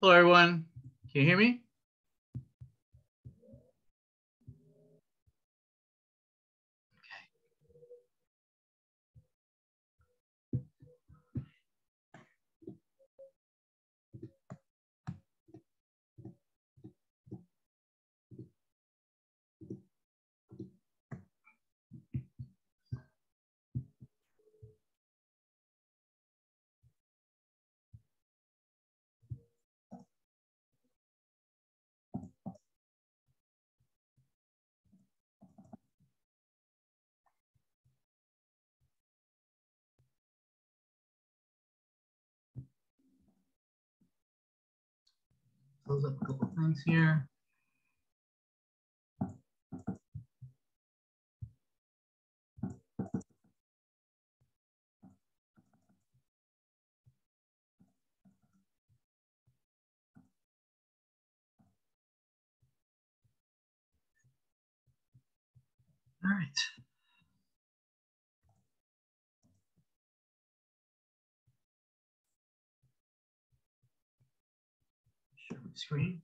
Hello, everyone. Can you hear me? Close up a couple of things here. All right. Share my screen.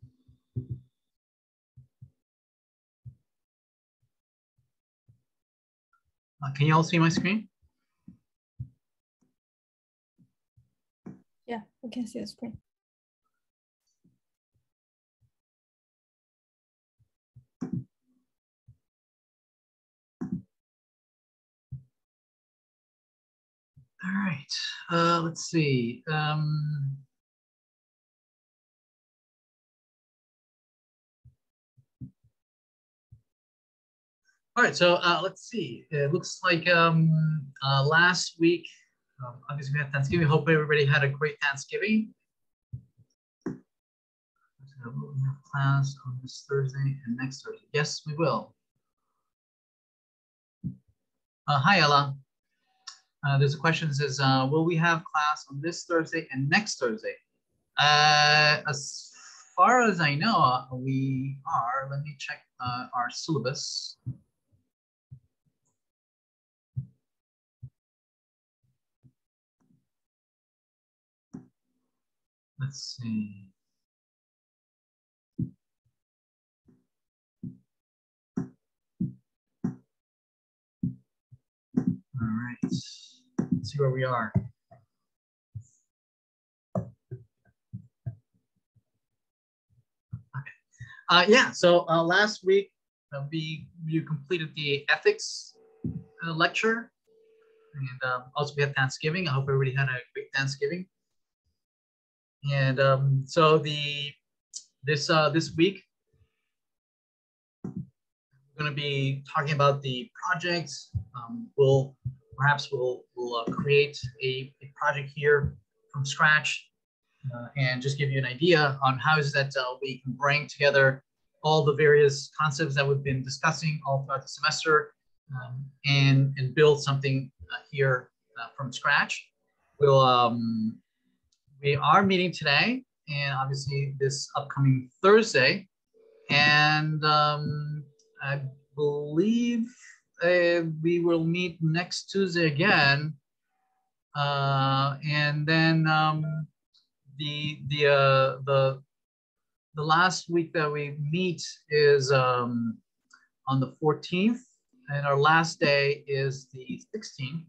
Can you all see my screen? Yeah, we can see the screen. All right. Let's see. All right. So let's see. It looks like last week, obviously we had Thanksgiving. Hope everybody had a great Thanksgiving. We have class on this Thursday and next Thursday. Yes, we will. Hi, Ella. There's a question that says, will we have class on this Thursday and next Thursday? As far as I know, we are. Let me check our syllabus. Let's see. All right, let's see where we are. Okay. Yeah, so last week you completed the ethics lecture, and also we had Thanksgiving. I hope everybody had a great Thanksgiving. And so this week we're going to be talking about the projects. We'll create a project here from scratch and just give you an idea on how is that we can bring together all the various concepts that we've been discussing all throughout the semester and build something here from scratch. We are meeting today and obviously this upcoming Thursday, and I believe we will meet next Tuesday again, and then the last week that we meet is on the 14th, and our last day is the 16th,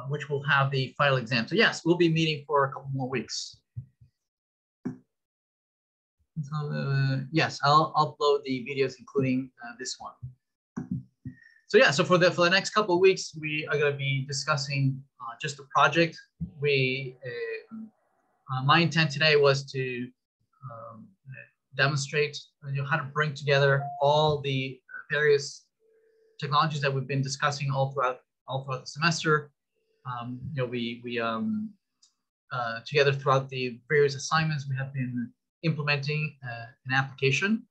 which will have the final exam. So yes, we'll be meeting for a couple more weeks. So, yes, I'll upload the videos, including this one. So yeah, so for the next couple of weeks, we are going to be discussing just the project. My intent today was to demonstrate how to bring together all the various technologies that we've been discussing all throughout the semester. Together throughout the various assignments, we have been implementing an application,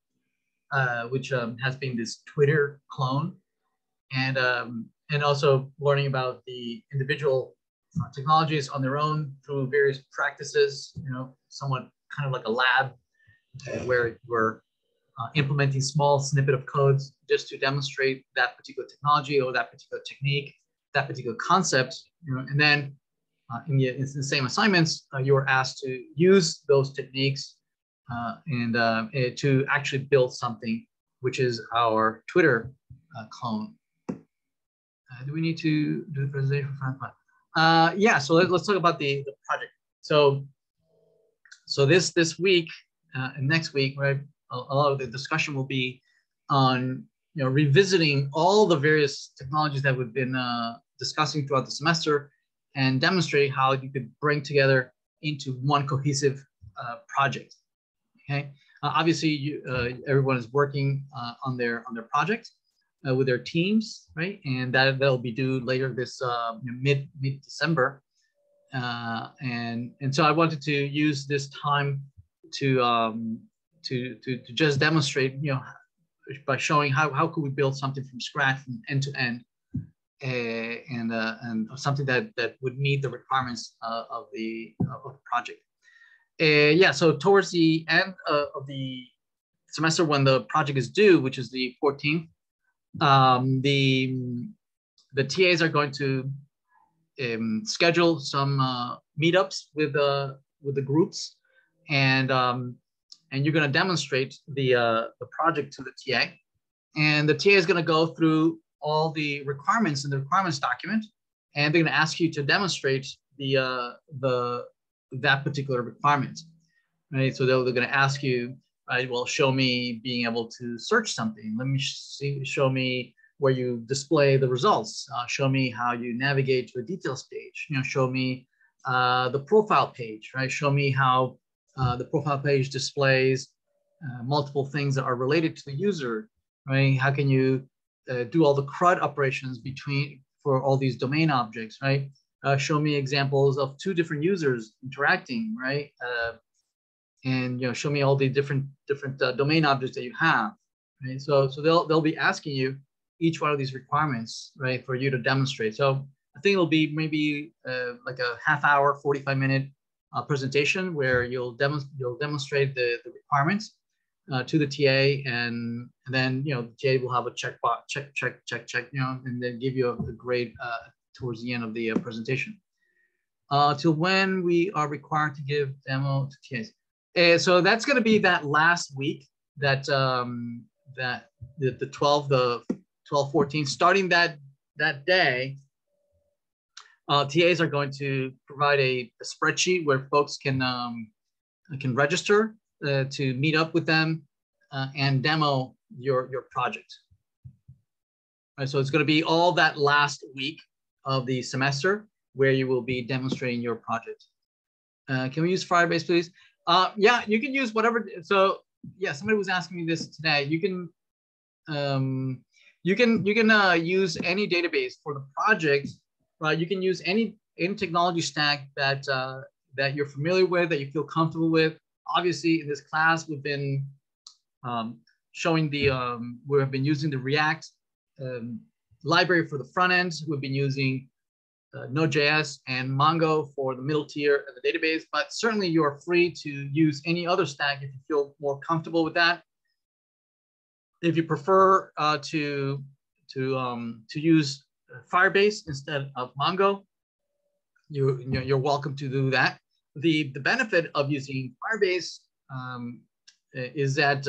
which has been this Twitter clone, and also learning about the individual technologies on their own through various practices, somewhat kind of like a lab where we're implementing small snippet of codes just to demonstrate that particular technology or that particular technique, that particular concept, and then in the same assignments, you are asked to use those techniques and to actually build something, which is our Twitter clone. Do we need to do the presentation for yeah, so let's talk about the project. So this week and next week, right? A lot of the discussion will be on revisiting all the various technologies that we've been discussing throughout the semester and demonstrate how you could bring together into one cohesive project. Okay, obviously everyone is working on their project with their teams, right? And that'll be due later this mid December. And so I wanted to use this time to just demonstrate, by showing how could we build something from scratch, from end to end, and something that would meet the requirements of the project. Yeah, so towards the end of the semester, when the project is due, which is the 14th, the TAs are going to schedule some meetups with the groups, and you're going to demonstrate the project to the TA, and the TA is going to go through all the requirements in the requirements document, and they're going to ask you to demonstrate that particular requirement, right? So they're going to ask you, right, well, show me being able to search something. Let me show me where you display the results. Show me how you navigate to a details page. Show me the profile page, right? Show me how the profile page displays multiple things that are related to the user, right? How can you do all the CRUD operations for all these domain objects, right? Show me examples of two different users interacting, right? And show me all the different domain objects that you have, right? So they'll be asking you each one of these requirements, right, for you to demonstrate. So I think it'll be maybe like a half-hour, 45-minute presentation where you'll demonstrate the requirements to the TA, and then the TA will have a checkbox, check, and then give you a grade towards the end of the presentation. Till when we are required to give demo to TAs. So that's going to be that last week, that the 12-14, starting that day. TAs are going to provide a spreadsheet where folks can register to meet up with them and demo your project. Right, so it's going to be all that last week of the semester where you will be demonstrating your project. Can we use Firebase, please? Yeah, you can use whatever. So yeah, somebody was asking me this today. You can use any database for the project, right? You can use any technology stack that you're familiar with, that you feel comfortable with. Obviously, in this class, we've been showing we have been using the React library for the front end. We've been using Node.js and Mongo for the middle tier of the database, but certainly you are free to use any other stack if you feel more comfortable with that. If you prefer to use Firebase instead of Mongo, you're welcome to do that. The benefit of using Firebase is that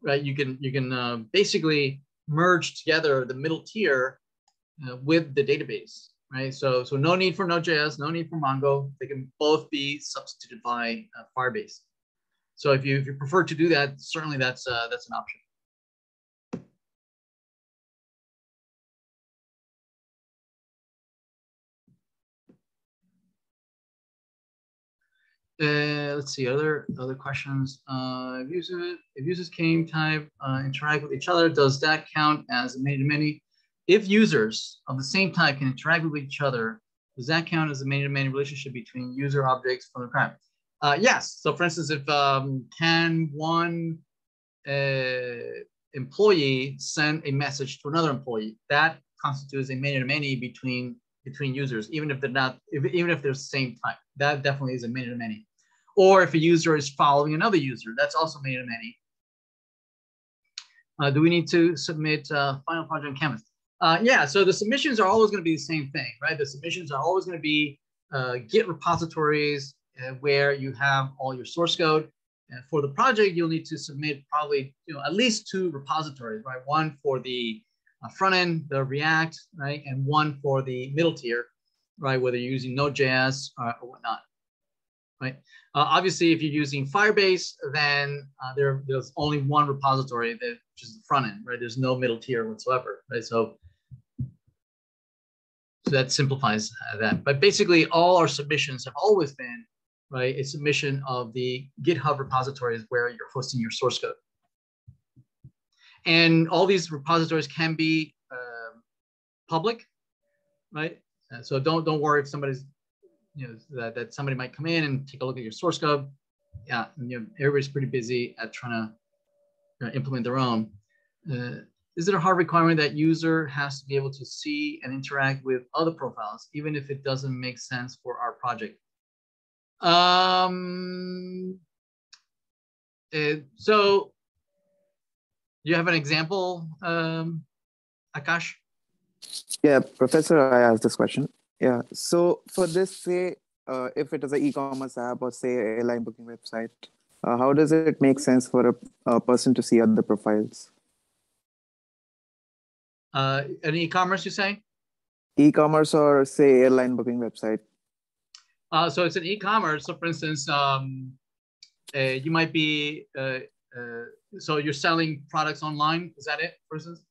right, you can basically merge together the middle tier with the database, right? So no need for Node.js, no need for Mongo. They can both be substituted by Firebase. So if you prefer to do that, certainly that's an option. Let's see, other questions. If users can type interact with each other, does that count as a many-to-many? If users of the same type can interact with each other, does that count as a many-to-many relationship between user objects from the crowd? Yes. So for instance, if can one employee send a message to another employee, that constitutes a many-to-many between users, even if they're not, even if they're the same type. That definitely is a many-to-many. Or if a user is following another user, that's also many-to-many. Do we need to submit final project on Canvas? Yeah, so the submissions are always going to be the same thing, right? The submissions are always going to be Git repositories where you have all your source code. And for the project, you'll need to submit probably at least 2 repositories, right? One for the front end, the React, right, and one for the middle tier, right? Whether you're using Node.js or whatnot, right? Obviously, if you're using Firebase, then there's only one repository which is the front end, right? There's no middle tier whatsoever, right? So that simplifies that. But basically, all our submissions have always been, right, a submission of the GitHub repositories where you're hosting your source code. And all these repositories can be public, right? So don't worry if somebody's, that somebody might come in and take a look at your source code. Yeah, everybody's pretty busy at trying to implement their own. Is it a hard requirement that user has to be able to see and interact with other profiles, even if it doesn't make sense for our project? So you have an example, Akash? Yeah, Professor, I asked this question. Yeah, so for this, say, if it is an e-commerce app or say airline booking website, how does it make sense for a person to see other profiles? An e-commerce, you say? E-commerce or say airline booking website. So it's an e-commerce. So for instance, you might be, so you're selling products online. Is that it, for instance?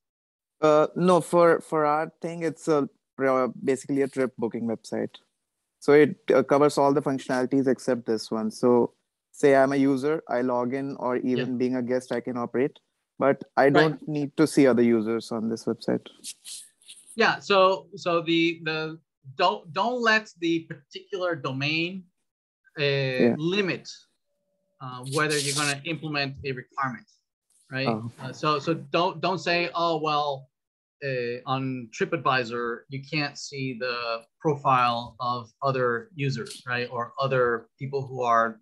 No, for our thing, it's basically a trip booking website. So it covers all the functionalities except this one. So say I'm a user, I log in, or even being a guest, I can operate, but I don't need to see other users on this website. Yeah. So the don't let the particular domain limit whether you're going to implement a requirement, right? So don't say, oh well, on TripAdvisor you can't see the profile of other users, right, or other people who are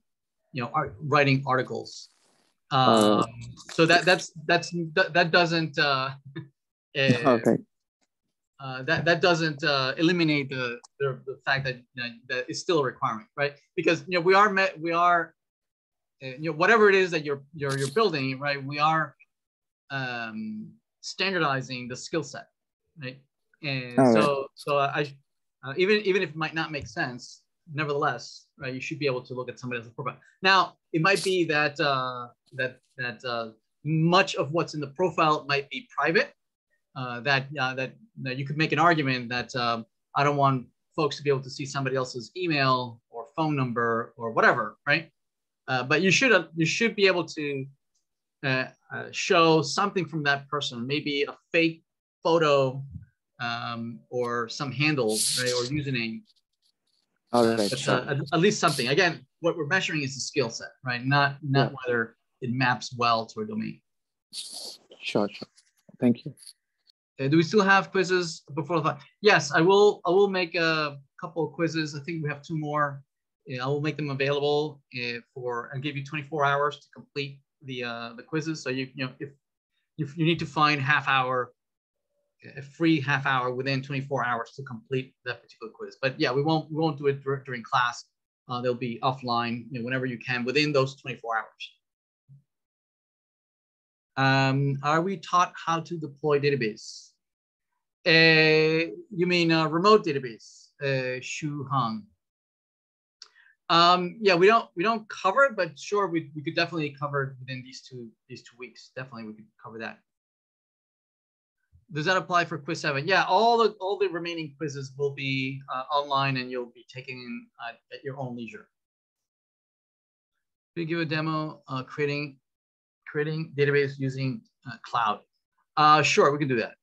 writing articles. So that doesn't okay. That doesn't eliminate the fact that that it's still a requirement, right? Because we are whatever it is that you're building, right? We are standardizing the skill set, right? And even if it might not make sense, nevertheless, right, you should be able to look at somebody else's profile. Now, it might be that much of what's in the profile might be private. That you could make an argument that I don't want folks to be able to see somebody else's email or phone number or whatever, right? But you should be able to show something from that person, maybe a fake photo or some handle, right, or username. At least something. Again, what we're measuring is the skill set, right? Not whether it maps well to a domain. Sure. Thank you. Do we still have quizzes before the? Yes, I will make a couple of quizzes. I think we have 2 more. I will make them available I'll give you 24 hours to complete the quizzes. So if you need to find a free half hour within 24 hours to complete that particular quiz. But yeah, we won't do it during class. They'll be offline whenever you can within those 24 hours. Are we taught how to deploy database? You mean remote database, Shu Hong? Yeah, we don't cover it, but sure, we could definitely cover it within these two weeks. Definitely, we could cover that. Does that apply for quiz 7? Yeah, all the remaining quizzes will be online, and you'll be taking at your own leisure. We give a demo creating database using cloud. Sure, we can do that.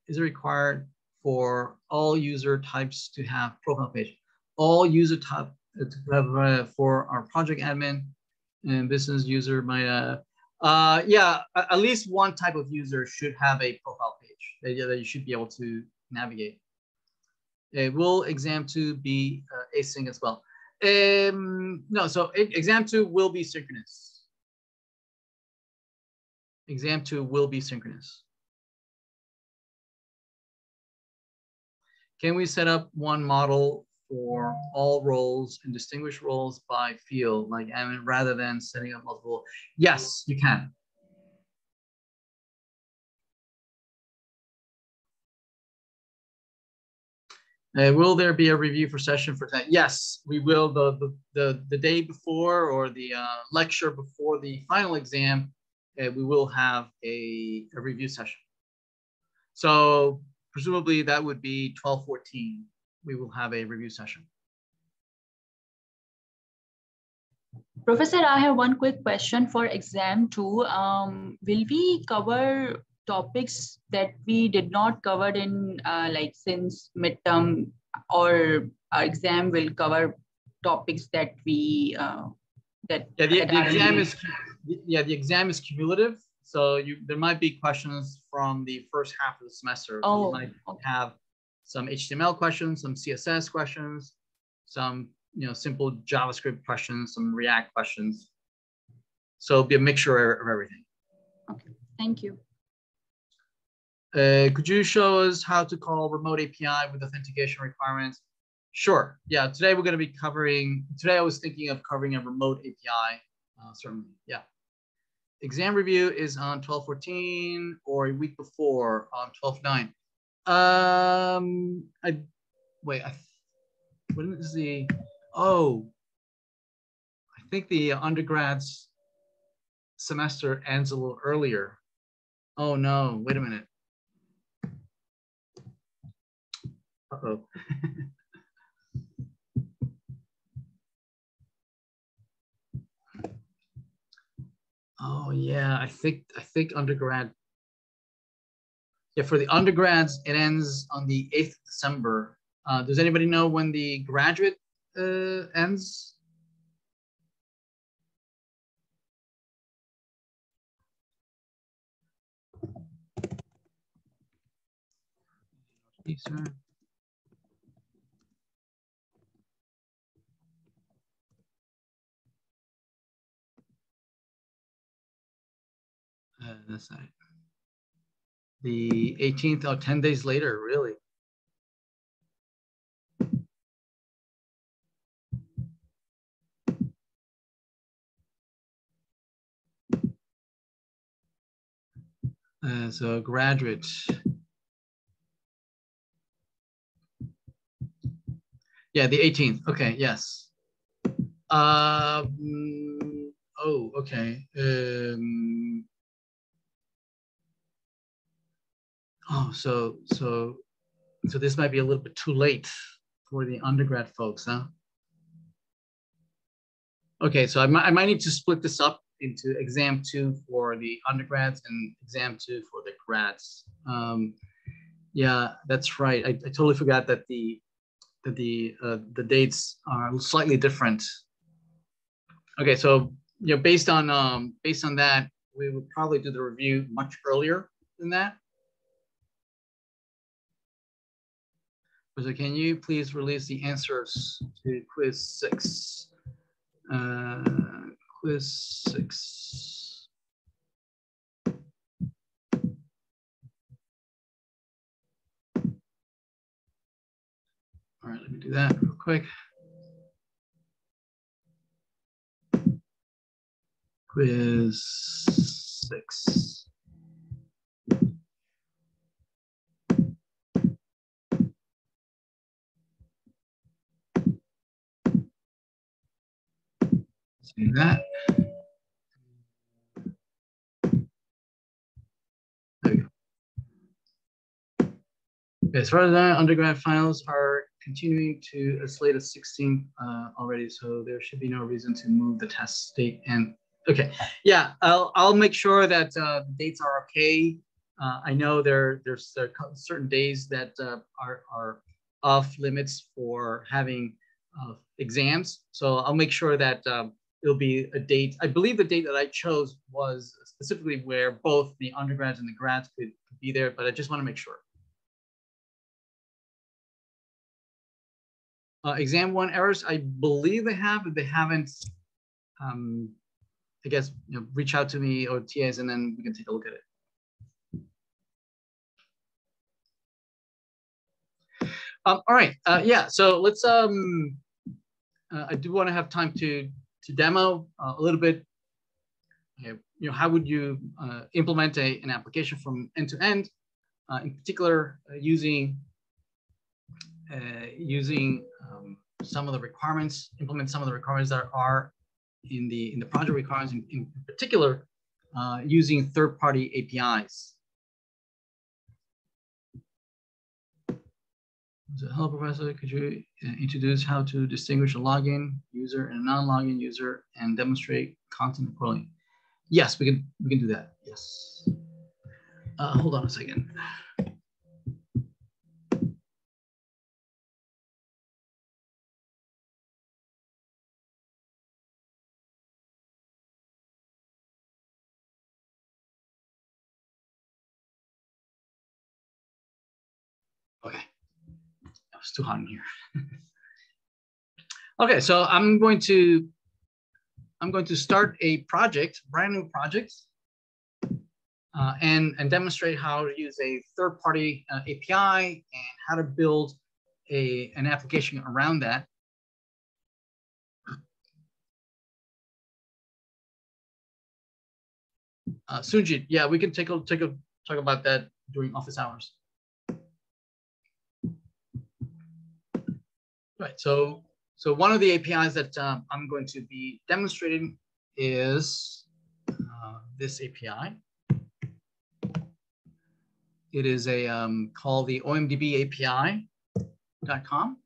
Is it required for all user types to have profile page? All user type to have for our project admin and business user might yeah, at least one type of user should have a profile page that you should be able to navigate. Will exam 2 be async as well? No, so exam 2 will be synchronous. Exam 2 will be synchronous. Can we set up one model for all roles and distinguish roles by field, like, and rather than setting up multiple? Yes, you can. Will there be a review for session for that? Yes, we will. The day before, or the lecture before the final exam, we will have a review session. So presumably that would be 12/14. We will have a review session. Professor, I have one quick question for exam 2. Will we cover topics that we did not cover in like since midterm, or our exam will cover topics that we the exam is cumulative, so there might be questions from the first half of the semester. So you might have some HTML questions, some CSS questions, some simple JavaScript questions, some React questions. So it'll be a mixture of everything. Okay, thank you. Could you show us how to call remote API with authentication requirements? Sure. Yeah, today we're going to be covering, today I was thinking of covering a remote API, certainly, yeah. Exam review is on 12/14 or a week before on 12/9. When is the, oh, I think the undergrad's semester ends a little earlier. Oh no, wait a minute. Uh-oh. Oh yeah, I think undergrad. Yeah, for the undergrads, it ends on the 8th of December. Does anybody know when the graduate ends? That's right. The 18th, oh, 10 days later, really? So graduate. Yeah, the 18th. Okay, yes. Oh, okay. Oh, so this might be a little bit too late for the undergrad folks, huh? Okay, so I might need to split this up into exam 2 for the undergrads and exam 2 for the grads. Yeah, that's right. I totally forgot that the dates are slightly different. Okay, so based on that, we would probably do the review much earlier than that. So can you please release the answers to quiz 6? Quiz 6. All right, let me do that real quick. Quiz 6. See that. There we go. As far as that, undergrad finals are continuing to a slate of 16 already, so there should be no reason to move the test date. And okay, yeah, I'll make sure that the dates are okay. I know there's certain days that are off limits for having exams, so I'll make sure that it'll be a date. I believe the date that I chose was specifically where both the undergrads and the grads could be there, but I just want to make sure. Exam 1 errors, I believe they have. If they haven't, I guess reach out to me or TAs, and then we can take a look at it. All right. Yeah. So let's. I do want to have time to demo a little bit. You know, how would you implement an application from end to end? In particular, using some of the requirements, implement some of the requirements that are in the project requirements. In particular, using third-party APIs. So, hello, Professor. Could you introduce how to distinguish a login user and a non-login user and demonstrate content accordingly? Yes, we can do that. Yes. Hold on a second. Okay, it's too hot in here. Okay, so I'm going to start a project, brand new project, and demonstrate how to use a third-party API and how to build an application around that. Sunjit, yeah, we can talk about that during office hours. Right. So one of the APIs that I'm going to be demonstrating is this API. It is a called the omdb API.com.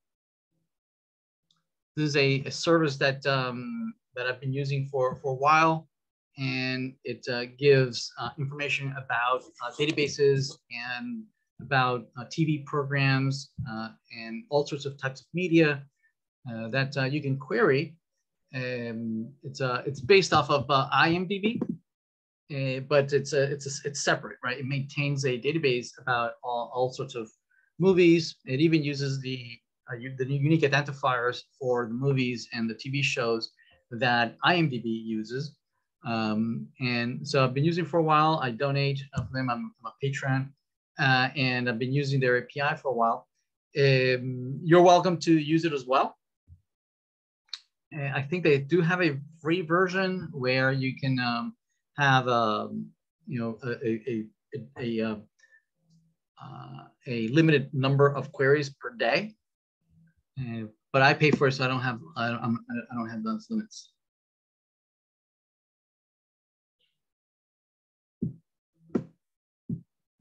This is a service that that I've been using for a while, and it gives information about databases and about TV programs and all sorts of types of media that you can query. It's based off of IMDb, but it's separate, right? It maintains a database about all sorts of movies. It even uses the unique identifiers for the movies and the TV shows that IMDb uses. And so I've been using it for a while. I donate for them. I'm a patron, and I've been using their API for a while. You're welcome to use it as well. I think they do have a free version where you can have you know, a limited number of queries per day. But I pay for it, so I don't have those limits.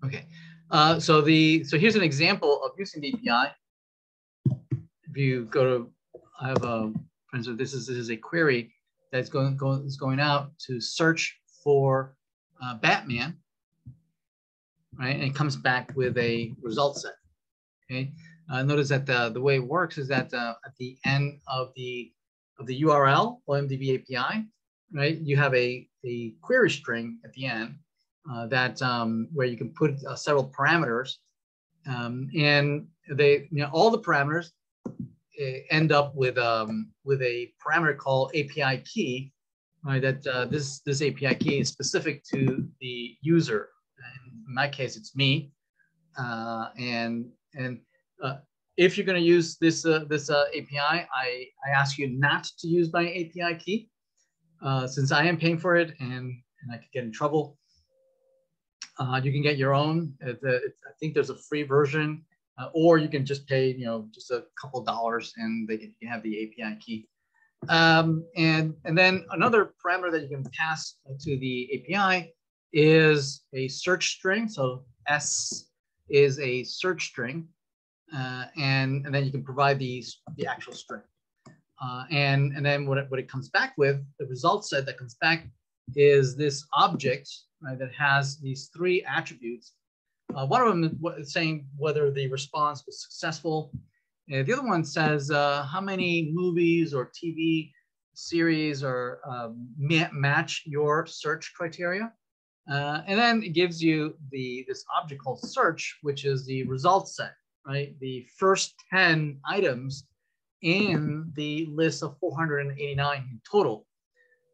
Okay, so here's an example of using the API. If you go to, I have a, for instance, this is a query that's going out to search for Batman, right? And it comes back with a result set. Okay, notice that the way it works is that at the end of the URL omdb API, right, you have a query string at the end that where you can put several parameters, and they, you know, all the parameters end up with a parameter called API key, right? That this API key is specific to the user. In my case, it's me, and if you're going to use this API, I ask you not to use my API key, since I am paying for it, and I could get in trouble. You can get your own. I think there's a free version, or you can just pay, you know, just a couple dollars, and you can have the API key. And then another parameter that you can pass to the API is a search string. So S is a search string, and then you can provide the actual string. And then what it comes back with, the result set that comes back, is this object, right, that has these three attributes. One of them is saying whether the response was successful. The other one says how many movies or TV series or match your search criteria. And then it gives you this object called search, which is the result set, right? The first 10 items in the list of 489 in total,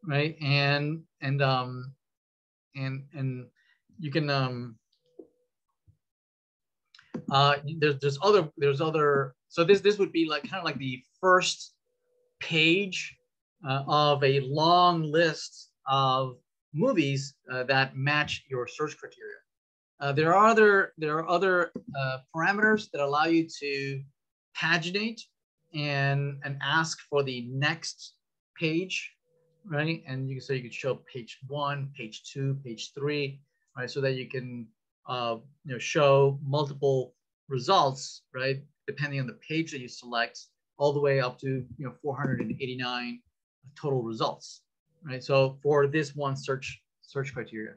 right? And you can There's other. So this would be like kind of like the first page of a long list of movies that match your search criteria. There are other parameters that allow you to paginate and ask for the next page, right? And you could show page 1, page 2, page 3, right? So that you can show multiple results, right? Depending on the page that you select, all the way up to 489 total results, right? So for this one search criteria,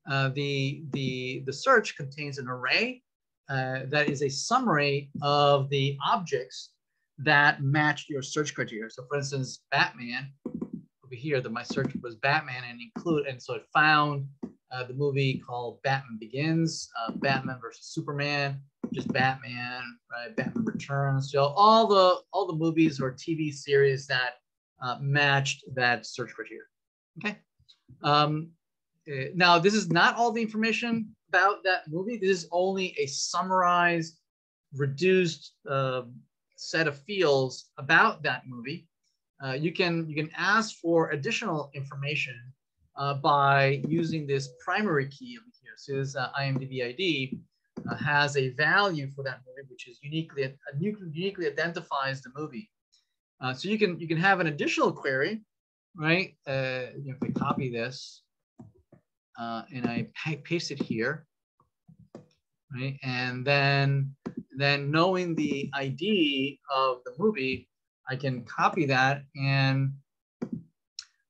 the search contains an array that is a summary of the objects that match your search criteria. So for instance, Batman, over here, my search was Batman and so it found the movie called Batman Begins, Batman versus Superman, just Batman, right? Batman Returns. So all the movies or TV series that matched that search criteria. Okay. Now, this is not all the information about that movie. This is only a summarized, reduced set of fields about that movie. You can ask for additional information by using this primary key over here. So this IMDb ID has a value for that movie, which is uniquely identifies the movie. So you can have an additional query, right? If I copy this and I paste it here, right? And then knowing the ID of the movie, I can copy that and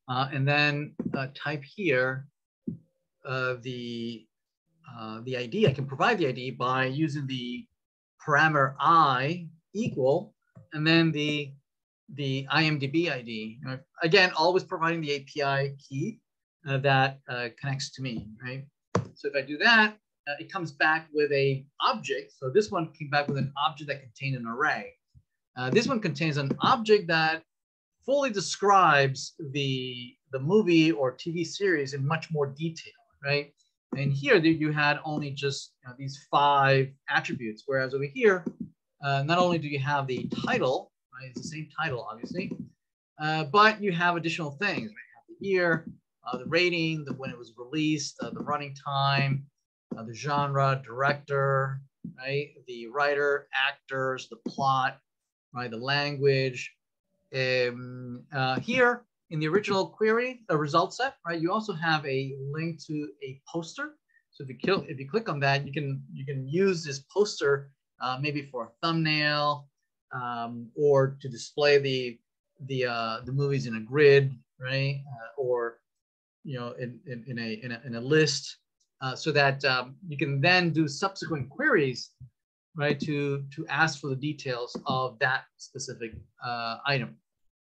then type here the ID. I can provide the ID by using the parameter I equal and then the IMDb ID. Again, always providing the API key that connects to me, right? So if I do that, it comes back with a object. So this one came back with an object that contained an array. This one contains an object that fully describes the movie or TV series in much more detail, right? And here you had only just these 5 attributes, whereas over here, not only do you have the title, right? It's the same title, obviously, but you have additional things, right? You have the year, the rating, when it was released, the running time, the genre, director, right? The writer, actors, the plot, right? The language. Here in the original query, a result set, right? You also have a link to a poster. So if you click on that, you can use this poster maybe for a thumbnail or to display the movies in a grid, right? Or in a list, so that you can then do subsequent queries, right, to ask for the details of that specific item,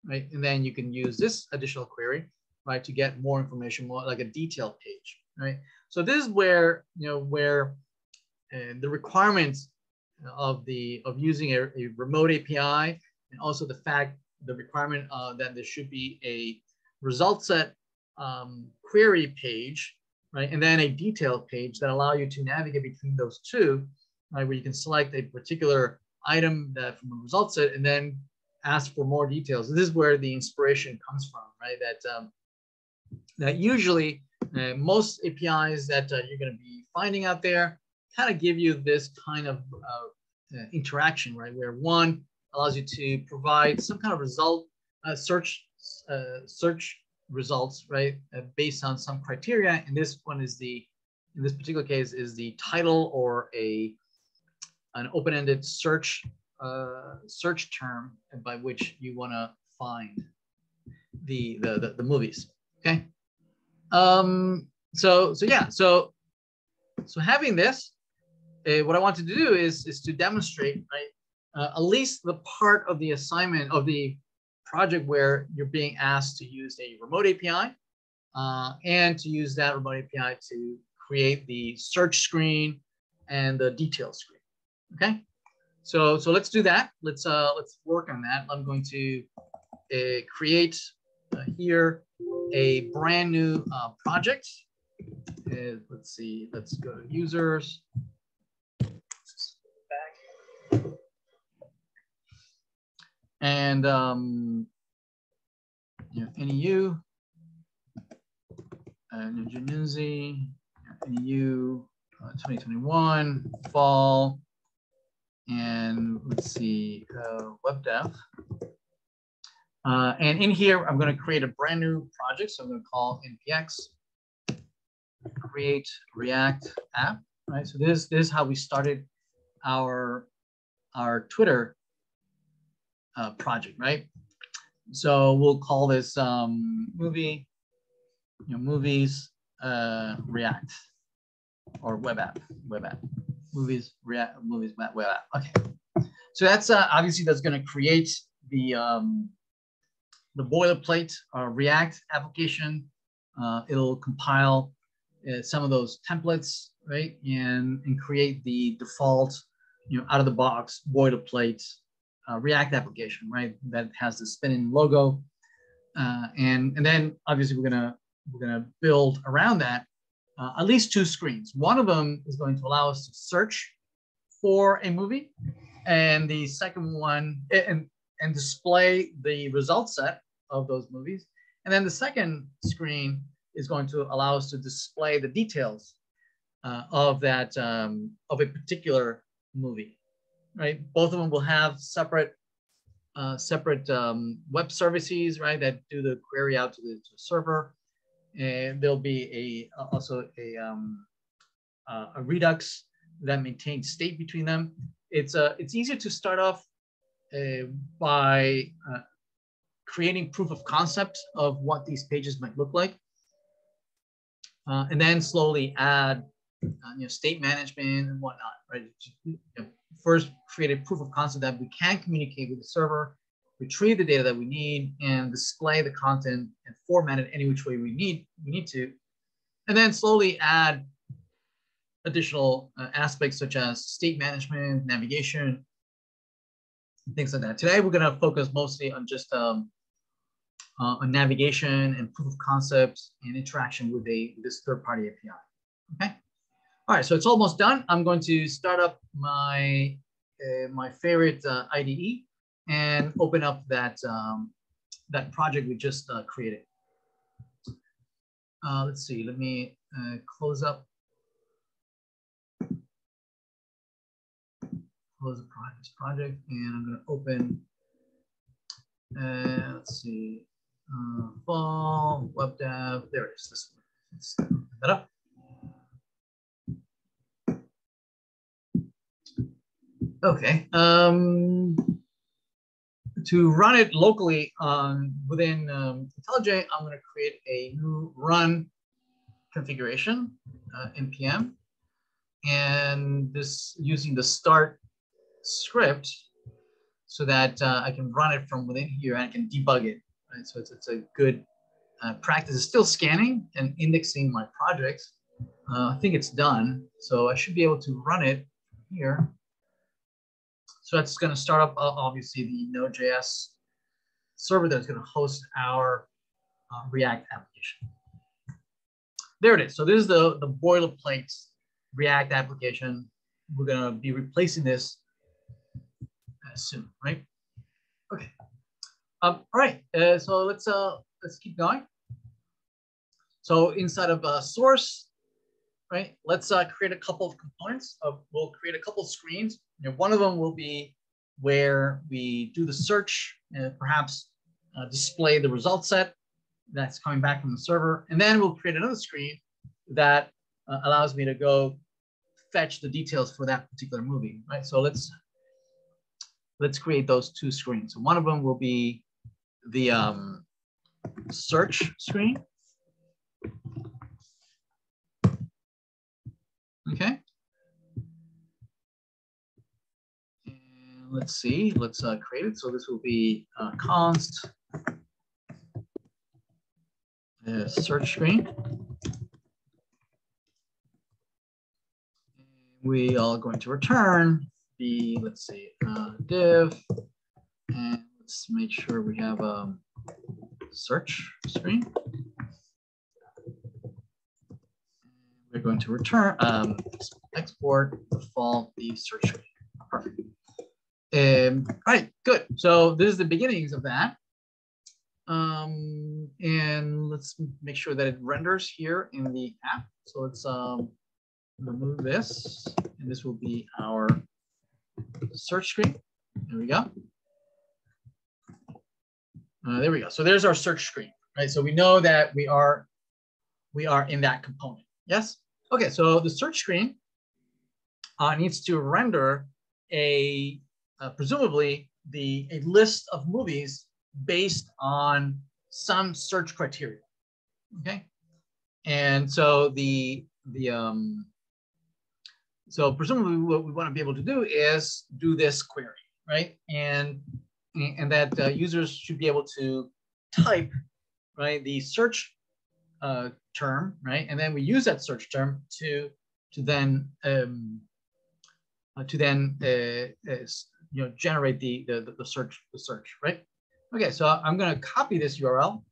right? And then you can use this additional query, right, to get more information, more like a detailed page, right? So this is where the requirements of using a remote API, and also the requirement that there should be a result set query page, right, and then a detailed page that allow you to navigate between those two, right, where you can select a particular item from a result set and then ask for more details. This is where the inspiration comes from, right? That usually most APIs that you're going to be finding out there kind of give you this kind of interaction, right, where one allows you to provide some kind of result search results, right, based on some criteria. And this one is in this particular case, is the title or an open-ended search term by which you want to find the movies. Okay. So having this, what I wanted to do is to demonstrate, right, at least the part of the assignment of the project where you're being asked to use a remote API and to use that remote API to create the search screen and the detail screen. Okay, so let's do that. Let's work on that. I'm going to create here a brand new project. Let's see. Let's go to users. Back. And NEU, Nunzi, NEU 2021 fall, and let's see, webdev. And in here, I'm going to create a brand new project. So I'm going to call npx create React app. Right. So this is how we started our Twitter project. Right. So we'll call this movie, movies React or web app, movies React, movies web app. Okay. So that's obviously that's going to create the boilerplate React application. It'll compile some of those templates, right, and create the default, out of the box boilerplate React application, right, that has the spinning logo, and then obviously we're gonna build around that at least two screens. One of them is going to allow us to search for a movie, and the second one and display the result set of those movies. And then the second screen is going to allow us to display the details of that of a particular movie, right? Both of them will have separate web services, right, that do the query out to the server, and there'll be also a Redux that maintains state between them. It's easier to start off by creating proof of concept of what these pages might look like, and then slowly add state management and whatnot, right? First create a proof of concept that we can communicate with the server, retrieve the data that we need, and display the content and format it any which way we need to, and then slowly add additional aspects such as state management, navigation, things like that. Today we're going to focus mostly on just on navigation and proof of concepts and interaction with this third-party API. Okay. All right, so it's almost done. I'm going to start up my my favorite IDE and open up that that project we just created. Let's see. Let me close up. Close this project, and I'm going to open. Let's see. Fall webdev. There it is. This one. Let's open that up. Okay. To run it locally within IntelliJ, I'm going to create a new run configuration, npm, and this using the start script so that I can run it from within here and I can debug it. Right? So it's a good practice. It's still scanning and indexing my projects. I think it's done, so I should be able to run it here. So that's going to start up, obviously, the Node.js server that's going to host our React application. There it is. So this is the boilerplate React application. We're going to be replacing this soon, right? Okay. All right. So let's keep going. So inside of source, right? Let's create a couple of components. We'll create a couple of screens. One of them will be where we do the search and perhaps display the result set that's coming back from the server. And then we'll create another screen that allows me to go fetch the details for that particular movie, right? So let's create those two screens. So one of them will be the search screen. Okay. And let's see, let's create it. So this will be const search screen. We are going to return the, let's see, div, and let's make sure we have a search screen. We're going to return export default the search screen. Perfect. All right, good. So this is the beginnings of that. And let's make sure that it renders here in the app. So let's remove this, and this will be our search screen. There we go. There we go. So there's our search screen, right? So we know that we are in that component. Yes. Okay. So the search screen needs to render presumably a list of movies based on some search criteria. Okay. And so so presumably what we want to be able to do is do this query, right? And that users should be able to type, right, the search term, right? And then we use that search term to then generate the search, right? Okay, so I'm going to copy this URL,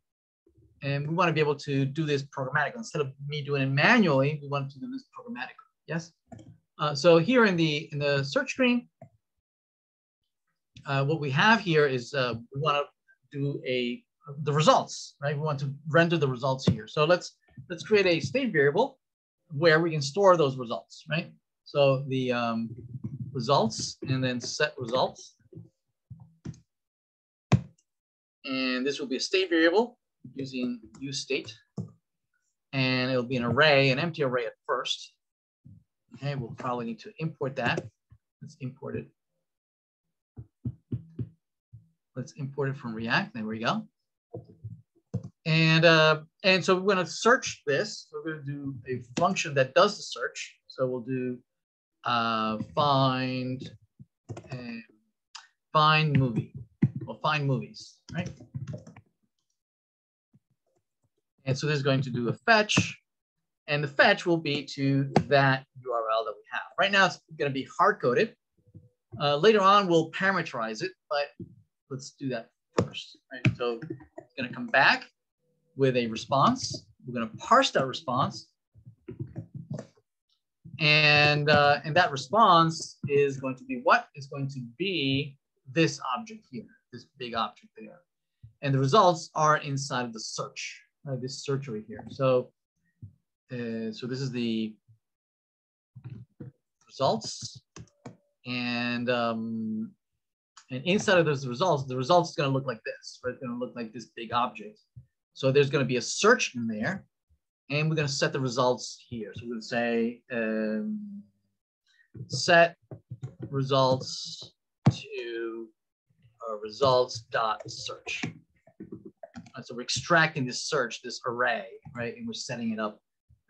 and we want to be able to do this programmatically. Instead of me doing it manually, we want to do this programmatically. Yes. So here in the search screen, what we have here is we want to do the results, right? We want to render the results here. So let's create a state variable where we can store those results, right? So the results, and then set results, and this will be a state variable using useState, and it'll be an array, an empty array at first. Okay, we'll probably need to import that. Let's import it. Let's import it from React. There we go. And so we're going to search this. We're going to do a function that does the search. So we'll do find movie. We'll find movies, right? And so this is going to do a fetch, and the fetch will be to that URL that we have. Right now, it's going to be hard-coded. Later on, we'll parameterize it, but let's do that first. Right? So it's going to come back with a response. We're going to parse that response. And that response is going to be what? It's going to be this object here, this big object there. And the results are inside of the search, right? This search over here. So, so this is the results. And inside of those results, the results is going to look like this, right? It's going to look like this big object. So there's going to be a search in there, and we're going to set the results here. So we're going to say set results to results.search. So we're extracting this search, this array, right? And we're setting it up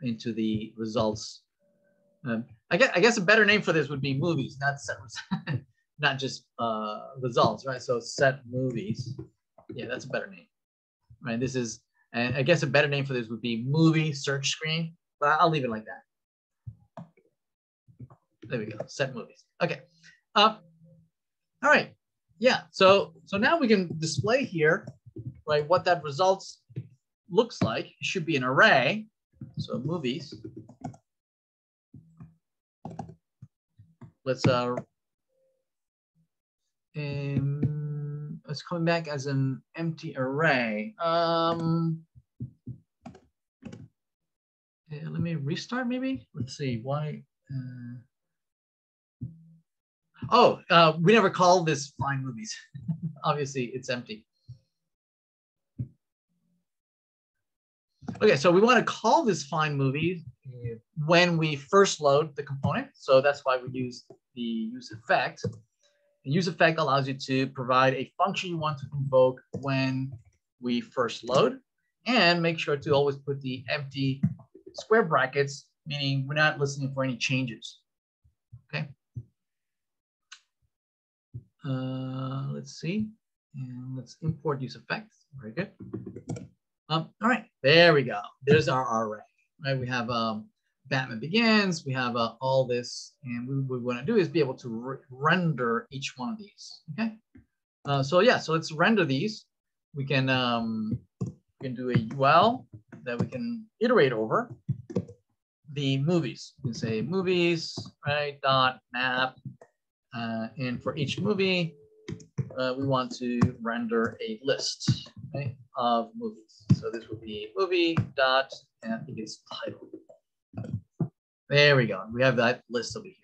into the results. I guess a better name for this would be movies, not set, not just results, right? So set movies. Yeah, that's a better name, right? This is, and I guess a better name for this would be movie search screen, but I'll leave it like that. There we go, set movies. Okay. All right. Yeah. So now we can display here, right, what that results looks like. It should be an array. So movies. Let's it's coming back as an empty array. Yeah, let me restart maybe. Let's see why. We never called this find movies. Obviously, it's empty. Okay, so we want to call this find movie when we first load the component. So that's why we use the use effect. The use effect allows you to provide a function you want to invoke when we first load, and make sure to always put the empty square brackets, meaning we're not listening for any changes. Okay. Let's see, and let's import use effect. Very good. All right, there we go. There's our array. Right, we have Batman Begins. We have all this, and what we want to do is be able to render each one of these. Okay. So yeah, so let's render these. We can do a UL that we can iterate over the movies. We can say movies, right? Dot map And for each movie, we want to render a list, right, of movies. So this would be movie dot, and I think it's title. There we go. We have that list over here.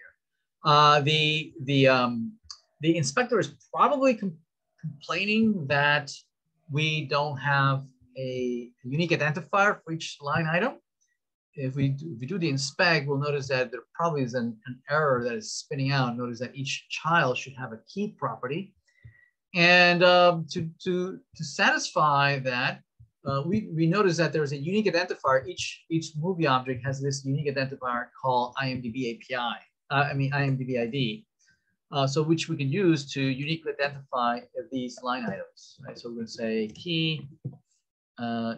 The inspector is probably complaining that we don't have a unique identifier for each line item. If we do the inspect, we'll notice that there probably is an error that is spinning out. Notice that each child should have a key property. And to satisfy that, we notice that there's a unique identifier. Each movie object has this unique identifier called IMDb API. IMDb ID. So which we can use to uniquely identify these line items. Right? So we're going to say key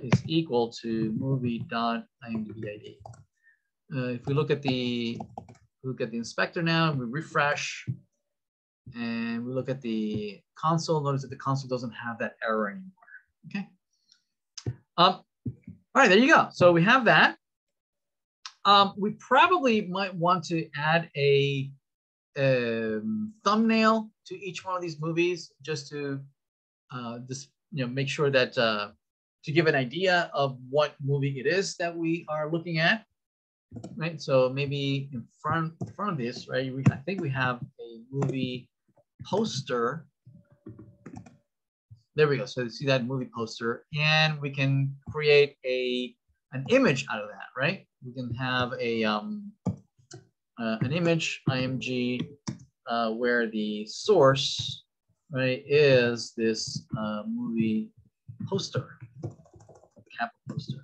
is equal to movie.imdb ID. If we look at the inspector now, we refresh, and we look at the console. Notice that the console doesn't have that error anymore. Okay. All right, there you go. So we have that. We probably might want to add a thumbnail to each one of these movies, just to make sure that to give an idea of what movie it is that we are looking at, right? So maybe in front of this, right? I think we have a movie poster. There we go. So you see that movie poster, and we can create an image out of that, right? We can have an image img where the source, right, is this movie poster, capital poster.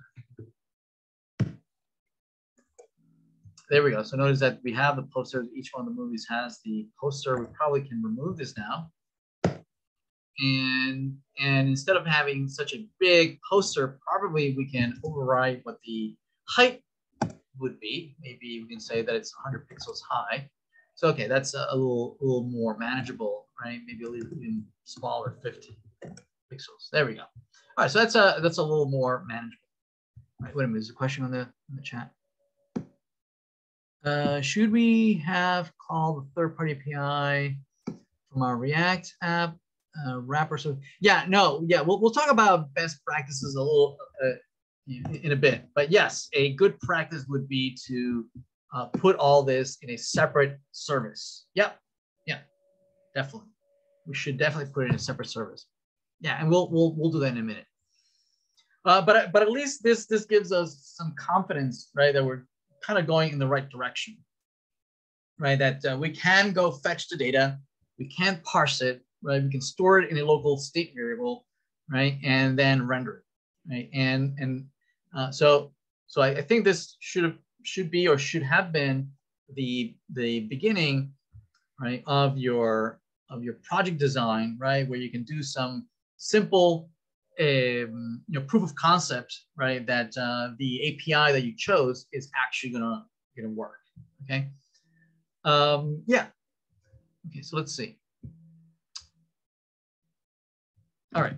There we go. So notice that we have the poster. Each one of the movies has the poster. We probably can remove this now. And instead of having such a big poster, probably we can override what the height would be. Maybe we can say that it's 100 pixels high. So okay, that's a little more manageable, right? Maybe a little even smaller, 50 pixels. There we go. All right, so that's a little more manageable. All right, wait a minute. There's a question on the chat. Should we have called the third-party API from our React app wrapper? So yeah, no, yeah, we'll talk about best practices a little in a bit. But yes, a good practice would be to put all this in a separate service. Yep, yeah, definitely. We should definitely put it in a separate service. Yeah, and we'll do that in a minute. But at least this gives us some confidence, right, that we're kind of going in the right direction, right? That we can go fetch the data, we can parse it, right? We can store it in a local state variable, right? And then render it, right? And so I think this should be or should have been the beginning, right, of your project design, right, where you can do some simple proof of concept, right, that the API that you chose is actually gonna work. Okay. Yeah. Okay. So let's see. All right.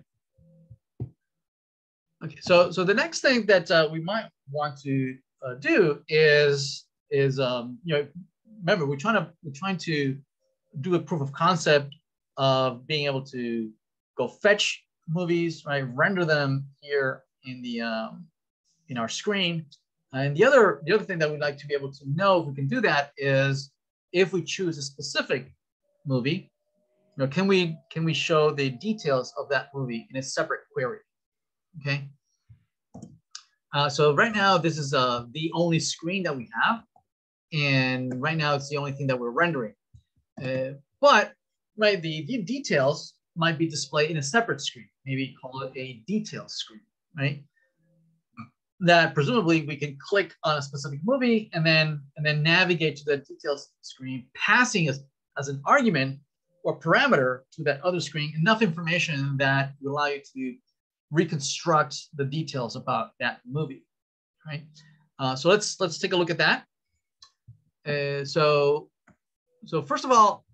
Okay. So the next thing that we might want to do is remember we're trying to do a proof of concept of being able to go fetch movies, right? Render them here in the in our screen. And the other thing that we'd like to be able to know if we can do that is if we choose a specific movie, can we show the details of that movie in a separate query? Okay. So right now this is the only screen that we have, and right now it's the only thing that we're rendering. But right, the details might be displayed in a separate screen. Maybe call it a details screen, right? That presumably we can click on a specific movie and then navigate to the details screen, passing as an argument or parameter to that other screen enough information that will allow you to reconstruct the details about that movie, right? So let's take a look at that. So first of all,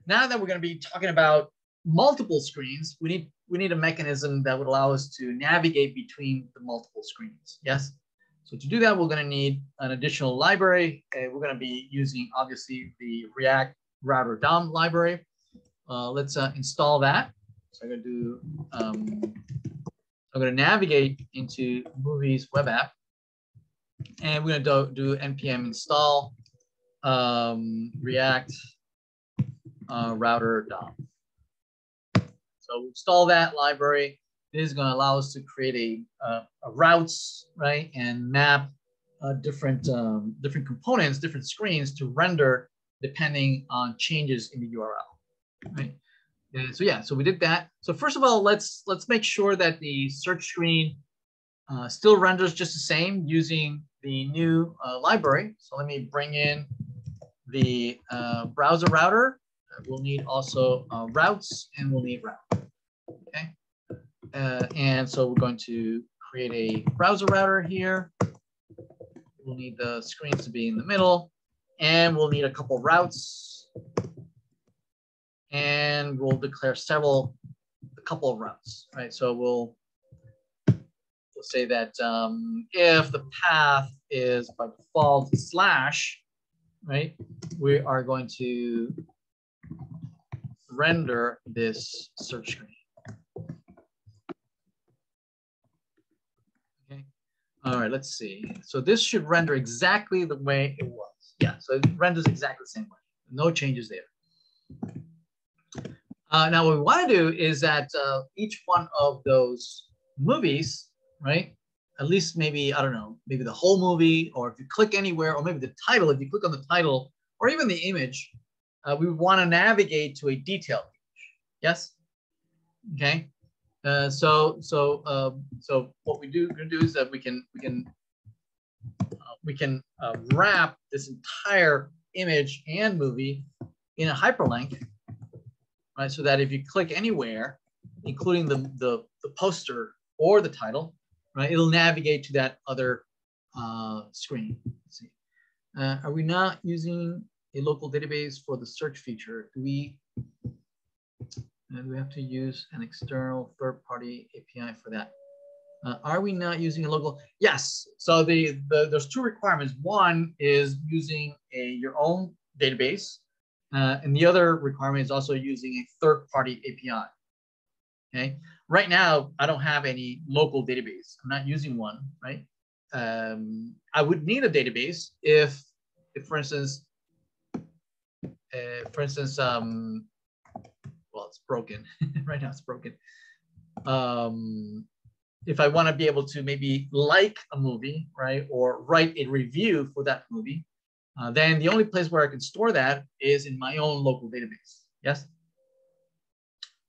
now that we're going to be talking about multiple screens, we need a mechanism that would allow us to navigate between the multiple screens. Yes. So to do that, we're going to need an additional library. We're going to be using obviously the React router DOM library. Let's install that. So I'm going to do, I'm going to navigate into Movies web app, and we're going to do npm install React router DOM. So we install that library. This is going to allow us to create a routes, right, and map different components, different screens to render depending on changes in the URL, right? And so yeah, so we did that. So first of all, let's make sure that the search screen still renders just the same using the new library. So let me bring in the browser router. We'll need also routes, and we'll need route. Okay, and so we're going to create a browser router here. We'll need the screens to be in the middle, and we'll need a couple routes, and we'll declare a couple of routes, right? So we'll say that if the path is by default / right, we are going to render this search screen. Okay. All right, let's see. So this should render exactly the way it was. Yeah, so it renders exactly the same way. No changes there. Now what we want to do is that each one of those movies, right? At least maybe, I don't know, maybe the whole movie, or if you click anywhere, or maybe the title, if you click on the title, or even the image, we want to navigate to a detailed image. Yes? Okay. So what we're going to do is that we can wrap this entire image and movie in a hyperlink, right? So that if you click anywhere, including the poster or the title, right, it'll navigate to that other screen. Let's see. Are we not using a local database for the search feature? Do we have to use an external third-party API for that? Are we not using a local? Yes. So there's two requirements. One is using your own database, and the other requirement is also using a third-party API. Okay. Right now, I don't have any local database. I'm not using one. Right. I would need a database if for instance, well, it's broken. Right now, it's broken. If I want to be able to maybe like a movie, right, or write a review for that movie, then the only place where I can store that is in my own local database. Yes.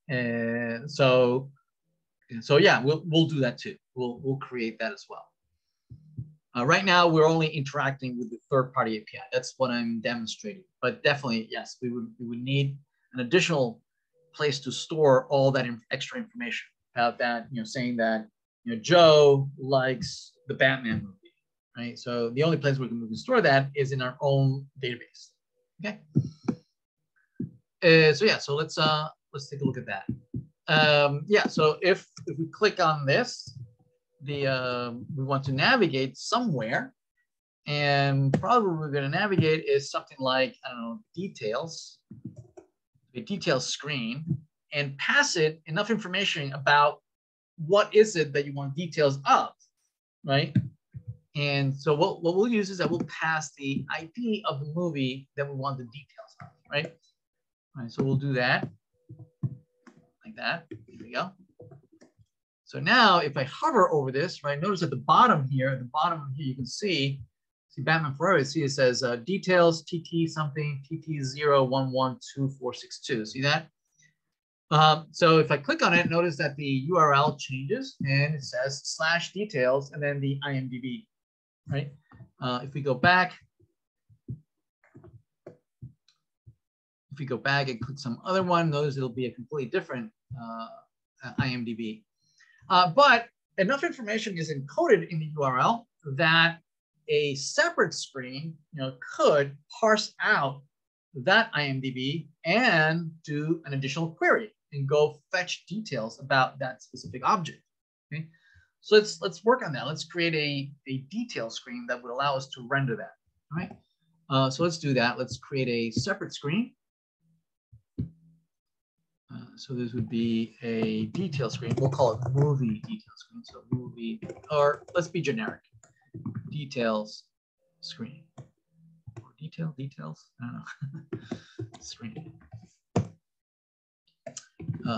And so yeah, we'll do that too. We'll create that as well. Right now, we're only interacting with the third-party API. That's what I'm demonstrating. But definitely, yes, we would need an additional place to store all that extra information about that. Saying that Joe likes the Batman movie, right? So the only place we can store that is in our own database. Okay. So yeah, so let's take a look at that. Yeah, so if we click on this, we want to navigate somewhere, and probably we're going to navigate is something like, I don't know, details, a details screen, and pass it enough information about what is it that you want details of, right? And so what we'll use is that we'll pass the ID of the movie that we want the details of, right? All right, so we'll do that like that. Here we go. So now if I hover over this, right, notice at the bottom here, you can see Batman Forever. See it says details TT something TT01122462. See that? So if I click on it, notice that the URL changes and it says /details and then the IMDb, right? If we go back and click some other one, notice it'll be a completely different IMDb. But enough information is encoded in the URL that a separate screen, could parse out that IMDb and do an additional query and go fetch details about that specific object. Okay, so let's work on that. Let's create a detail screen that would allow us to render that. All right. So let's do that. Let's create a separate screen. So this would be a detail screen. We'll call it movie detail screen. So movie, or let's be generic, details screen. Or details, I don't know. Screen.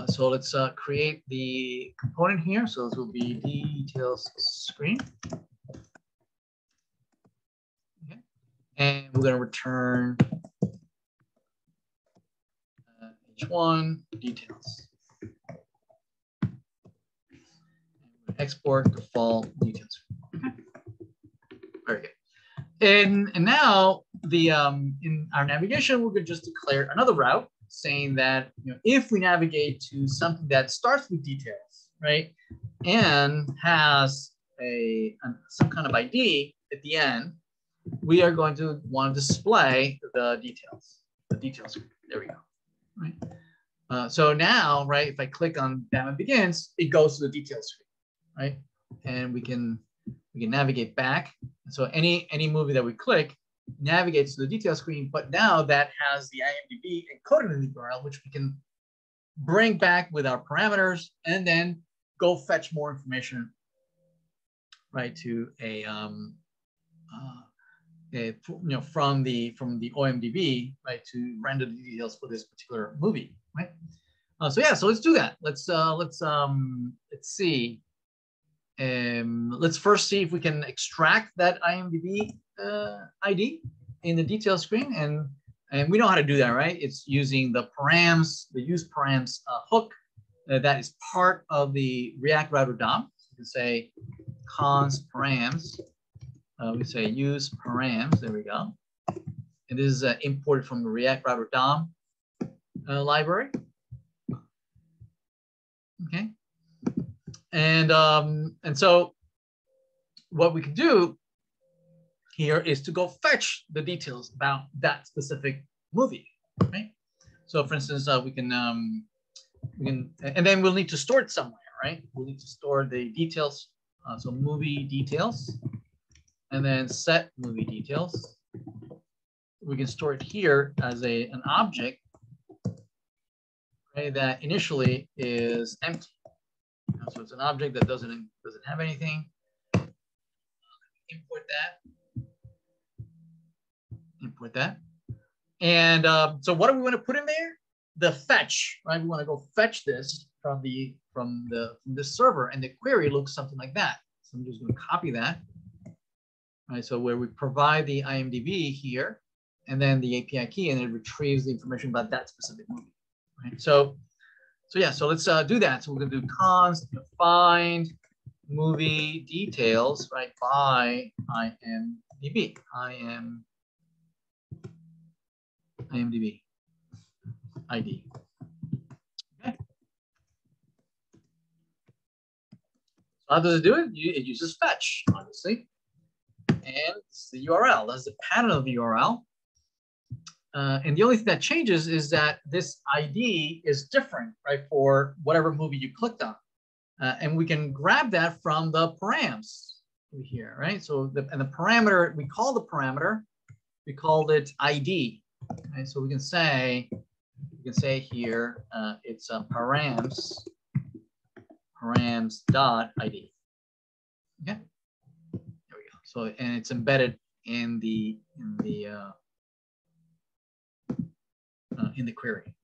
So let's create the component here. So this will be details screen. Okay. And we're going to return H1 details. Export default details. Okay. Very good. And now the in our navigation, we're going to just declare another route saying that if we navigate to something that starts with details, right, and has some kind of ID at the end, we are going to want to display the details. There we go. Right. So now, right, if I click on Batman Begins, it goes to the details screen, right? And we can navigate back. So any movie that we click navigates to the detail screen, but now that has the IMDb encoded in the URL, which we can bring back with our parameters and then go fetch more information, right, to from the omdb, right, to render the details for this particular movie, right? So yeah, so let's do that. Let's see. Let's first see if we can extract that IMDb ID in the detail screen, and we know how to do that, right? It's using the params, the use params hook that is part of the React router DOM. So you can say const params. We say use params. There we go. And this is imported from the React router DOM library. Okay. And so what we can do here is to go fetch the details about that specific movie, right? So for instance, we can, and then we'll need to store it somewhere, right? We'll need to store the details. So movie details, and then set movie details. We can store it here as an object, right, that initially is empty. So it's an object that doesn't have anything. Import that. And so what do we want to put in there? The fetch, right? We want to go fetch this from the server, and the query looks something like that. So I'm just going to copy that. Right, so where we provide the IMDb here, and then the API key, and it retrieves the information about that specific movie. Right? So yeah, so let's do that. So we're going to do const find movie details, right, by IMDb. IMDb ID. Okay. So how does it do it? It uses fetch, obviously. And it's the URL. That's the pattern of the URL. And the only thing that changes is that this ID is different, right, for whatever movie you clicked on. And we can grab that from the params here, right? So the parameter, we call the parameter, we called it ID. Right? So we can say here, it's params dot ID. Okay. There we go. So, and it's embedded in the query.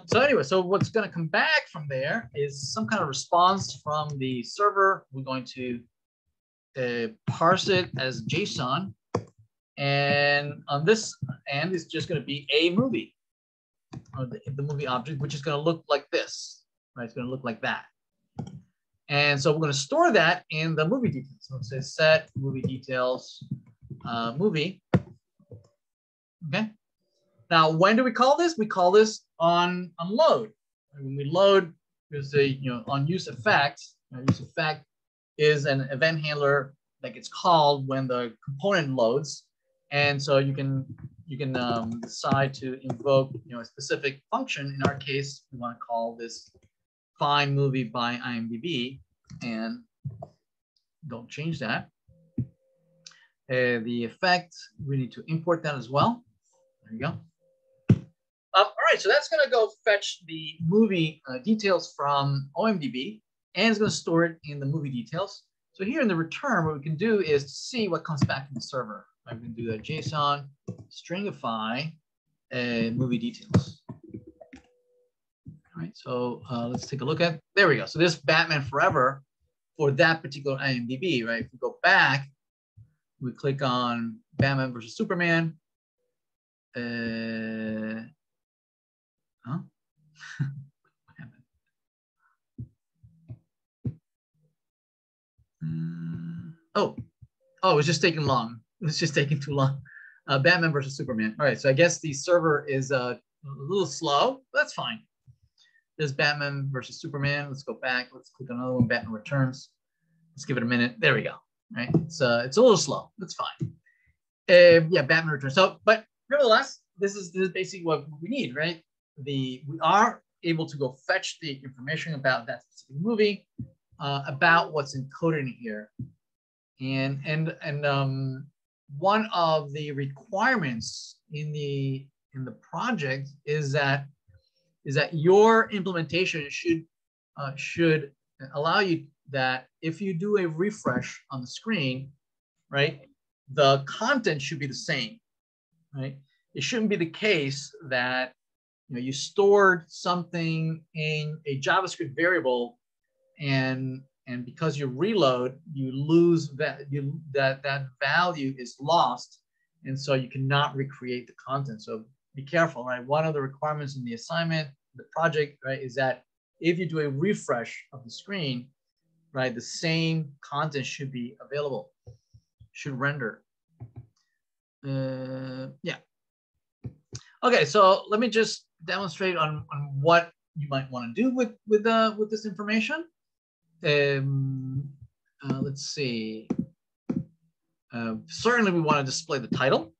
So anyway, so what's going to come back from there is some kind of response from the server. We're going to parse it as JSON, and on this end, it's just going to be a movie, or the movie object, which is going to look like this, right? It's going to look like that. And so we're going to store that in the movie details. So it says set movie details movie. Okay. Now, when do we call this? We call this on load. When we load, there's a on use effect. Use effect is an event handler that gets called when the component loads, and so you can decide to invoke a specific function. In our case, we want to call this find movie by IMDb, and don't change that. The effect, we need to import that as well. There you go. All right, so that's going to go fetch the movie details from OMDB, and it's going to store it in the movie details. So here in the return, what we can do is see what comes back from the server. I can do that JSON stringify movie details. All right, so let's take a look at, there we go. So this Batman Forever for that particular IMDb, right? If we go back, we click on Batman versus Superman. Huh? What happened? Oh, it was just taking long. It's just taking too long. Batman versus Superman. All right, so I guess the server is a little slow. But that's fine. There's Batman versus Superman. Let's go back. Let's click on another one. Batman Returns. Let's give it a minute. There we go. Right. It's a little slow. That's fine. Yeah, Batman Returns. So, but nevertheless, this is basically what we need, right? We are able to go fetch the information about that specific movie, about what's encoded in here, and one of the requirements in the project is that your implementation should allow you that if you do a refresh on the screen, right, the content should be the same, right? It shouldn't be the case that you stored something in a JavaScript variable, and because you reload, you lose that that value is lost, and so you cannot recreate the content. So be careful, right? One of the requirements in the assignment, the project, right, is that if you do a refresh of the screen, right, the same content should be available, should render. Yeah. Okay, so let me just demonstrate on what you might want to do with this information. Let's see. Certainly, we want to display the title,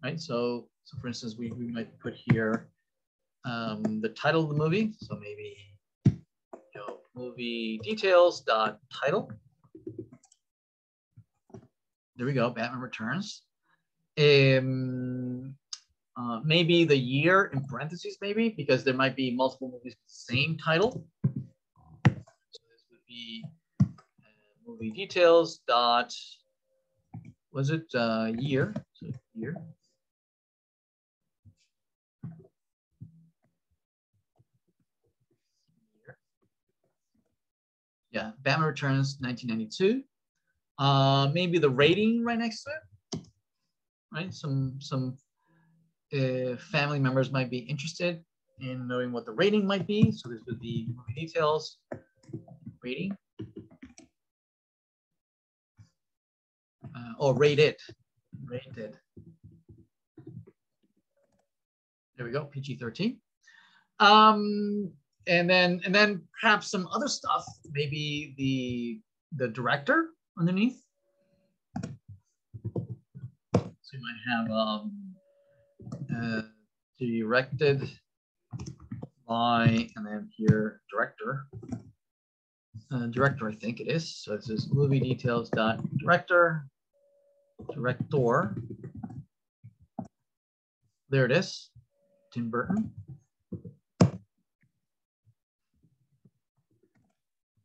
right? So for instance, we might put here the title of the movie. So maybe movie details dot title. There we go. Batman Returns. Maybe the year in parentheses, maybe, because there might be multiple movies with the same title. So this would be movie details dot, was it year? So year. Yeah, Batman Returns 1992. Maybe the rating right next to it, right? Some family members might be interested in knowing what the rating might be. So this would be movie details, rating, or rated. There we go, PG-13. And then perhaps some other stuff, maybe the director underneath. So you might have directed by, and then here director. Director, I think it is. So it says movie details dot director. There it is. Tim Burton.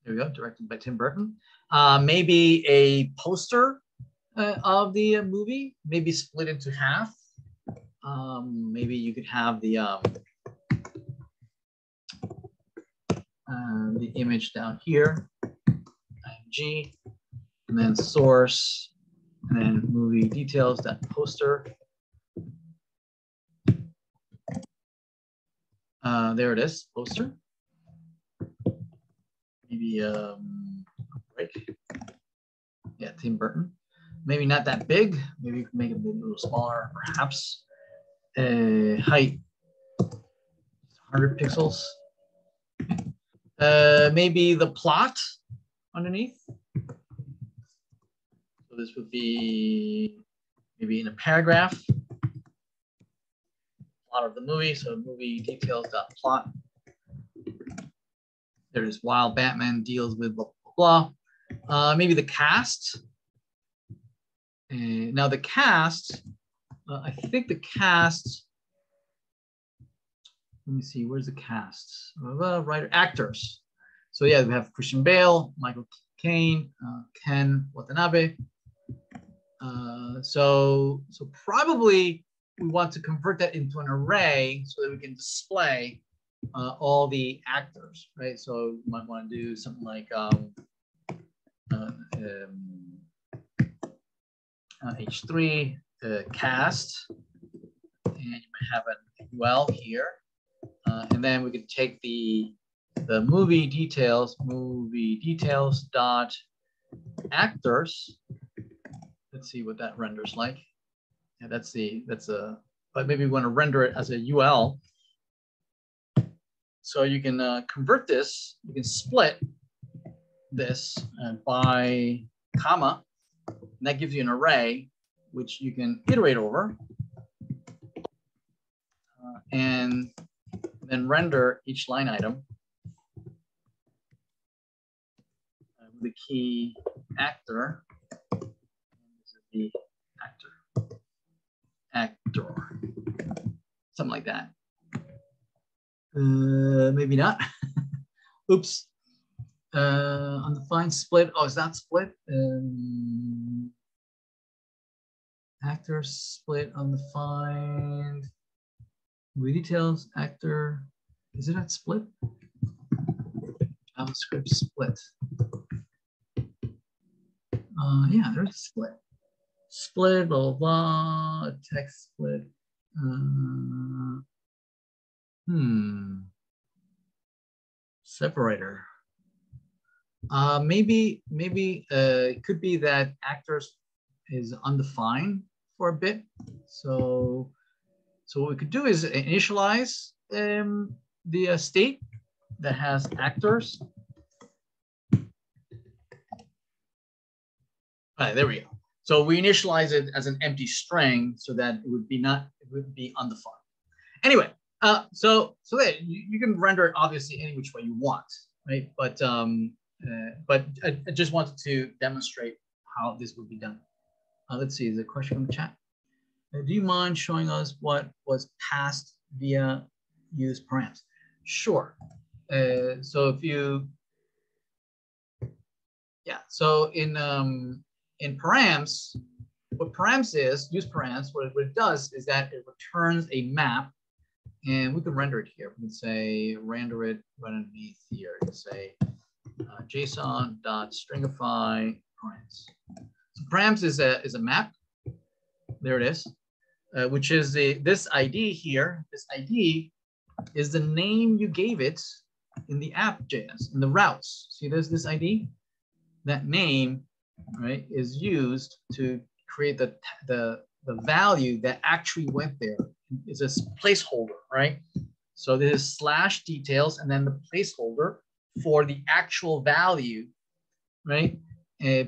There we go, directed by Tim Burton. Maybe a poster of the movie, maybe split into half. Maybe you could have the image down here, img, and then source, and then movie details, that poster. There it is, poster. Maybe break. Yeah, Tim Burton. Maybe not that big. Maybe you can make it a little smaller, perhaps. Height, 100 pixels. Maybe the plot underneath. So this would be maybe in a paragraph. Plot of the movie. So movie details dot plot. There it is. While Batman deals with blah blah blah. Maybe the cast. Now the cast. I think the cast let me see, where's the cast? Writer, actors. So yeah, we have Christian Bale, Michael Caine, Ken Watanabe. So probably we want to convert that into an array so that we can display all the actors, right? So you might want to do something like H3 cast, and you might have an UL here, and then we could take the movie details dot actors. Let's see what that renders like. Yeah, that's a, but maybe we want to render it as a UL. So you can convert this, you can split this by comma, and that gives you an array, which you can iterate over and then render each line item with the key actor. This is the actor, something like that. Maybe not. Oops. Undefined split. Oh, is that split? Actor split undefined. Movie details actor. Is it at split? JavaScript split. Yeah, there's a split. Split, blah, blah, blah. Text split. Separator. Maybe it could be that actors is undefined for a bit. So what we could do is initialize the state that has actors. All right, there we go. So we initialize it as an empty string so that it would be undefined. Anyway, so that you can render it obviously any which way you want, right? But I just wanted to demonstrate how this would be done. Let's see, is there a question from the chat? Do you mind showing us what was passed via use params? Sure. So if you, yeah. So in params, what params is, use params, what it does is that it returns a map, and we can render it here. We can say render it right underneath here. You can say JSON.stringify params. So params is a map. There it is, which is this ID here. This ID is the name you gave it in the app.js, in the routes. See, there's this ID. That name, right, is used to create the value that actually went there. It's a placeholder, right? So this is slash details and then the placeholder for the actual value, right?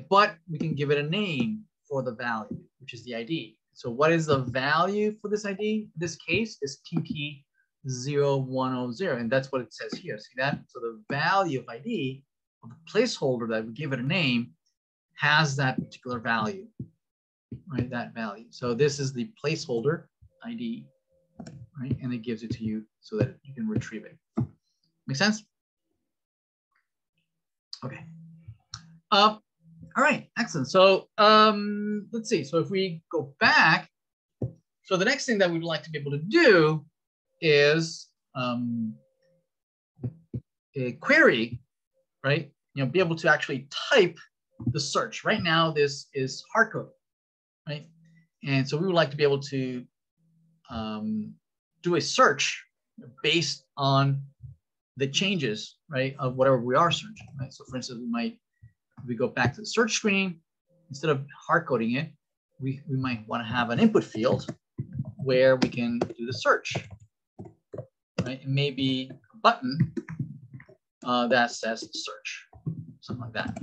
But we can give it a name for the value, which is the ID. So what is the value for this ID? In this case is TT0100, and that's what it says here. See that? So the value of ID, of the placeholder that we give it a name, has that particular value, right? That value. So this is the placeholder ID, right? And it gives it to you so that you can retrieve it. Make sense? Okay. All right, excellent. So let's see. So if we go back, so the next thing that we'd like to be able to do is a query, right? You know, be able to actually type the search. Right now, this is hard coded, right? And so we would like to be able to do a search based on the changes, right, of whatever we are searching, right? So for instance, we go back to the search screen, instead of hard coding it, we might want to have an input field where we can do the search, right? And maybe a button that says search, something like that,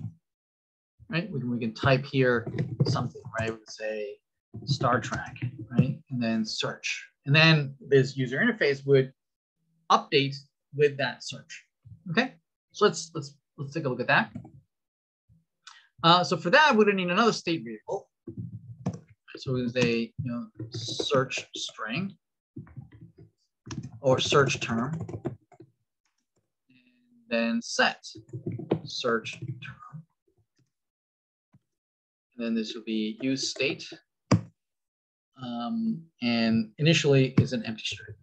right? We can type here something, right? We can say Star Trek, right? And then search. And then this user interface would update with that search. Okay, so let's take a look at that. So for that, we're gonna need another state variable. So it's a search string. or search term, and then set search term. And then this will be use state. And initially is an empty string.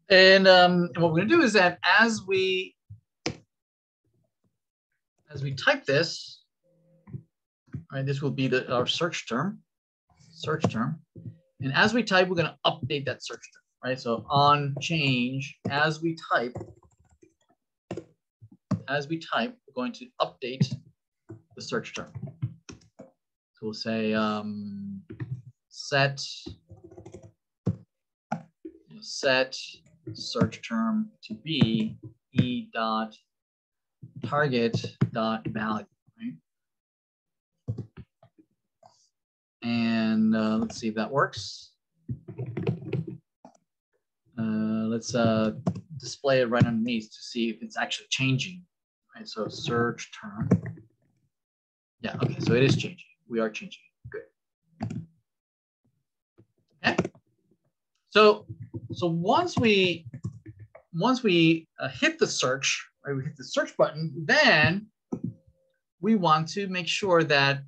And what we're going to do is that as we type this, right, this will be our search term. And as we type, we're going to update that search term, right? So on change, as we type, we're going to update the search term. So we'll say set search term to be e.target.value, right? And let's see if that works. Let's display it right underneath to see if it's actually changing, right? So search term. Yeah, okay, so it is changing. We are changing. Good. Okay. So once we hit the search, right, we hit the search button, then we want to make sure that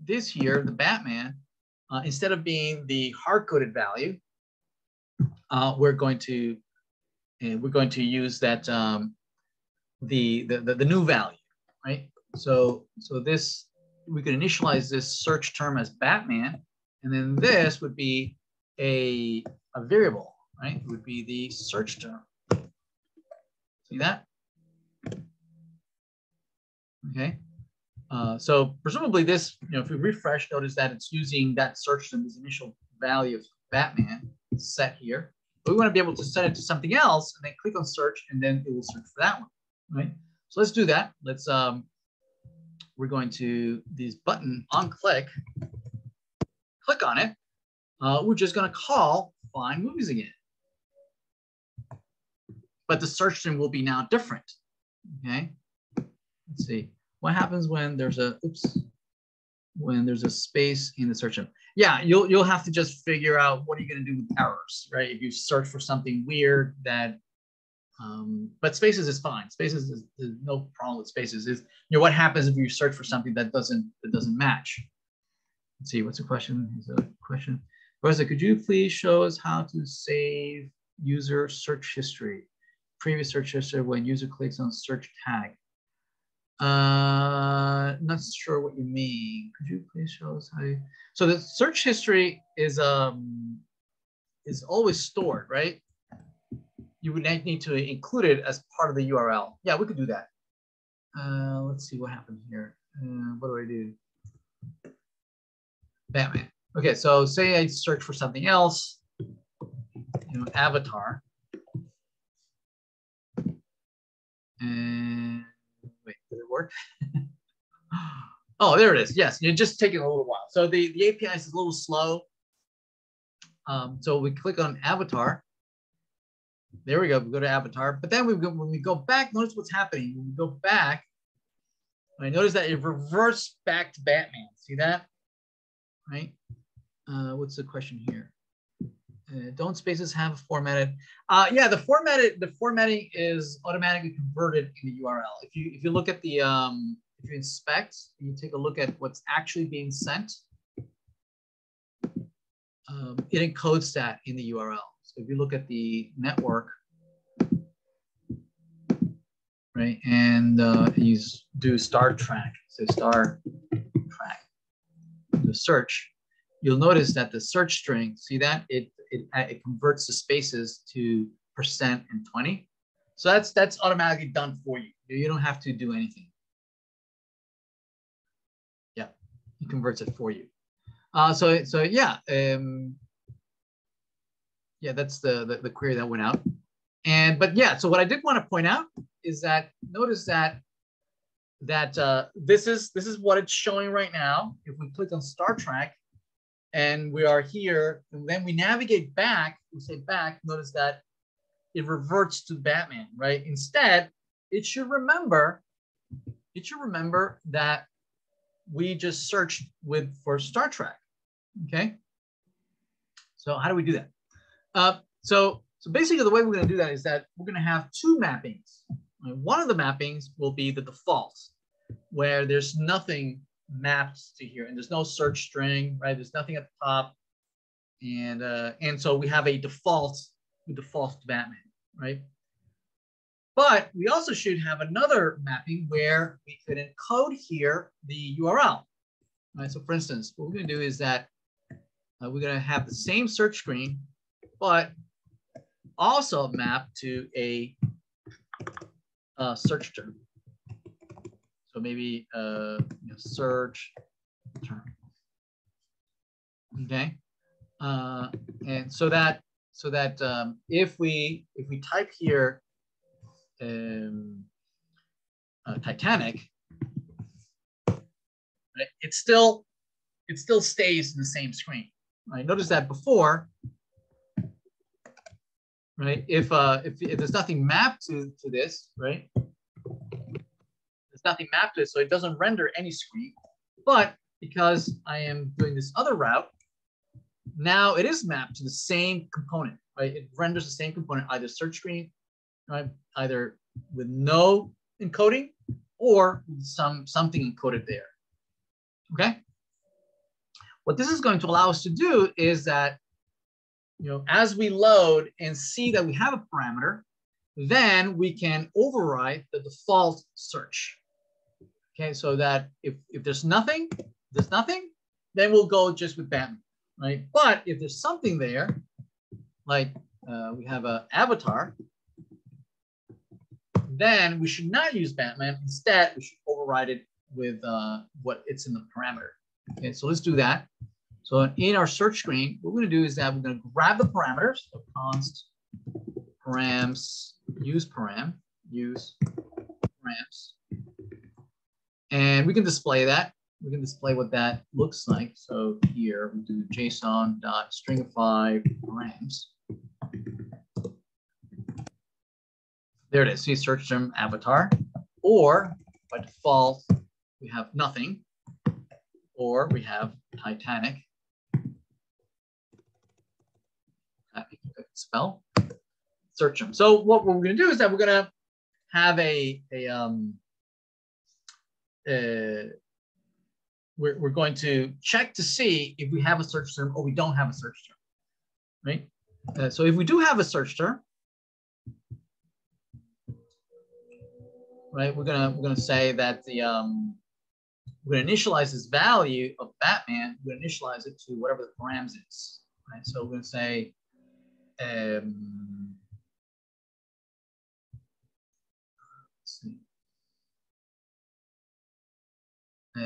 this here, the Batman, instead of being the hard-coded value, we're going to use that the new value, right? So this, we could initialize this search term as Batman, and then this would be a variable, right? It would be the search term. See that? Okay. So presumably this, if we refresh, notice that it's using that search term, this initial value of Batman set here. But we want to be able to set it to something else, and then click on search, and then it will search for that one, right? So let's do that. Let's we're going to this button on click on it. We're just going to call find movies again. But the search term will be now different. Okay. Let's see what happens when there's a space in the search term. Yeah, you'll have to just figure out what are you going to do with errors, right? If you search for something weird that, but spaces is fine. Spaces is no problem with spaces. Is what happens if you search for something that doesn't match? Let's see, what's the question? Here's a question. Rosa, could you please show us how to save user search history, previous search history when user clicks on search tag? Not sure what you mean. Could you please show us how you... So the search history is always stored, right? You would need to include it as part of the URL. Yeah, we could do that. Let's see what happened here. What do I do? Batman. Okay, so say I search for something else, avatar. And wait, did it work? Oh, there it is. Yes, it's just taking a little while. So the API is a little slow. So we click on avatar. There we go. We go to avatar. But then when we go back, notice what's happening. When we go back, I notice that it reverts back to Batman. See that? Right? What's the question here? Don't spaces have formatted? Yeah, the formatting is automatically converted in the URL. If you look at the if you inspect and you take a look at what's actually being sent, it encodes that in the URL. So if you look at the network, right, and you do star track, so star track, the search, you'll notice that the search string, see that it converts the spaces to % and 20. So that's automatically done for you. You don't have to do anything. Yeah, it converts it for you. So yeah, yeah, that's the query that went out. But yeah, so what I did want to point out is that notice that this is what it's showing right now. If we click on Star Trek and we are here, and then we navigate back, we say back, notice that it reverts to Batman, right? Instead, it should remember that we just searched for Star Trek, okay? So how do we do that? So basically the way we're going to do that is that we're going to have two mappings. One of the mappings will be the default, where there's nothing mapped to here, and there's no search string, right? There's nothing at the top, and so we have a default to Batman, right? But we also should have another mapping where we could encode here the URL, right? So for instance, what we're going to do is that we're going to have the same search screen, but also map to a search term. So maybe search term. Okay, and so that if we type here Titanic, right, it still stays in the same screen. Right? Notice that before, right? If there's nothing mapped to this, right? There's nothing mapped to it, so it doesn't render any screen. But because I am doing this other route, now it is mapped to the same component, right? It renders the same component, either search screen, right? Either with no encoding or with something encoded there. Okay. What this is going to allow us to do is that, as we load and see that we have a parameter, then we can override the default search. Okay, so that if there's nothing, then we'll go just with Batman, right? But if there's something there, like we have an avatar, then we should not use Batman. Instead, we should override it with what it's in the parameter. Okay, so let's do that. So in our search screen, what we're going to do is that we're going to grab the parameters. So const params use params, and we can display that. We can display what that looks like. So here we do JSON.stringify params. There it is. See, search term avatar, or by default we have nothing, or we have Titanic. Spell search term. So what we're going to do is that we're going to have we're going to check to see if we have a search term or we don't have a search term, right? So if we do have a search term, right, we're gonna say that we're gonna initialize this value of Batman. We're gonna initialize it to whatever the params is, right? So we're gonna say let's see.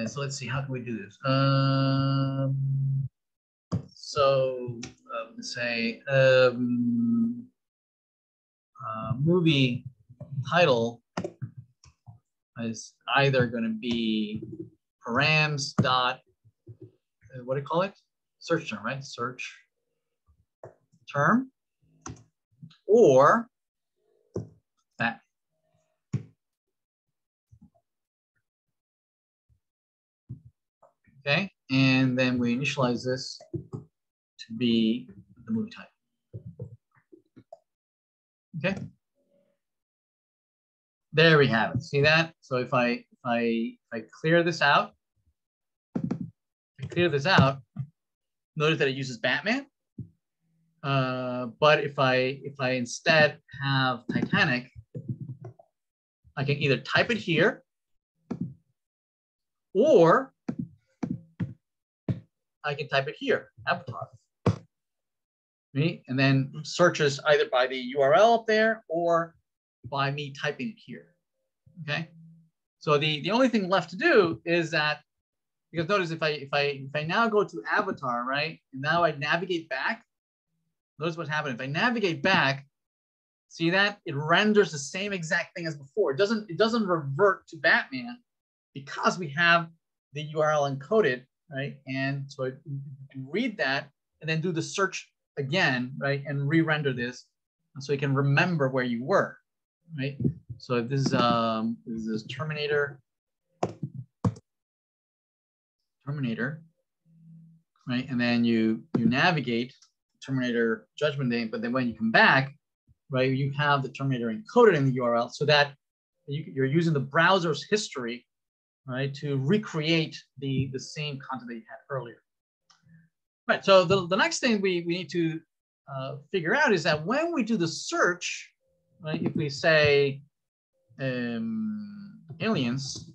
So let's see, how can we do this? Let's say movie title is either going to be params dot what do you call it? Search term, right? Search term, or that. Okay, and then we initialize this to be the movie title. Okay, there we have it. See that? So if I clear this out, notice that it uses Batman. But if I instead have Titanic, I can either type it here, or I can type it here, avatar. Right? And then searches either by the URL up there or by me typing it here. Okay. So the only thing left to do is that, because notice if I now go to avatar, right, and now I navigate back, notice what happened. If I navigate back, see that it renders the same exact thing as before. It doesn't revert to Batman because we have the URL encoded, right? And so you can read that and then do the search again, right, and re-render this so you can remember where you were, right? So if this is Terminator, right, and then you navigate terminator judgment name, but then when you come back, right, you have the terminator encoded in the URL so that you're using the browser's history, right, to recreate the same content that you had earlier. Right, so the next thing we need to figure out is that when we do the search, right, if we say aliens,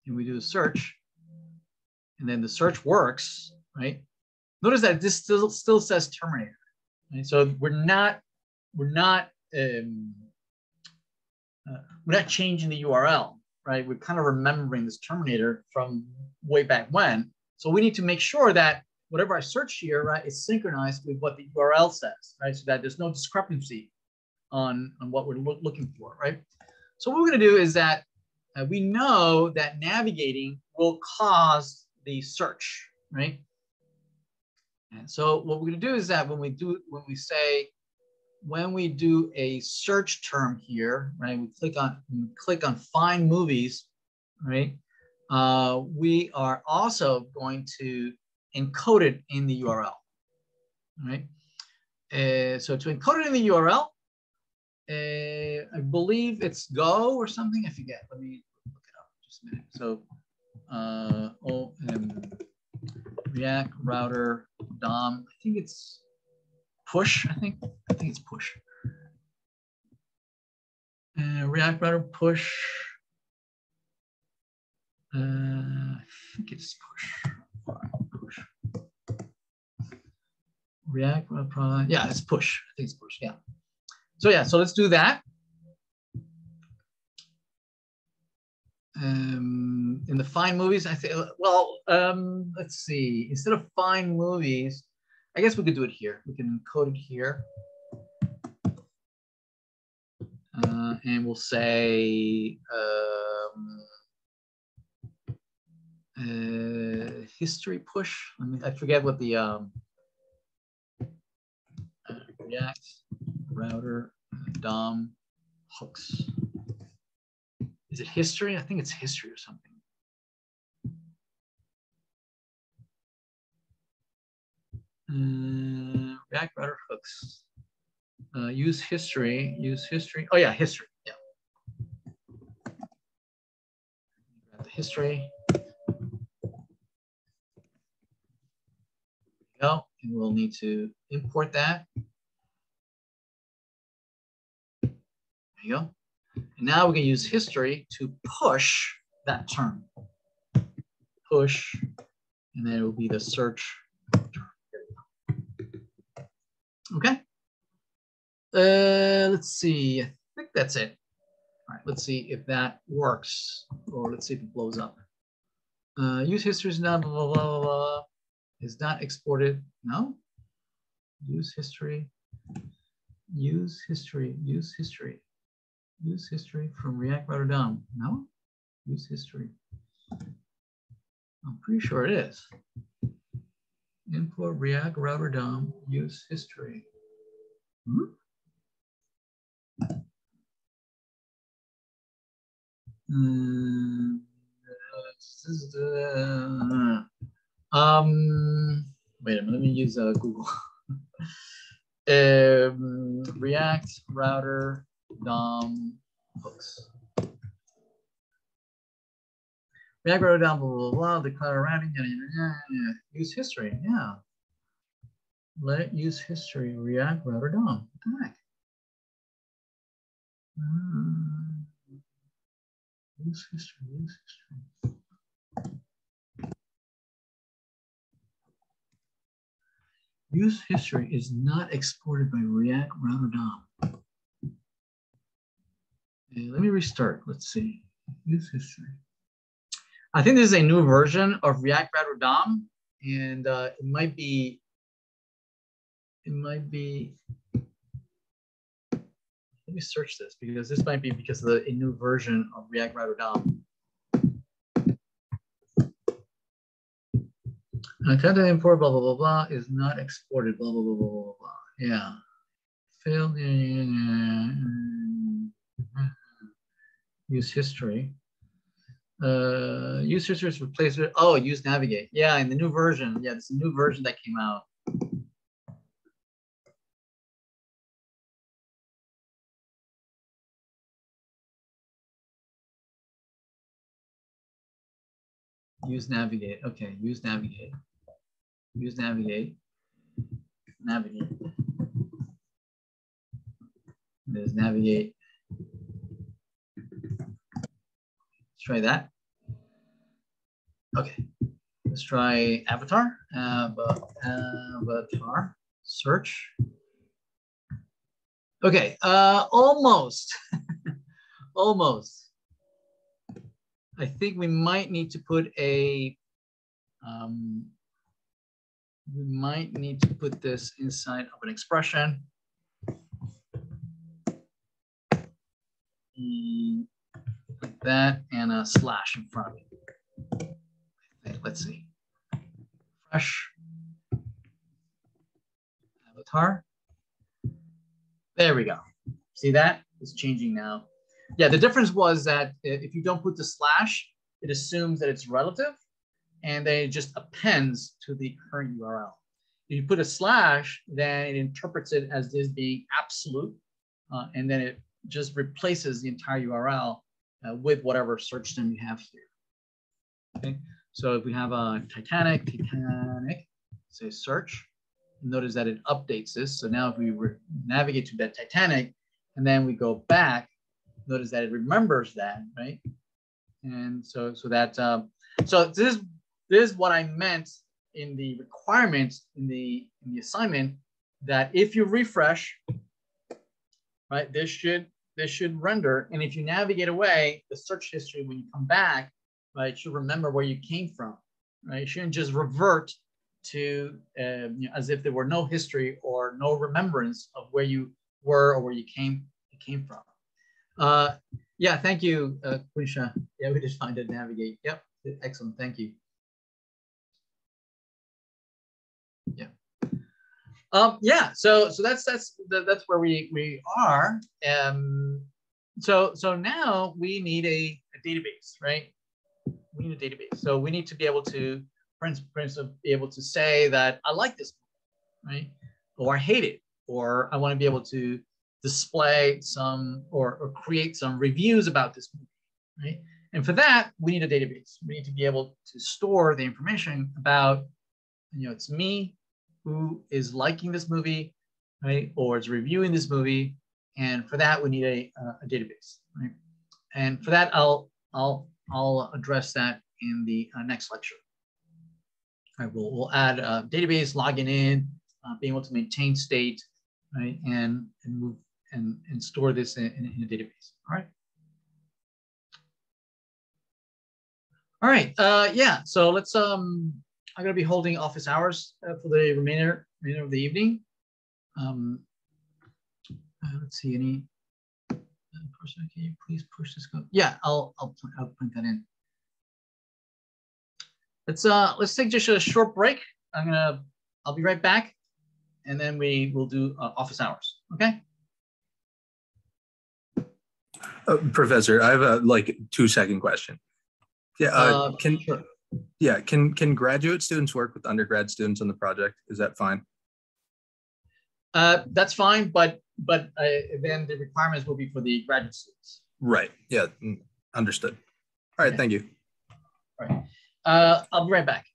and we do the search, and then the search works, right? Notice that this still says terminator, right? So we're not changing the URL, right? We're kind of remembering this terminator from way back when. So we need to make sure that whatever I search here, right, is synchronized with what the URL says, right? So that there's no discrepancy on what we're looking for, right? So what we're going to do is that we know that navigating will cause the search, right? And so what we're going to do is that when we do a search term here, right? We click on find movies, right? We are also going to encode it in the URL, right? So to encode it in the URL, I believe it's Go or something. I forget. Let me look it up just a minute. So React router DOM. I think it's push. I think it's push. React router push. I think it's push. Push. React router. Yeah, it's push. I think it's push. Yeah. So yeah, so let's do that. In the find movies, I say, well, let's see. Instead of find movies, I guess we could do it here. We can encode it here. And we'll say history push. I forget what the React router DOM hooks. Is it history? I think it's history or something. React router hooks. Use history. Oh yeah, history. Yeah. Grab the history. There we go. And we'll need to import that. There you go. And now we can use history to push that term. Push, and then it will be the search term. Okay. Let's see. I think that's it. All right. Let's see if that works, or let's see if it blows up. Use history is not blah, blah, blah, blah, is not exported. No. Use history. Use history. Use history. Use history from React router DOM. No. Use history. I'm pretty sure it is. Import React router DOM. Use history. Wait a minute, let me use Google. React router DOM hooks. React router DOM, blah, blah, blah, declare routing, use history, yeah. Let it use history, React router DOM. What the heck? Use history, use history. Use history is not exported by React router DOM. Okay, let me restart. Let's see. Use history. I think this is a new version of React router DOM, and it might be. Let me search this because this might be because of a new version of React router DOM. Content import blah blah blah blah is not exported blah blah blah blah blah blah. Yeah. Failed. Use history. Use history is replaced with use navigate. Yeah, in the new version. Yeah, it's a new version that came out. Use navigate. Okay, use navigate. Use navigate. Navigate. There's navigate. Let's try that. Okay. Let's try avatar. Avatar. Search. Okay. Almost. Almost. I think we might need to put a. We might need to put this inside of an expression. Like that, and a slash in front of it. Okay, let's see. Fresh. Avatar. There we go. See that? It's changing now. Yeah, the difference was that if you don't put the slash, it assumes that it's relative, and then it just appends to the current URL. If you put a slash, then it interprets it as this being absolute, and then it just replaces the entire URL with whatever search term you have here. Okay, so if we have a Titanic, say search, notice that it updates this. So now if we navigate to that Titanic, and then we go back, notice that it remembers that, right? And so this is what I meant in the requirements in the assignment, that if you refresh, right, this should render, and if you navigate away, the search history when you come back, right, it should remember where you came from, right? It shouldn't just revert to as if there were no history or no remembrance of where you were or where you came from. Yeah, thank you, Quisha. Yeah, we just find it, navigate. Yep, excellent, thank you. Yeah. Yeah, so that's where we are. So now we need a database, right? We need a database. So we need to be able to, for instance, be able to say that I like this movie, right? Or I hate it, or I want to be able to display some or create some reviews about this movie, right? And for that, we need a database. We need to be able to store the information about, it's me who is liking this movie, right? Or is reviewing this movie. And for that, we need a database, right? And for that, I'll address that in the next lecture. All right, we'll add a database, logging in, being able to maintain state, right? And move and store this in a database. All right. All right. Yeah. So let's. I'm going to be holding office hours for the remainder of the evening. Let's see. Any person? Can you please push this code? Yeah, I'll print that in. Let's take just a short break. I'll be right back, and then we will do office hours. Okay. Professor, I have a 2-second question. Yeah, sure. Yeah, can graduate students work with undergrad students on the project? Is that fine? That's fine, but then the requirements will be for the graduate students. Right. Yeah. Understood. All right. Okay. Thank you. All right. I'll be right back.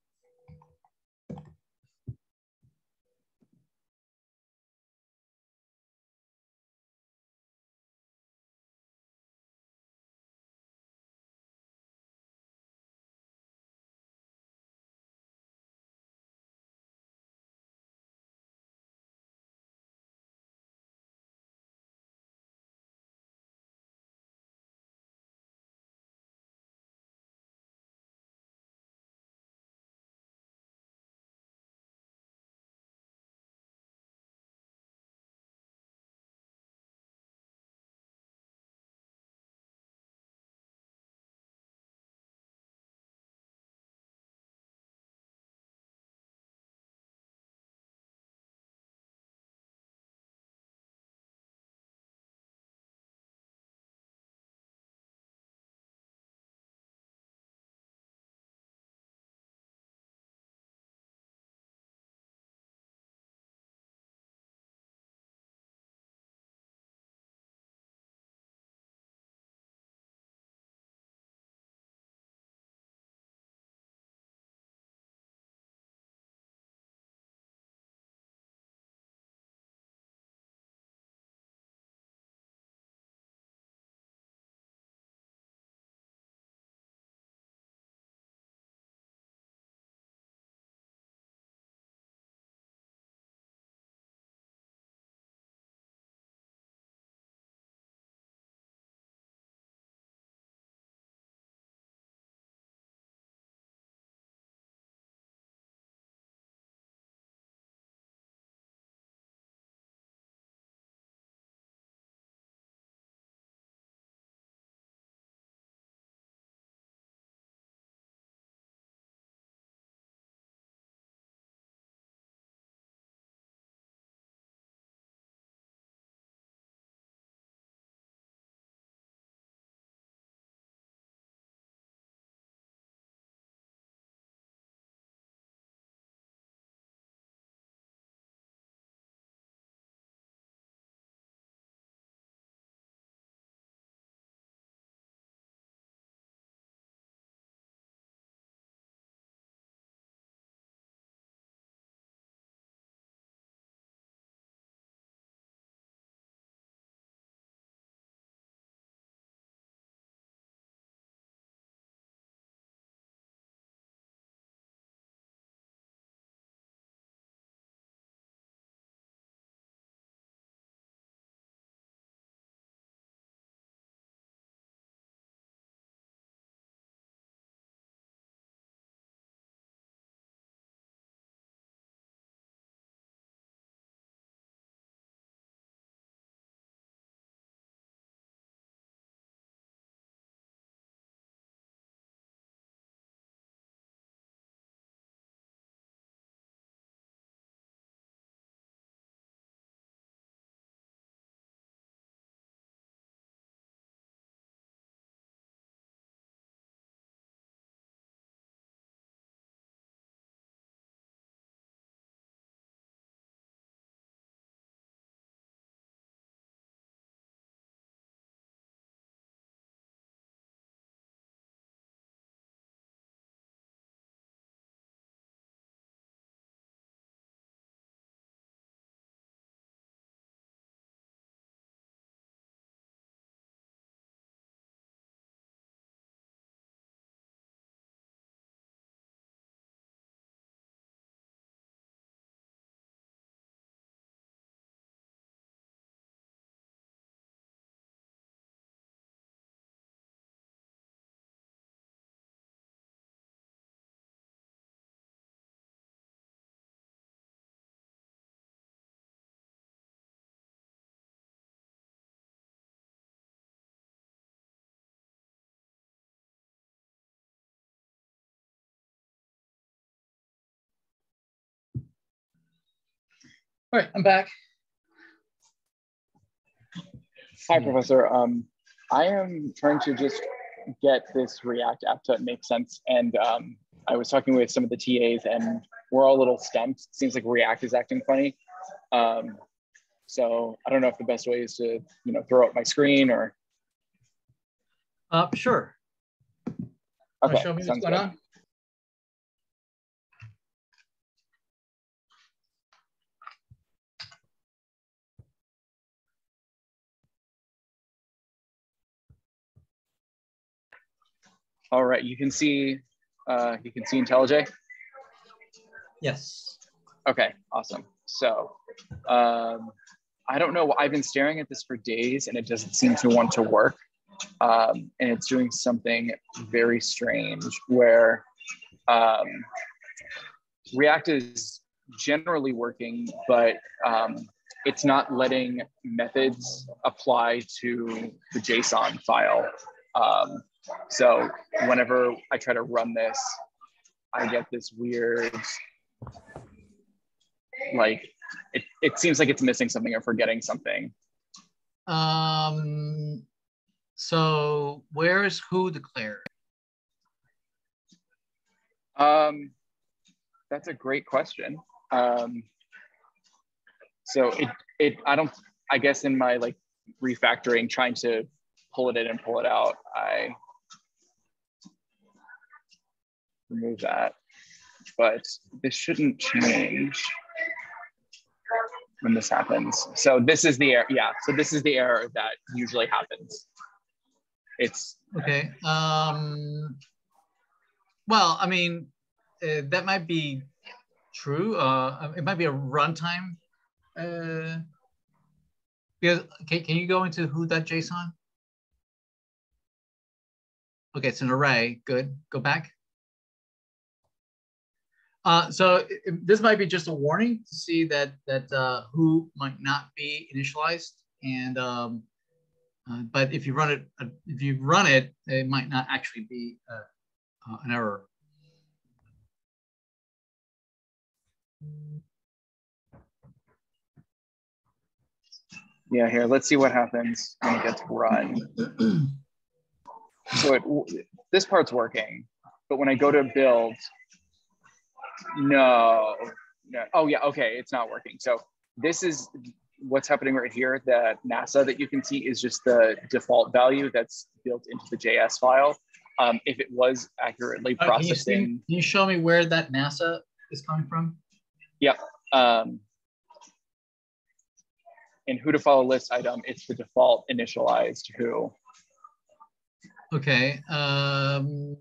All right, I'm back. Hi, Professor. I am trying to just get this React app to make sense. And I was talking with some of the TAs and we're all a little stumped. It seems like React is acting funny. So I don't know if the best way is to, throw up my screen or. Sure. Okay, Show me what's going on. All right, you can see IntelliJ? Yes. Okay, awesome. So I don't know, I've been staring at this for days and it doesn't seem to want to work. And it's doing something very strange where React is generally working, but it's not letting methods apply to the JSON file. So whenever I try to run this, I get this weird, like, it seems like it's missing something or forgetting something. So where is who declared? That's a great question. So I guess in my like refactoring, trying to pull it in and pull it out, I remove that, but this shouldn't change when this happens. So this is the error, yeah. So this is the error that usually happens. It's okay. Well, I mean, that might be true. It might be a runtime. Because can you go into who.json? Okay, it's an array. Good. Go back. So this might be just a warning to see that who might not be initialized, and but if you run it, it might not actually be an error. Yeah, here, let's see what happens when it gets run. So this part's working, but when I go to build, no. Oh yeah, okay, it's not working. So this is what's happening right here. The NASA that you can see is just the default value that's built into the JS file. If it was accurately processing. Can you show me where that NASA is coming from? Yep. In who to follow list item, it's the default initialized who. Okay. Can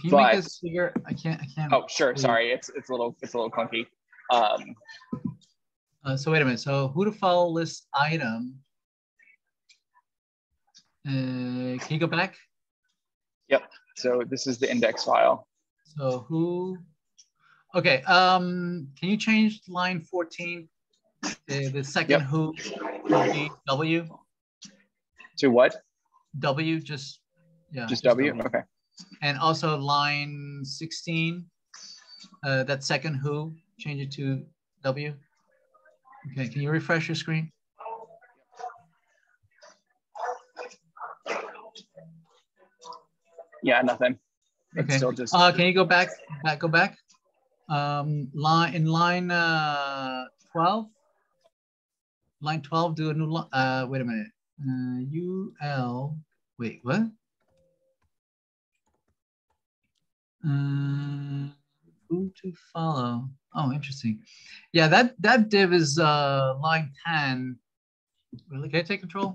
you make this bigger? I can't. Oh, sure. Sorry, it's a little clunky. So wait a minute. So who to follow list item. Can you go back? Yep. So this is the index file. So who? Okay. Can you change line 14? The second who will be W. To what? W. Just W. Okay. And also line 16. That second who, change it to W. Okay. Can you refresh your screen? Yeah, nothing. It's okay. Still just. Can you go back? Go back. Line 12. Line 12. Do a new line. Wait a minute. UL. Wait, what? Who to follow? Oh, interesting. Yeah, that div is line 10. Really? Can I take control?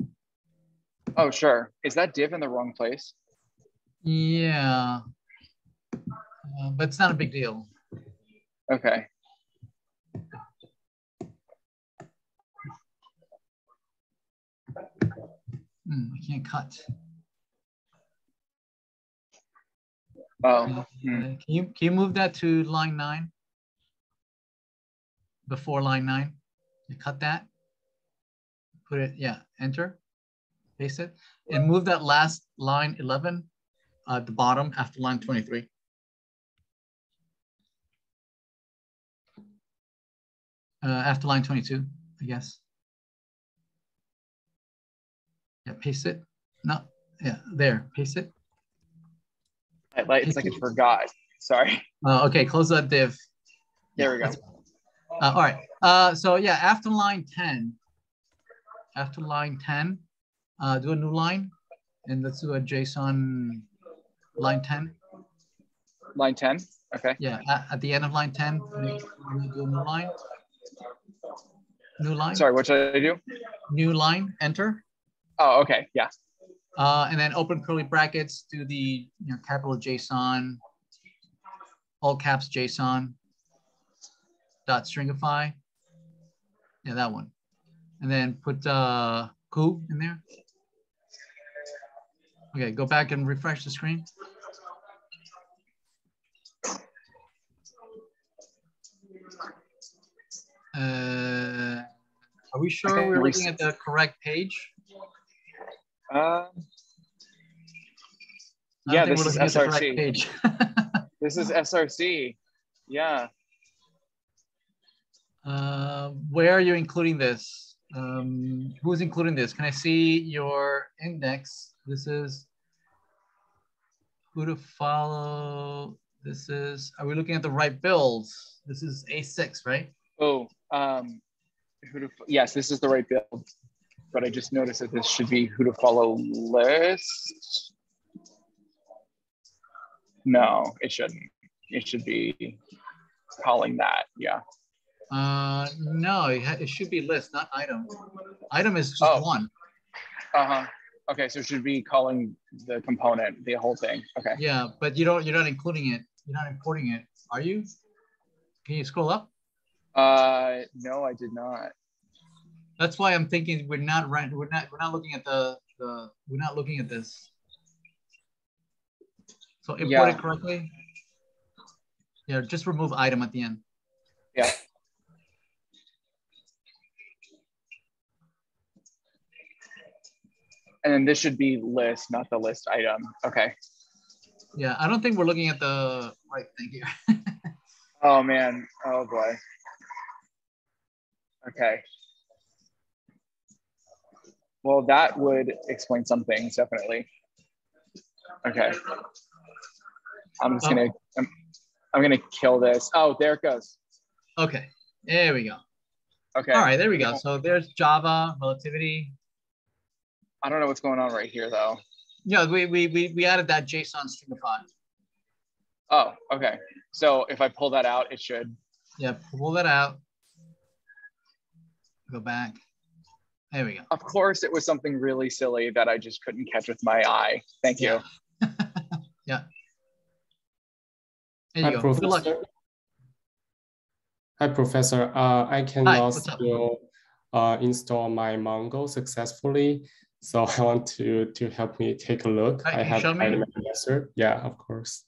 Oh, sure. Is that div in the wrong place? Yeah, but it's not a big deal. Okay. I can't cut. Oh. Can you move that to line 9? Before line 9, you cut that. Put it, yeah. Enter. Paste it, and move that last line 11 at the bottom after line 23. After line 22, I guess. Yeah, paste it. No, yeah, there, paste it. It's like it forgot. Sorry. Okay, close that div. There we go. All right. So yeah, after line 10, do a new line, and let's do a JSON line 10. Line 10. Okay. Yeah, at the end of line 10, do a new line. New line. Sorry, what should I do? New line. Enter. Oh, okay. Yeah. And then open curly brackets. Do the capital JSON, all caps JSON. Dot stringify. Yeah, that one. And then put coup in there. Okay, go back and refresh the screen. Are we sure we're looking at the correct page? Yeah, this is SRC. Page. This is SRC. Yeah. Where are you including this? Who's including this? Can I see your index? This is who to follow. This is, are we looking at the right builds? This is A6, right? Oh, yes, this is the right build. But I just noticed that this should be who to follow list. No, it shouldn't. It should be calling that, yeah. No, it should be list, not item. Item is just one. Okay, so it should be calling the component, the whole thing. Okay. Yeah, but you're not including it. You're not importing it, are you? Can you scroll up? No, I did not. That's why I'm thinking we're not looking at we're not looking at this. So import it correctly. Yeah, just remove item at the end. Yeah. And then this should be list, not the list item. Okay. Yeah, I don't think we're looking at the right thing here. Oh man, oh boy. Okay. Well, that would explain some things, definitely. Okay. I'm just gonna, I'm gonna kill this. Oh, there it goes. Okay, there we go. Okay. All right, there we go. So there's Java, relativity. I don't know what's going on right here though. Yeah, we added that JSON stringify. Oh, okay. So if I pull that out, it should. Yeah, pull that out. Go back. There we go. Of course, it was something really silly that I just couldn't catch with my eye. Thank you. Yeah. There you go. Good luck. Hi, Professor. I cannot still install my Mongo successfully. So I want to help me take a look. I have tried my answer. Yeah, of course.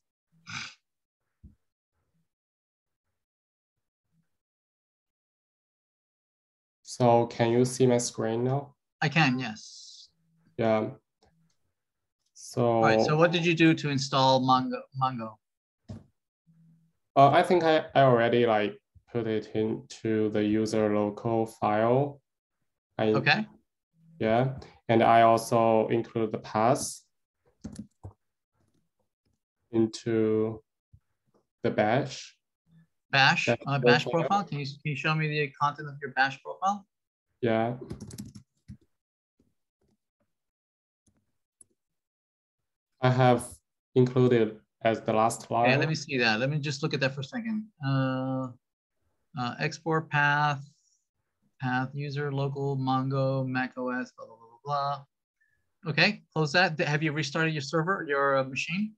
So can you see my screen now? I can, yes. Yeah. So. All right. So what did you do to install Mongo? I think I already put it into the user local file. Okay. Yeah, and I also include the path into the bash. Bash profile. Can you show me the content of your bash profile? Yeah. I have included as the last line. Yeah, let me see that. Let me just look at that for a second. Export path user local Mongo Mac OS blah blah blah blah. Okay, close that. Have you restarted your server, your machine?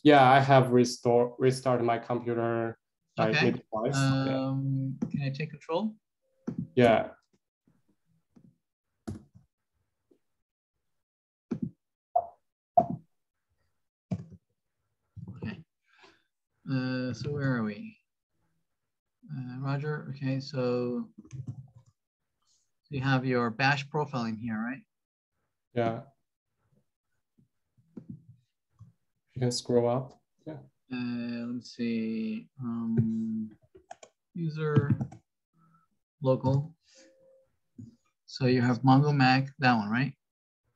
Yeah, I have restarted my computer. Okay. Twice. Can I take control? Yeah. Okay. So where are we? Roger. Okay, so you have your bash profile in here, right? Yeah. You can scroll up. Yeah. Let's see. User local. So you have Mongo Mac, that one, right?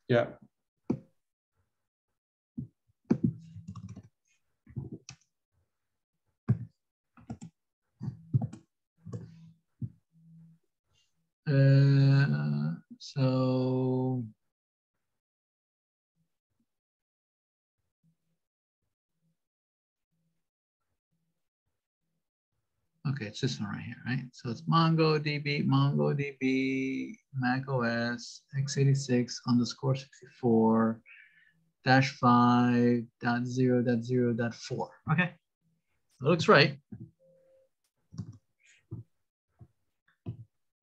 Yeah. So okay, it's this one right here, right? So it's MongoDB, Mac OS, x86 _ 64 -5.0.0.4. Okay, that looks right.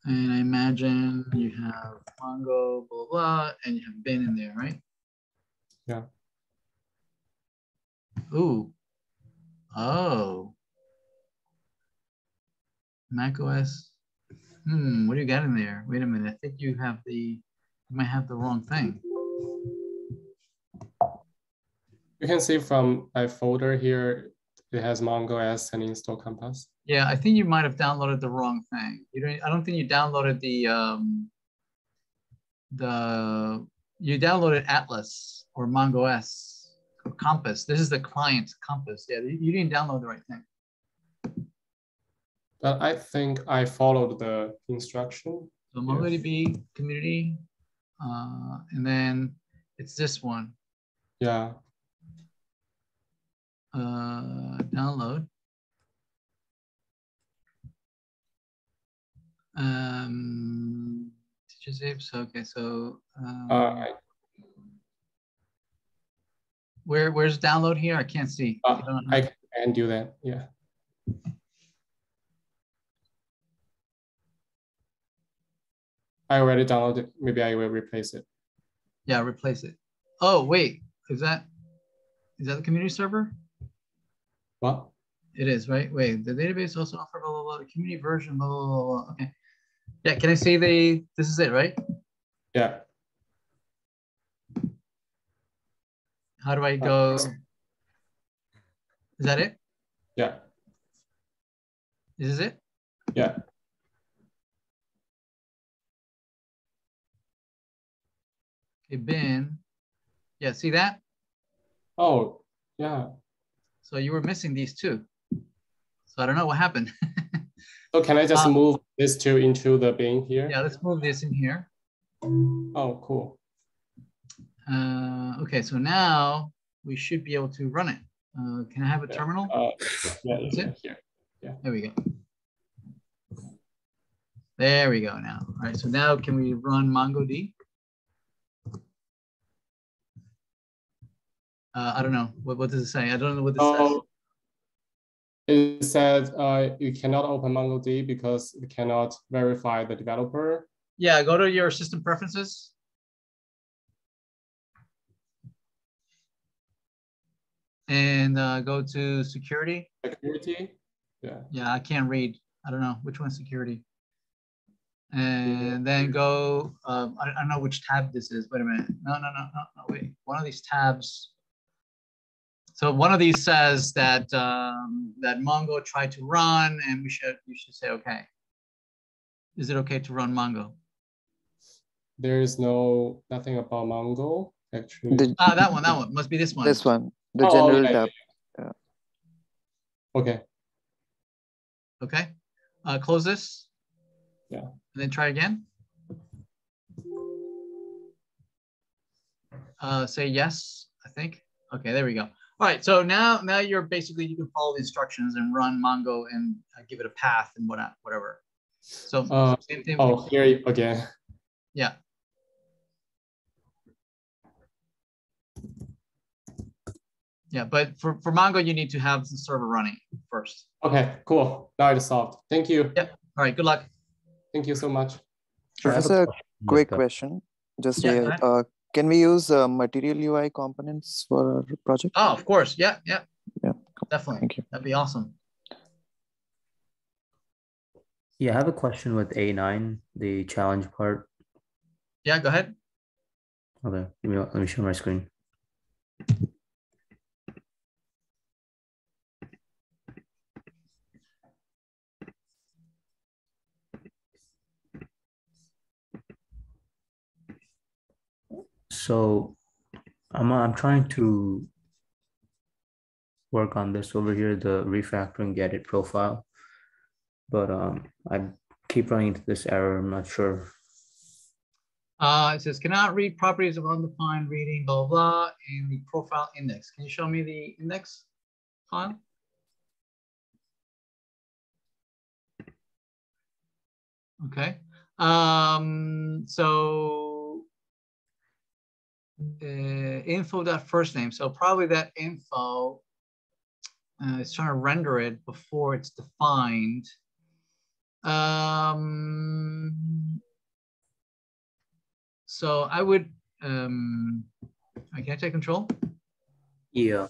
And I imagine you have Mongo, blah, blah, and you have bin in there, right? Yeah. Ooh. Oh. Mac OS. What do you got in there? Wait a minute. I think you might have the wrong thing. You can see from my folder here, it has Mongo S and install Compass. Yeah, I think you might have downloaded the wrong thing. I don't think you downloaded you downloaded Atlas or Mongo S or Compass. This is the client Compass. Yeah, you didn't download the right thing. But I think I followed the instruction. So MongoDB community, and then it's this one. Yeah. Download. Teacher Zip. So okay, so where's download here? I can't see. I can do that. Yeah. I already downloaded. Maybe I will replace it. Yeah, replace it. Oh wait, is that the community server? What? It is, right? Wait, the database also offer blah blah blah. The community version blah blah blah blah. Okay. Yeah, can I see this is it, right? Yeah. How do I go? Is that it? Yeah. This is it? Yeah. Okay, bin. Yeah, see that? Oh, yeah. So you were missing these two. So I don't know what happened. So can I just move this two into the bin here? Yeah, let's move this in here. Oh, cool. Okay, so now we should be able to run it. Can I have a terminal? Yeah, That's it? Here. Yeah. There we go. There we go now. All right, so now can we run MongoD? I don't know. What does it say? I don't know what this says. It says you cannot open MongoD because it cannot verify the developer. Yeah, go to your system preferences. And go to security. Security? Yeah. Yeah, I can't read. I don't know which one's security. And then go, I don't know which tab this is. Wait a minute. No, wait. One of these tabs. So one of these says that that Mongo tried to run, and you should say okay. Is it okay to run Mongo? There is nothing about Mongo actually. That one must be this one. This one, the general tab. Yeah. Okay. Okay. Close this. Yeah. And then try again. Say yes, I think. Okay, there we go. All right, so now you're basically, you can follow the instructions and run Mongo and give it a path and whatever. So same thing. Oh, here again. Yeah. Yeah, but for Mongo, you need to have the server running first. Okay, cool. Now it's solved. Thank you. Yep. All right, good luck. Thank you so much. Professor, quick question. Just here. Can we use material UI components for our project? Oh, of course. Yeah. Cool. Definitely. Thank you. That'd be awesome. Yeah, I have a question with A9, the challenge part. Yeah, go ahead. Okay, let me share my screen. So I'm trying to work on this over here, the refactoring edit profile, but I keep running into this error. I'm not sure. It says cannot read properties of undefined reading, blah, blah, blah, in the profile index. Can you show me the index file? Okay. So info.firstname. So probably that info is trying to render it before it's defined. So I would, can I take control? Yeah.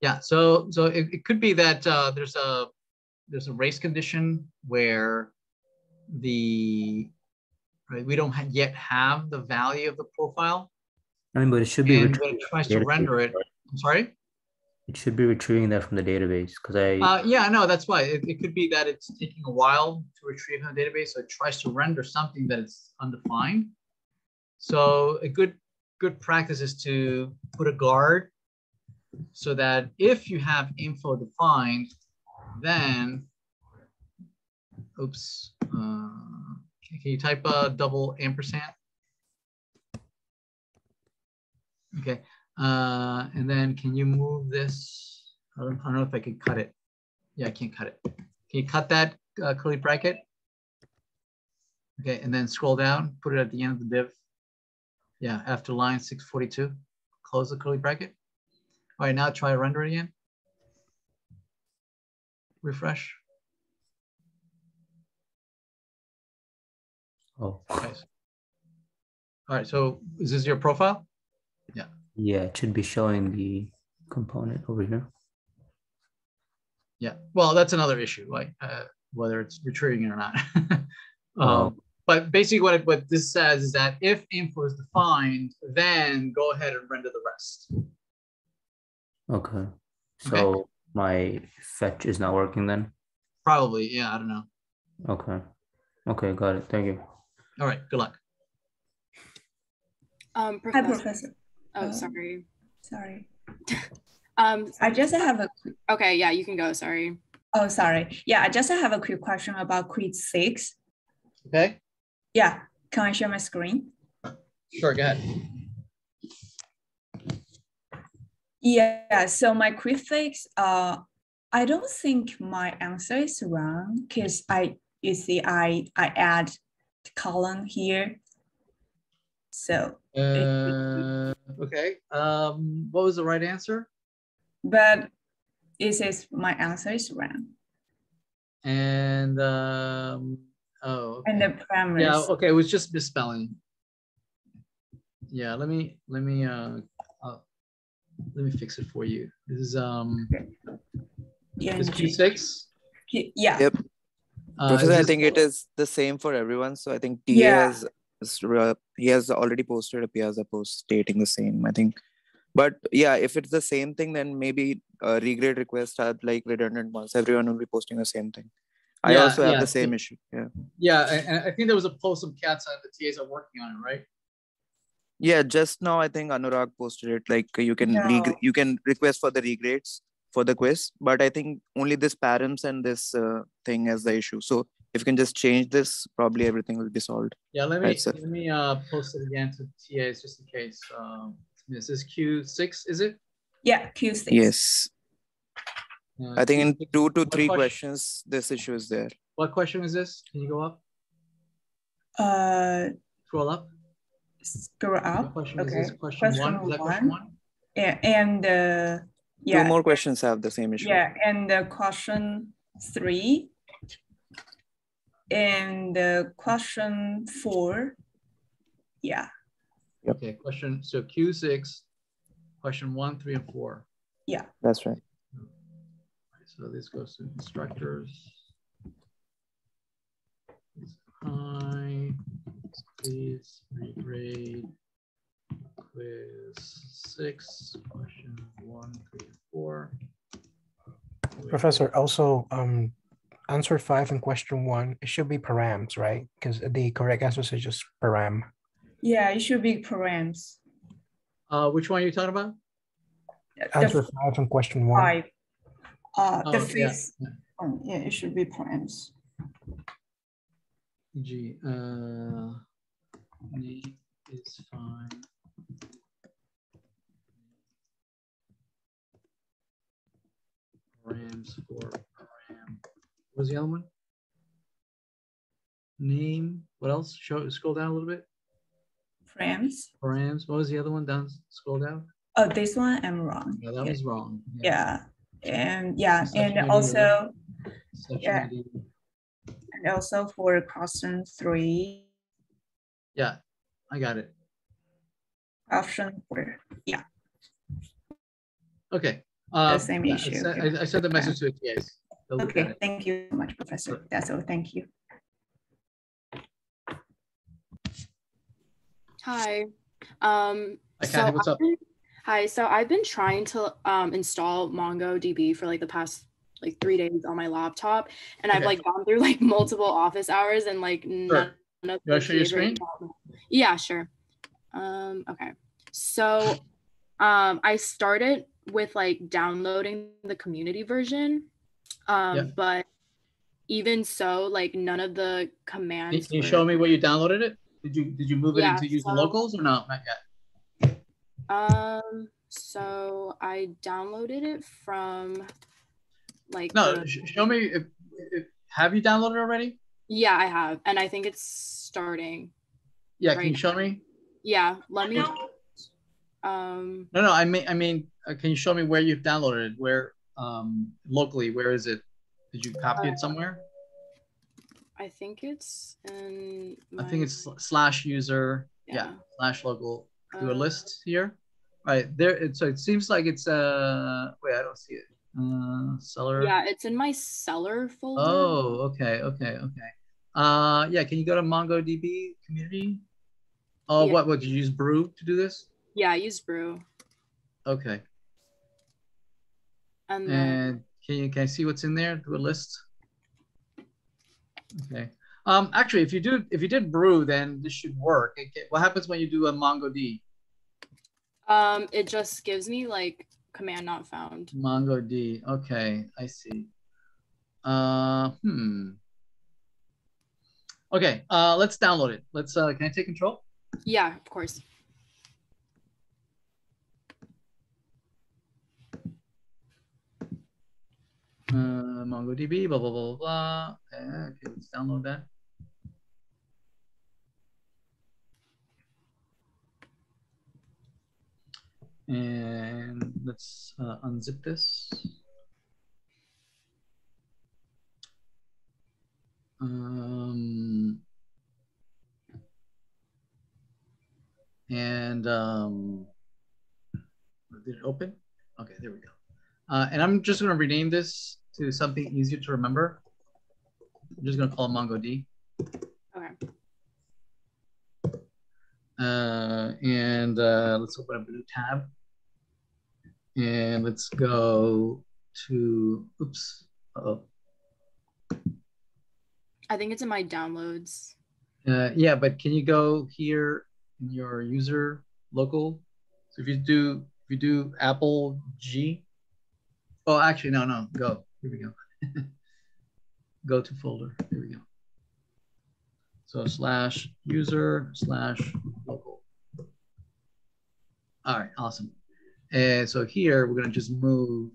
Yeah, so it could be that there's a race condition where we don't yet have the value of the profile. I mean, but it should be. And when it tries to render it, I'm sorry? It should be retrieving that from the database because yeah, no, that's why. It could be that it's taking a while to retrieve from the database, so it tries to render something that is undefined. So a good practice is to put a guard so that if you have info defined, then, oops, can you type a double ampersand? Okay, and then can you move this? I don't know if I can cut it. Yeah, I can't cut it. Can you cut that curly bracket? Okay, and then scroll down, put it at the end of the div. Yeah, after line 642, close the curly bracket. All right, now try to render it again. Refresh. Oh. Nice. All right, so is this your profile? Yeah. Yeah, it should be showing the component over here. Yeah, well, that's another issue, like whether it's retrieving it or not. But basically what this says is that if info is defined, then go ahead and render the rest. Okay. So my fetch is not working then? Probably, yeah, I don't know. Okay. Okay, got it. Thank you. All right, good luck. Hi, Professor. Oh, sorry. Sorry. I just have a quick... Okay, yeah, you can go, sorry. Oh, sorry. Yeah, I just have a quick question about quiz 6. Okay. Yeah, can I share my screen? Sure, go ahead. Yeah, so my quiz 6, I don't think my answer is wrong because you see I add the column here. So okay. What was the right answer? But it says my answer is wrong. And oh, okay. And the premise. Yeah, okay, it was just misspelling. Yeah, let me fix it for you. This is is Q6? Yeah. Yep. Professor, I think it is the same for everyone. So I think TA he has already posted a Piazza post stating the same, I think. But yeah, if it's the same thing, then maybe regrade requests are like redundant ones. Everyone will be posting the same thing. I also have the same issue. Yeah. Yeah, and I think there was a post of cats and the TAs are working on it, right? Yeah, just now I think Anurag posted it. Like you can you can request for the regrades for the quiz, but I think only this params and this thing as the issue. So if you can just change this, probably everything will be solved. Yeah, let me post it again to TAs just in case. This is Q6, is it? Yeah, Q6. Yes. I think in 2 to 3 questions, this issue is there. What question is this? Can you go up? Scroll up. Scroll up. What question okay. Is this? Question 1? Is that question 1? Yeah, and yeah. 2 more questions have the same issue. Yeah, and question 3 and question 4. Yeah. Yep. Okay, so Q6, question 1, 3, and 4. Yeah. That's right. So this goes to instructors. Hi, please regrade quiz 6, question 1, 3, and 4. Professor, also, answer 5 and question 1, it should be params, right? Because the correct answer is just param. Yeah, it should be params. Which one are you talking about? Answer 5 and question 1. 5. The Oh, fifth one, yeah, it should be params. G, name is fine. Params for param. What was the other one? Name. What else? Scroll down a little bit. Params. Params. What was the other one? Down. Scroll down. Oh, this one I'm wrong. Yeah, that was wrong. Yeah. And yeah, Section and ID, also Section ID. and also for question 3. Yeah, I got it. Option 4. Yeah. Okay. The same issue. I sent the message to the TAs. Okay, thank you so much, Professor. That's all. Thank you. Hi. Kathy, what's up? Hi. So I've been trying to install MongoDB for like the past 3 days on my laptop, and I've like gone through like multiple office hours and like none of you want to show your screen? Yeah, sure. Okay. So I started with like downloading the community version, but even so, like none of the commands. Can you show me where you downloaded it? Did you move it into using locals or not? Not yet. So I downloaded it from like. No, show me. Have you downloaded already? Yeah, I have, and I think it's starting. Yeah, can you show me? Yeah, let me. No, I mean, can you show me where you've downloaded it? Where locally? Where is it? Did you copy it somewhere? I think it's in. I think it's /user. Yeah, /local. Do a list here. Right there. So it seems like it's wait, I don't see it. Seller. Yeah, it's in my seller folder. Oh, okay. Yeah, can you go to MongoDB community? Oh, yeah. What did you use Brew to do this? Yeah, I used Brew. Okay. And then, can I see what's in there? Do a list. Okay. Actually, if you did Brew, then this should work. Okay. What happens when you do a MongoD? It just gives me like command not found. MongoD. Okay, I see. Okay, let's download it. Let's can I take control? Yeah, of course. MongoDB, blah, blah, blah, blah. Okay, let's download that. And let's unzip this. Did it open? Okay, there we go. And I'm just going to rename this to something easier to remember. I'm just going to call it MongoD. Okay. And let's open up a new tab. And let's go to, oops, uh-oh. I think it's in my downloads. Yeah, but can you go here in your user local? So if you do Apple G, oh, actually, no, go. Here we go. Go to folder. Here we go. So /user/local. All right, awesome. And so here we're going to just move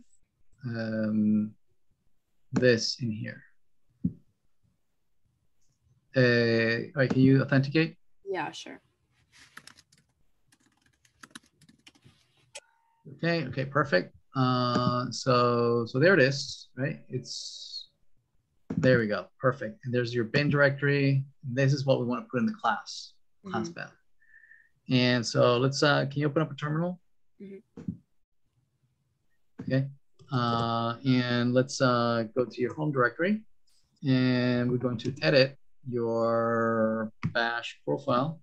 this in here. All right, can you authenticate? Yeah, sure. Okay, perfect. So there it is, right? There we go, perfect. And there's your bin directory. This is what we want to put in the class path. And so let's, can you open up a terminal? Okay, and let's go to your home directory, and we're going to edit your bash profile.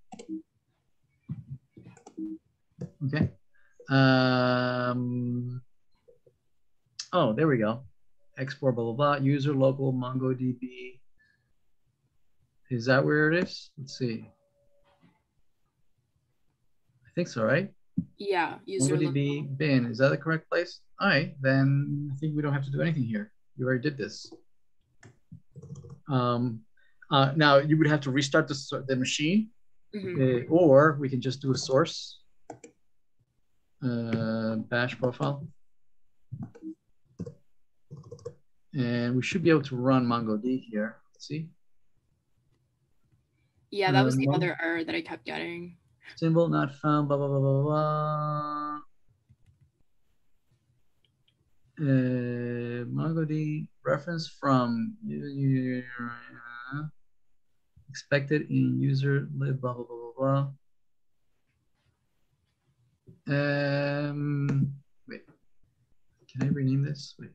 Okay. Oh, there we go. export blah, blah, blah, user local MongoDB. Is that where it is? Let's see. I think so, right? Yeah, user MongoDB local. Bin, is that the correct place? All right, then I think we don't have to do anything here. You already did this. Now you would have to restart the machine, or we can just do a source bash profile. And we should be able to run MongoD here. Let's see. Yeah, that was the other error that I kept getting. Symbol not found, blah, blah, blah, blah, blah. MongoD reference from expected in user lib, blah, blah, blah, blah, blah. Wait, can I rename this? Wait.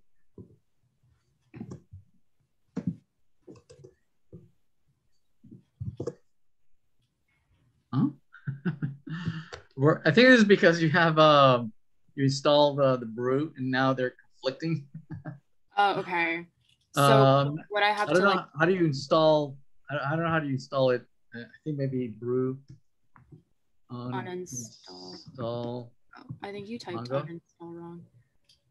Huh? I think this is because you have you install the brew and now they're conflicting. Oh, okay. So what I have I don't know how do you install. I don't know how do you install it. I think maybe brew. Uninstall. Oh, I think you typed uninstall wrong.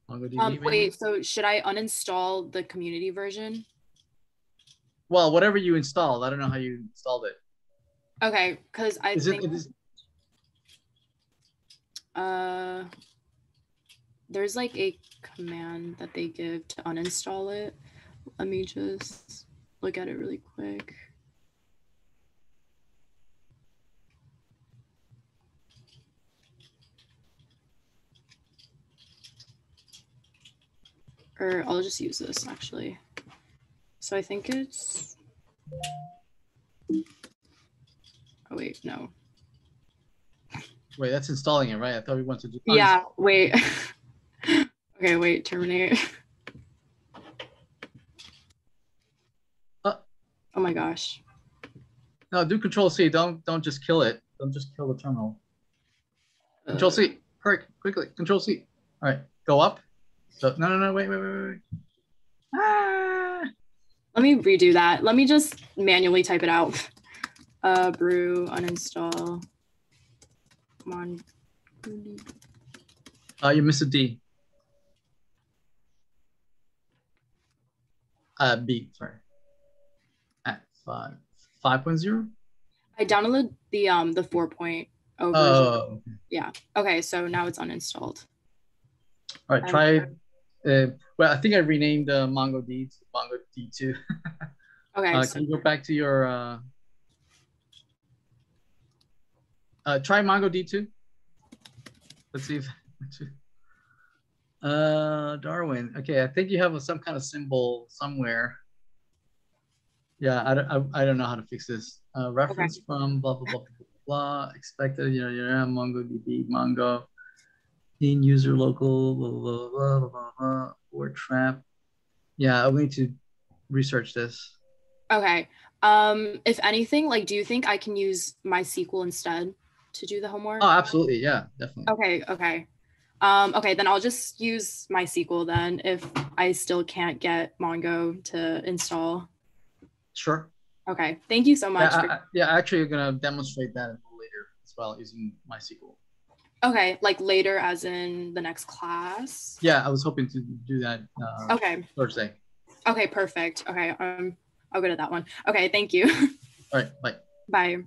MongoDB. Wait, so should I uninstall the community version? Well, whatever you installed, I don't know how you installed it. Okay, because I think there's like a command that they give to uninstall it. Let me just look at it really quick. Or I'll just use this actually. So I think it's, oh wait, no. Wait, that's installing it, right? I thought we wanted to do. Yeah, wait. Okay, wait, terminate. Oh my gosh. No, do Control C. Don't just kill it. Don't just kill the terminal. Control C. Hurry, quickly. Control C. All right, go up. So no, wait. Ah! Let me redo that. Let me just manually type it out. Brew uninstall. Come on. You missed a D. B. Sorry. At 5.0. I downloaded the 4.0 version. Oh. Yeah. Okay. So now it's uninstalled. All right. Try. Well, I think I renamed MongoD to MongoD2. Okay. Can you go back to your? Try MongoD2. Let's see if. Darwin. Okay, I think you have some kind of symbol somewhere. Yeah, I don't know how to fix this. Reference from blah blah blah blah blah. Expected MongoDB Mongo in user local blah blah blah blah blah blah or trap. Yeah, I'll need to research this. Okay. If anything, like, do you think I can use MySQL instead to do the homework? Oh, absolutely. Yeah, definitely. Okay. Okay, then I'll just use MySQL then if I still can't get Mongo to install. Sure. Okay, thank you so much. Yeah, actually, you're gonna demonstrate that later as well using MySQL. Okay, like later as in the next class? Yeah, I was hoping to do that Thursday. Okay, perfect. Okay, I'll go to that one. Okay, thank you. All right, bye. Bye.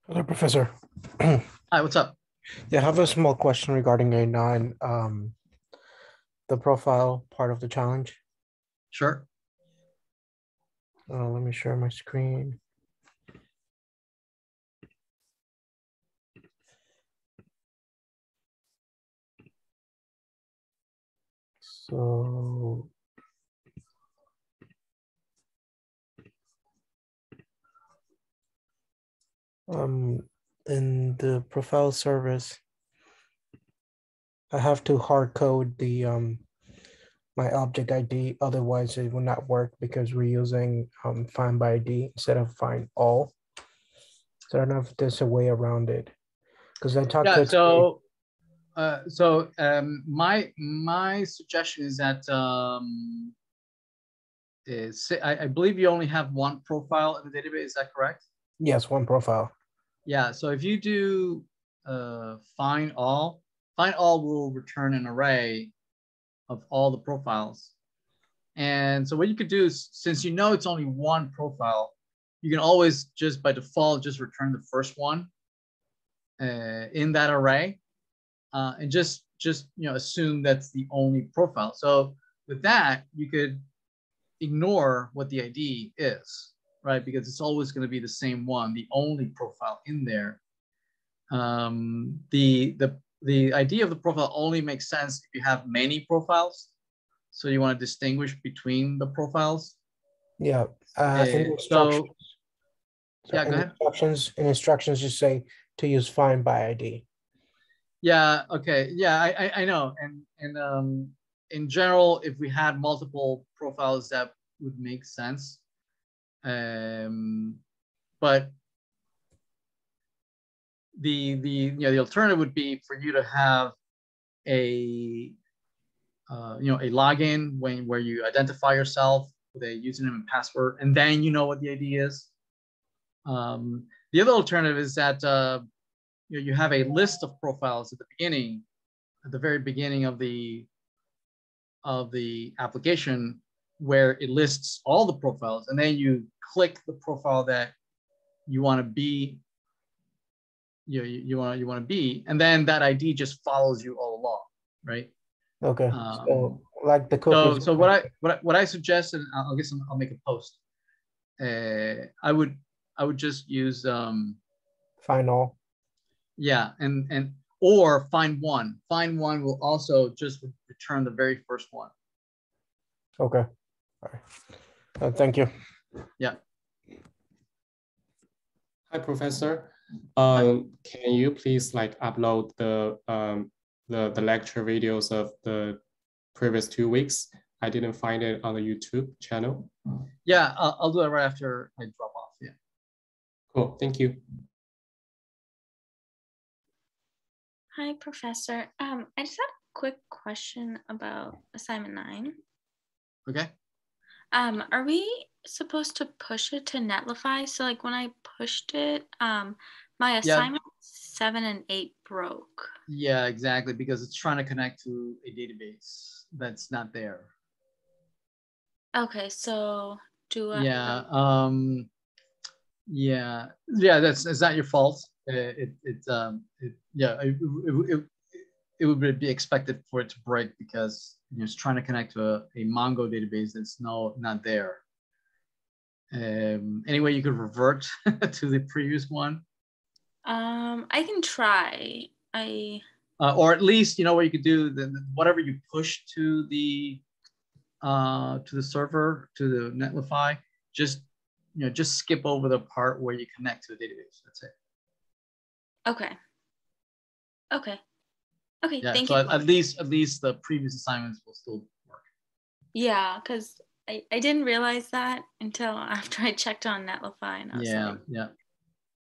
Hello, Professor. Hi, what's up? Yeah, I have a small question regarding the profile part of the challenge. Sure. Let me share my screen. So in the profile service, I have to hard code the my object ID, otherwise it will not work because we're using find by ID instead of find all. So I don't know if there's a way around it. Because I talked yeah, to my suggestion is that I believe you only have one profile in the database. Is that correct? Yes, one profile. Yeah. So if you do find all will return an array of all the profiles. And so what you could do is, since you know it's only one profile, you can always just by default just return the first one in that array, and just assume that's the only profile. So with that, you could ignore what the ID is, right? Because it's always going to be the same one, the only profile in there. The ID of the profile only makes sense if you have many profiles. So you want to distinguish between the profiles. Yeah. In instructions, go ahead. In instructions, just say to use find by ID. Yeah. Okay. Yeah, I know. And in general, if we had multiple profiles, that would make sense. But the alternative would be for you to have a a login where you identify yourself with a username and password, and then you know what the ID is. The other alternative is that you have a list of profiles at the very beginning of the application, where it lists all the profiles, and then you click the profile that you want to be. You want to be, and then that ID just follows you all along, right? Okay. So like the cookies. So what I suggested, I guess I'll make a post. I would just use find all. Yeah, or find one. Find one will also just return the very first one. Okay. All right. Thank you. Yeah. Hi, Professor. Can you please upload the lecture videos of the previous 2 weeks? I didn't find it on the YouTube channel. Yeah, I'll do that right after I drop off. Yeah. Cool. Thank you. Hi, Professor. I just had a quick question about assignment 9. Okay. Are we supposed to push it to Netlify? So when I pushed it, my assignment 7 and 8 broke. Yeah, exactly, because it's trying to connect to a database that's not there. Okay, so do I? Yeah, it's not your fault. It would be expected for it to break because it's trying to connect to a Mongo database that's not there. Anyway, you could revert to the previous one. I can try. Or at least what you could do, whatever you push to the server, to the Netlify, just skip over the part where you connect to the database. That's it. Okay. Yeah, thank so you. at least the previous assignments will still work. Yeah, because I didn't realize that until after I checked on Netlify, and I was like,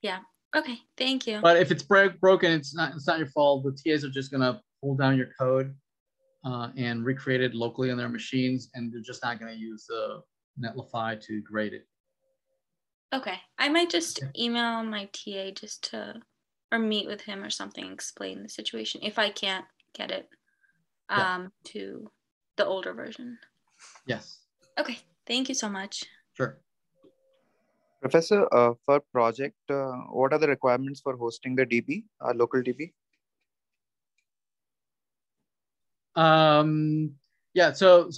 yeah. Okay, thank you. But if it's broken, it's not your fault. The TAs are just gonna pull down your code and recreate it locally on their machines, and they're just not gonna use the Netlify to grade it. Okay, I might just email my TA or meet with him or something, explain the situation if I can't get it to the older version. Yes. Okay, thank you so much. Sure. Professor, for project, what are the requirements for hosting the DB, local DB? Yeah, so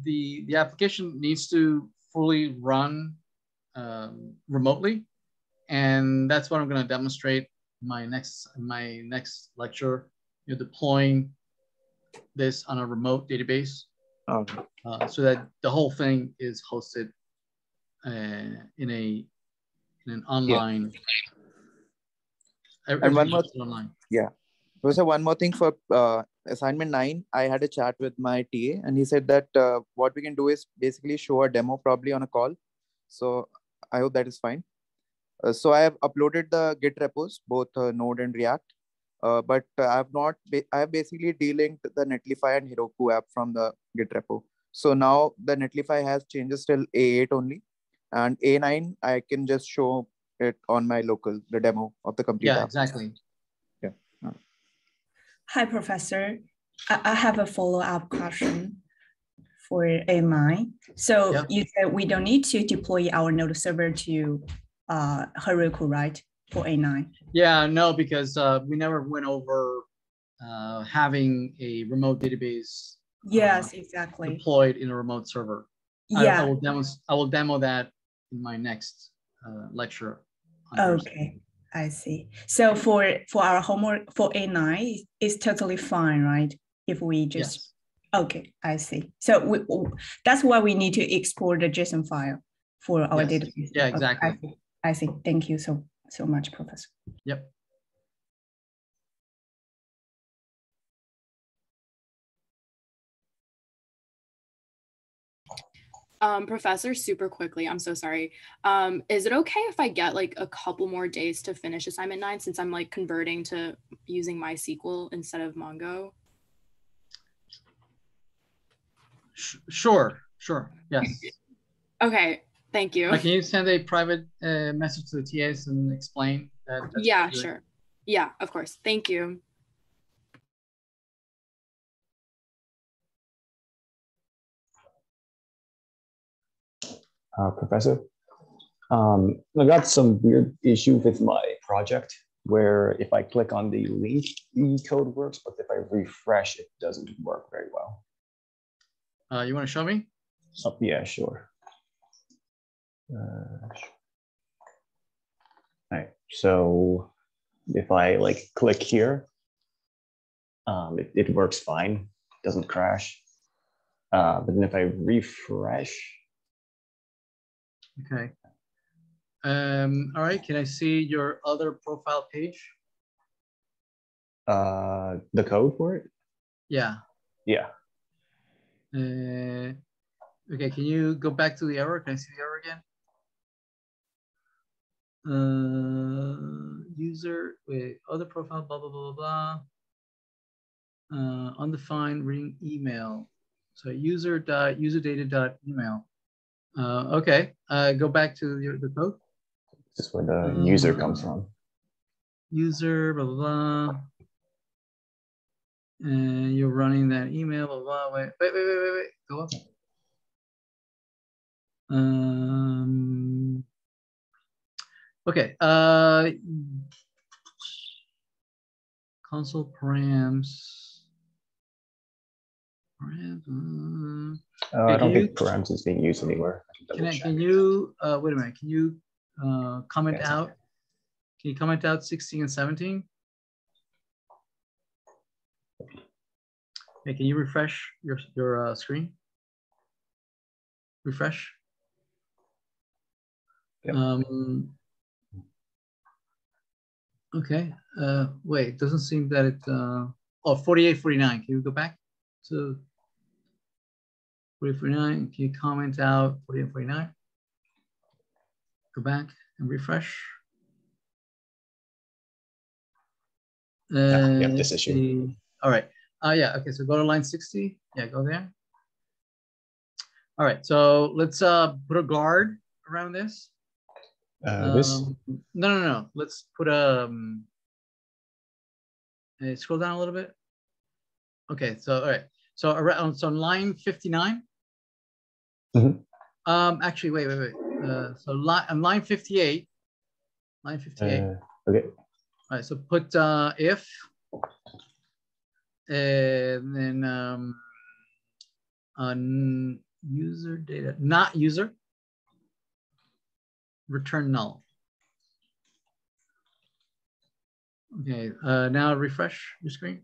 the application needs to fully run remotely, and that's what I'm going to demonstrate in my next lecture. Deploying this on a remote database, so that the whole thing is hosted in an online. And one more online. Yeah. So one more thing for assignment 9, I had a chat with my TA, and he said that what we can do is basically show a demo probably on a call. So I hope that is fine. So I have uploaded the Git repos, both Node and React. But I have basically delinked the Netlify and Heroku app from the Git repo. So now the Netlify has changes till A8 only, and A9 I can just show it on my local, the demo of the complete app. Exactly. Yeah. Hi, Professor. I have a follow-up question for A9. So you said we don't need to deploy our node server to Heroku, right? For A9. Yeah, no, because we never went over having a remote database. Yes, exactly. Deployed in a remote server. Yeah. I will demo that in my next lecture. Okay, I see. So for our homework for A9, it's totally fine, right? If we just okay, I see. So that's why we need to export the JSON file for our database. Yeah, exactly. Okay, I see. Thank you so much, Professor. Yep. Professor, super quickly, I'm so sorry. Is it okay if I get like a couple more days to finish assignment 9 since I'm like converting to using MySQL instead of Mongo? Sure. Yes. Okay, thank you. Can you send a private message to the TAs and explain that? Yeah, sure. Yeah, of course. Thank you. Professor, I got some weird issue with my project where if I click on the link, the code works, but if I refresh, it doesn't work very well. You want to show me? Oh, yeah, sure. All right, so if I like click here, it works fine, doesn't crash. But then if I refresh. Okay. All right, can I see your other profile page? The code for it? Yeah. Yeah. Okay, can you go back to the error? Can I see the error again? User, wait, other profile, blah, blah, blah, blah, blah. Undefined reading email. So userdata.email. Okay, go back to the code. This is where the user comes from. User, blah, blah, blah. And you're running that email, blah, blah, blah. Wait. Go up. Okay. Console params. I don't think params is being used anywhere. Can you wait a minute? Can you comment out? Can you comment out 16 and 17? Hey, can you refresh your screen? Refresh. Yep. Okay. Wait, it doesn't seem that it. Oh, 48, 49. Can you go back to 48, 49? Can you comment out 48, 49? Go back and refresh. You have this issue. All right. Yeah. Okay. So go to line 60. Yeah. Go there. All right. So let's put a guard around this. This? No. Let's put a. Scroll down a little bit. Okay. So all right. So around on line 59. Mm-hmm. Actually, wait. So on line 58. Line 58. Okay. All right. So put if. And then on user data, not user, return null. Okay, now refresh your screen.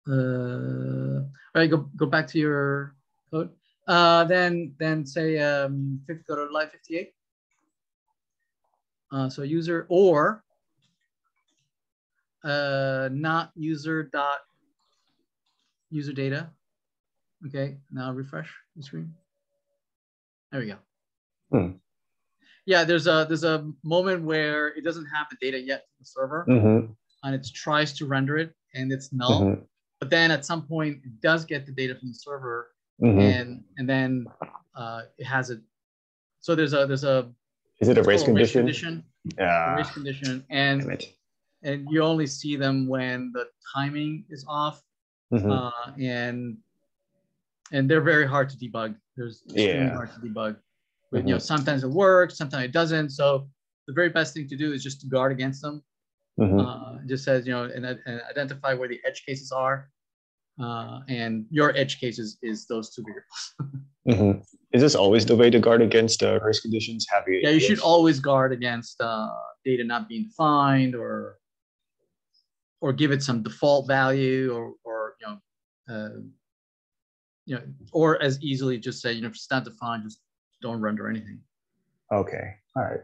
All right, go back to your code. Then say go to line 58. So user or not user dot user data. Okay, now refresh the screen. There we go. Hmm. Yeah, there's a moment where it doesn't have the data yet to the server, and it tries to render it, and it's null. But then at some point, it does get the data from the server, and then it has it. So there's a is it a race condition? Yeah, a race condition, and you only see them when the timing is off, and they're very hard to debug. There's extremely hard to debug. But you know, sometimes it works, sometimes it doesn't. So the very best thing to do is just to guard against them. Just says, you know, and identify where the edge cases are. And your edge cases is those two variables. Is this always the way to guard against race conditions? Yeah, you should always guard against data not being defined, or give it some default value, or or as easily just say, you know, if it's not defined, just don't render anything. Okay, all right.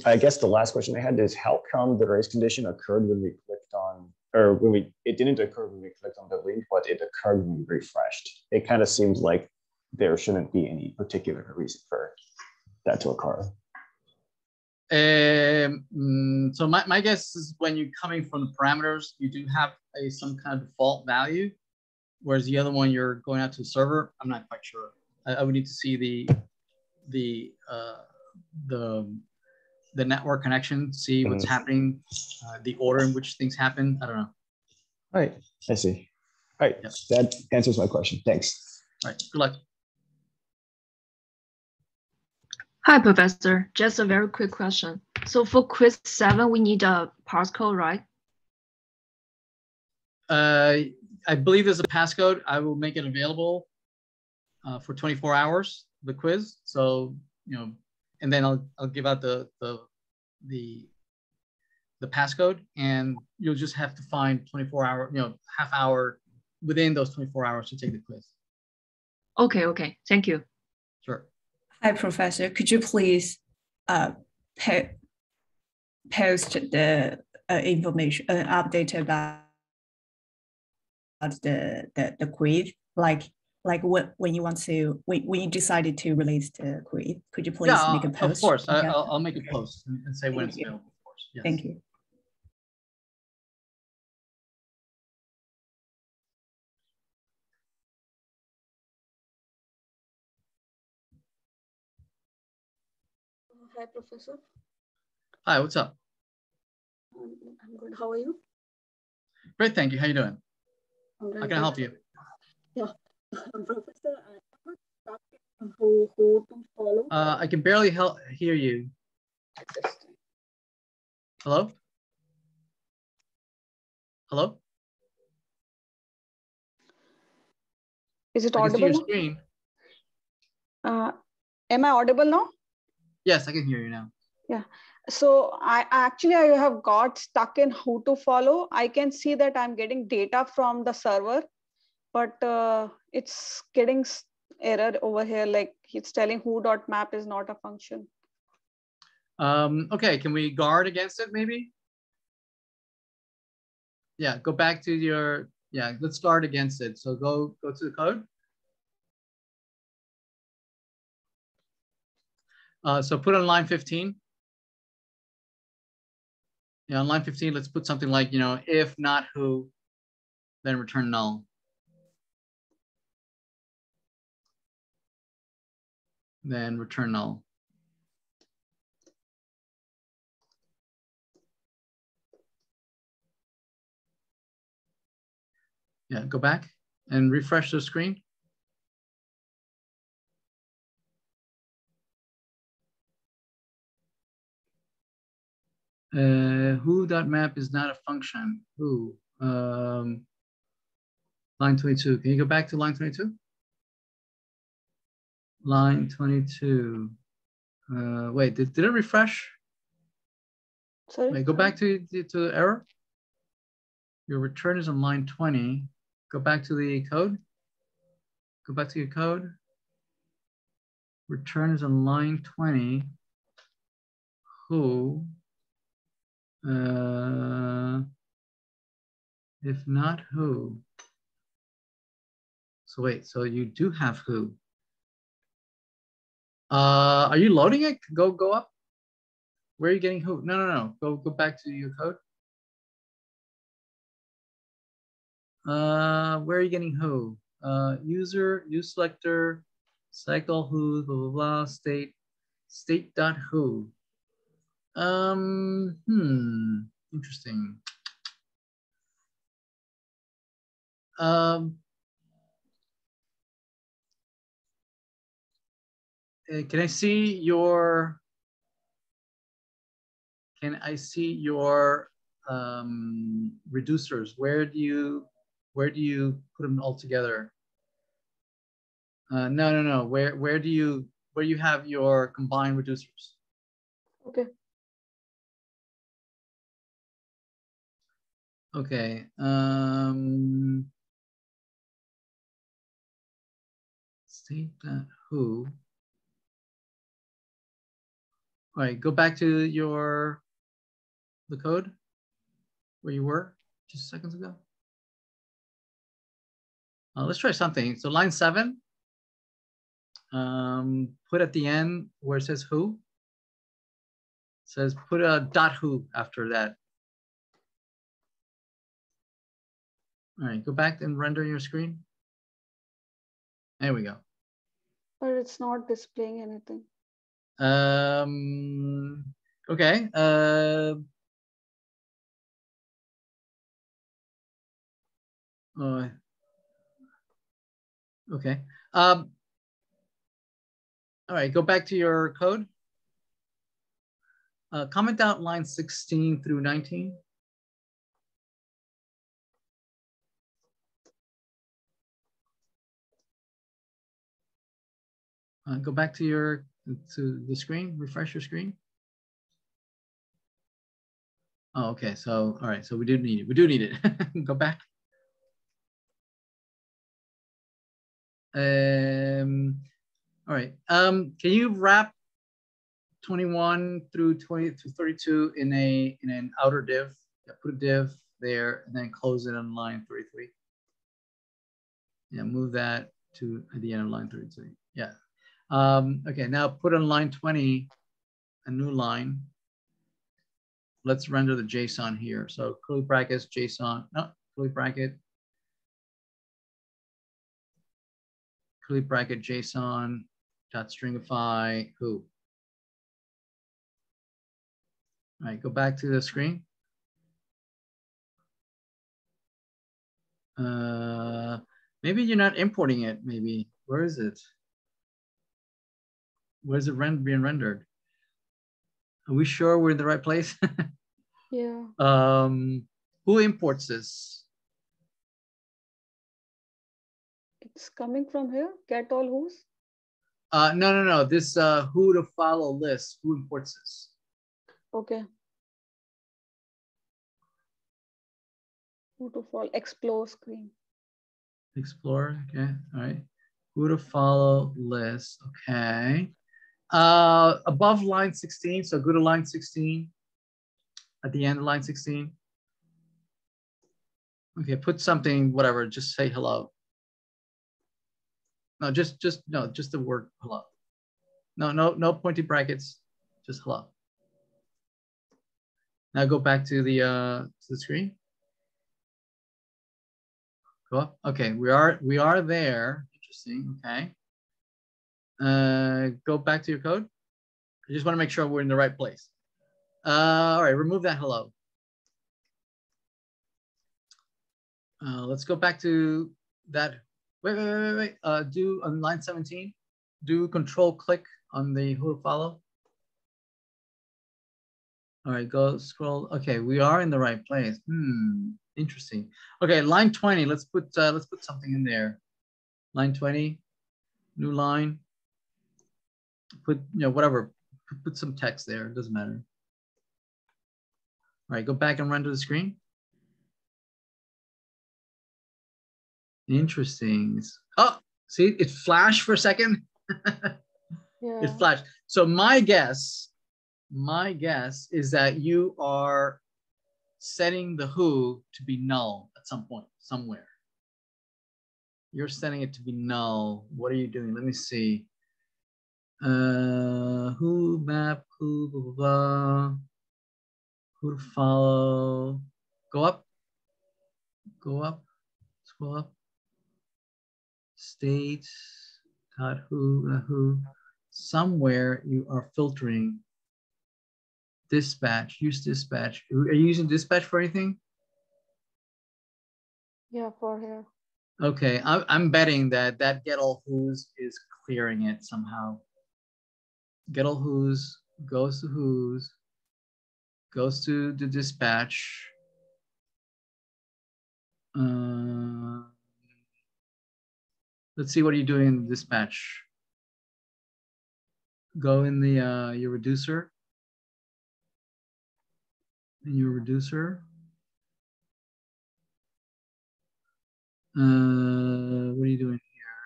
I guess the last question I had is, how come the race condition occurred when we clicked on, or it didn't occur when we clicked on the link, but it occurred when we refreshed? It kind of seems like there shouldn't be any particular reason for that to occur. So my guess is when you're coming from the parameters, you do have some kind of default value, whereas the other one you're going out to the server. I'm not quite sure. I would need to see the network connection, see what's happening, the order in which things happen. I don't know. All right, I see. All right, that answers my question. Thanks. All right, good luck. Hi, Professor. Just a very quick question. So for quiz 7, we need a passcode, right? I believe there's a passcode. I will make it available for 24 hours, the quiz. So, you know, and then I'll give out the passcode, and you'll just have to find 24-hour, you know, half hour within those 24 hours to take the quiz. Okay. Thank you. Sure. Hi, Professor. Could you please post the information, update about the quiz, like when you want to, when you decided to release the quiz? Could you please make a post? Of course, I'll make a post and say when it's available. Of course. Yes. Thank you. Hi, Professor. Hi, what's up? I'm good. How are you? Great, thank you. How you doing? How can I help you? Yeah, Professor, I'm not stuck who to follow. I can barely hear you. Hello? Hello? Is it I audible? can see your screen. Am I audible now? Yes, I can hear you now. Yeah. So I have got stuck in who to follow. I can see that I'm getting data from the server, but it's getting error over here. Like it's telling who.map is not a function. Okay, can we guard against it maybe? Yeah, go back to your, let's guard against it. So go to the code. So put on line 15. Yeah, on line 15, let's put something like, you know, if not who, then return null. Then return null. Yeah, go back and refresh the screen. Who.map is not a function. Who? Line 22. Can you go back to line 22? Line 22. Wait, did it refresh? Sorry. Wait, go back to the error. Your return is on line 20. Go back to the code. Go back to your code. Return is on line 20. Who? If not who. So wait, so you do have who. Are you loading it? Go up. Where are you getting who? No. Go back to your code. Where are you getting who? User, use selector, cycle who, blah, blah, blah, state dot who. Interesting. Can I see your reducers? Where do you put them all together? No. Where do you have your combined reducers? Okay. Okay. State that who. All right, go back to the code where you were just seconds ago. Let's try something. So line 7, put at the end where it says who. It says put a dot who after that. All right, go back and render your screen. There we go. But it's not displaying anything. Okay. Okay. All right, go back to your code. Comment out line 16 through 19. Go back to the screen, refresh your screen. Oh, okay. So, all right. So we do need it. We do need it. Go back. All right. Can you wrap 21 through 20 to 32 in an outer div? Yeah, put a div there and then close it on line 33. Yeah, move that to the end of line 33. Yeah. Okay, now put on line 20 a new line. Let's render the JSON here. So curly brackets, JSON, no, curly bracket, JSON dot stringify who. All right, go back to the screen. Maybe you're not importing it, maybe. Where is it? Where's it being rendered? Are we sure we're in the right place? Yeah. Who imports this? It's coming from here. Get all who's. No. This who to follow list. Who imports this? Okay. Who to follow? Explore screen. Explore. Okay. All right. Who to follow list. Okay. Above line 16. So go to line 16. At the end of line 16. Okay. Put something. Whatever. Just say hello. No. Just the word hello. No pointy brackets. Just hello. Now go back to the screen. Go up. Okay, we are there. Interesting. Okay. Go back to your code. I just want to make sure we're in the right place. All right, remove that hello. Let's go back to that. Wait. Do on line 17. Do control click on the who to follow. All right, go scroll. Okay, we are in the right place. Interesting. Okay, line 20. Let's put something in there. Line 20, new line. Put whatever. Put some text there. It doesn't matter. All right, go back and render the screen. Interesting. Oh, see, it flashed for a second. Yeah. It flashed. So my guess is that you are setting the who to be null at some point, somewhere. You're setting it to be null. What are you doing? Let me see. Who map, who blah, blah, blah. Who to follow. Go up, scroll up. State, who. Somewhere you are filtering dispatch, use dispatch. Are you using dispatch for anything? Yeah, for here. Okay, I'm betting that get all who's is clearing it somehow. Get all who's goes to who's, goes to the dispatch. Let's see what are you doing in the dispatch. Go in the your reducer. In your reducer. What are you doing here?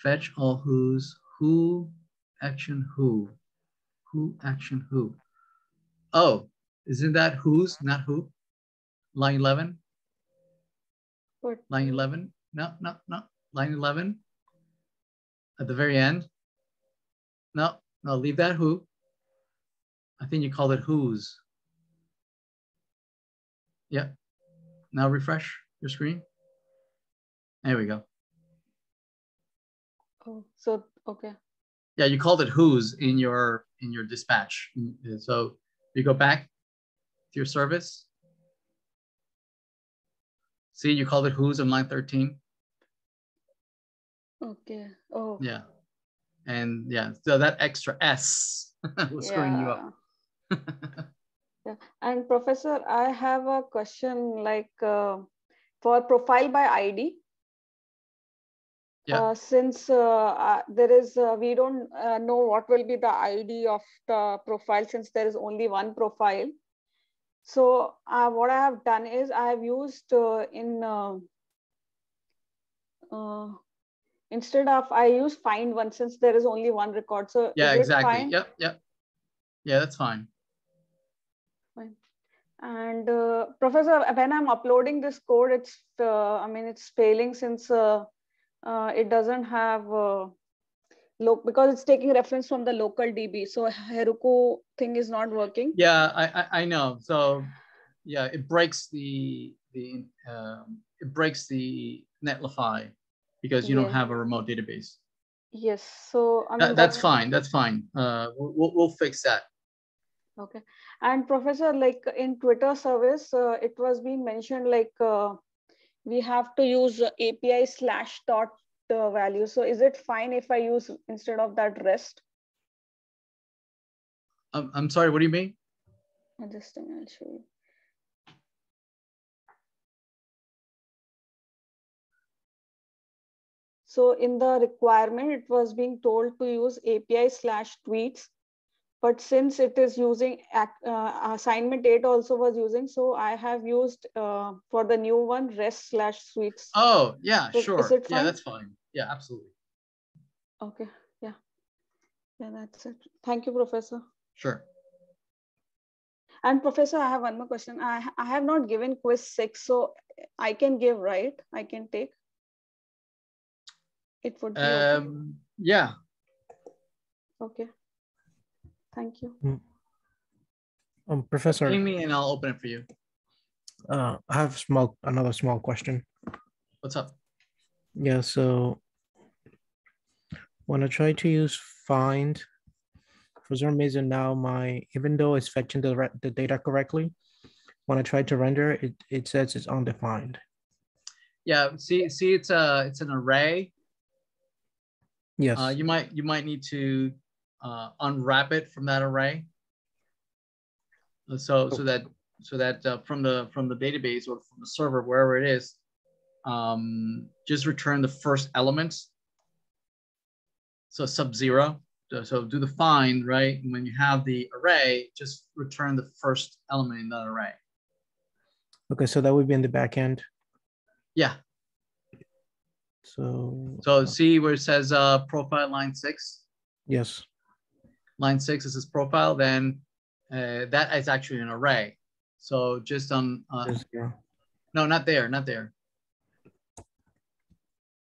Fetch all who's, who action who action who. Oh, isn't that who's, not who? Line 11. What? Line 11. No. Line 11. At the very end. No, leave that who. I think you called it who's. Yeah. Now refresh your screen. There we go. Oh, so okay. Yeah, you called it who's in your dispatch. So you go back to your service. See, you called it who's on line 13. Okay. Oh. Yeah. And yeah, so that extra S was screwing you up. Yeah. And Professor, I have a question like for profile by ID. Yeah. Since there is, we don't know what will be the ID of the profile since there is only one profile. So what I have done is I have used instead of I use find one since there is only one record. So yeah, is exactly. It fine? Yep. Yeah, that's fine. Fine. And Professor, when I'm uploading this code, it's I mean it's failing since it doesn't have because it's taking reference from the local DB. So Heroku thing is not working. Yeah, I know. So yeah, it breaks the Netlify because you don't have a remote database. Yes. So I mean that's fine. That's fine. We'll fix that. Okay. And Professor, like in Twitter service, it was being mentioned like we have to use API /dot value. So is it fine if I use instead of that REST? I'm sorry, what do you mean? Just a minute, I'll show you. So in the requirement, it was being told to use API /tweets. But since it is using assignment 8 also was using, so I have used for the new one REST/suites. Oh yeah, so sure. Is it fine? Yeah, that's fine. Yeah, absolutely. Okay. Yeah, that's it. Thank you, Professor. Sure. And Professor, I have one more question. I have not given quiz 6, so I can give, right? I can take. It would be okay. Yeah. Okay. Thank you. Professor. Ping me and I'll open it for you. I have another small question. What's up? Yeah, so when I try to use find, for some reason now even though it's fetching the data correctly, when I try to render it says it's undefined. Yeah, see it's an array. Yes. You might need to unwrap it from that array. So that from the database or from the server, wherever it is, just return the first elements. So sub-0. So do the find, right? And when you have the array, just return the first element in that array. Okay, so that would be in the back end. Yeah. So see where it says profile line 6? Yes. Line 6 is this profile, then that is actually an array. So just on no, not there.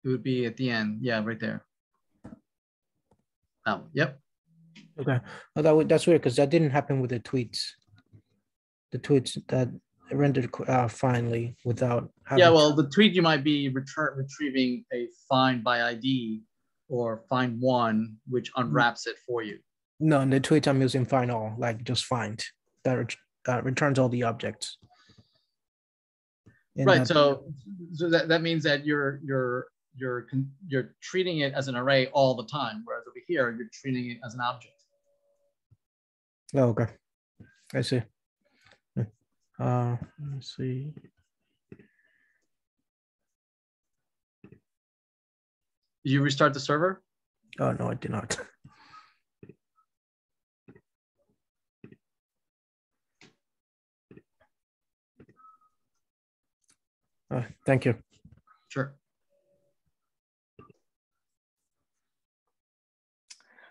It would be at the end. Yeah, right there. Yep. Okay. Well, that's weird because that didn't happen with the tweets. The tweets that rendered finally without having. Yeah, well, the tweet you might be retrieving a find by ID or find one, which unwraps it for you. No, in the tweet I'm using find all, like just find that returns all the objects. Right. So that means that you're treating it as an array all the time, whereas over here you're treating it as an object. Oh, okay. I see. Let's see. Did you restart the server? Oh no, I did not. Thank you. Sure.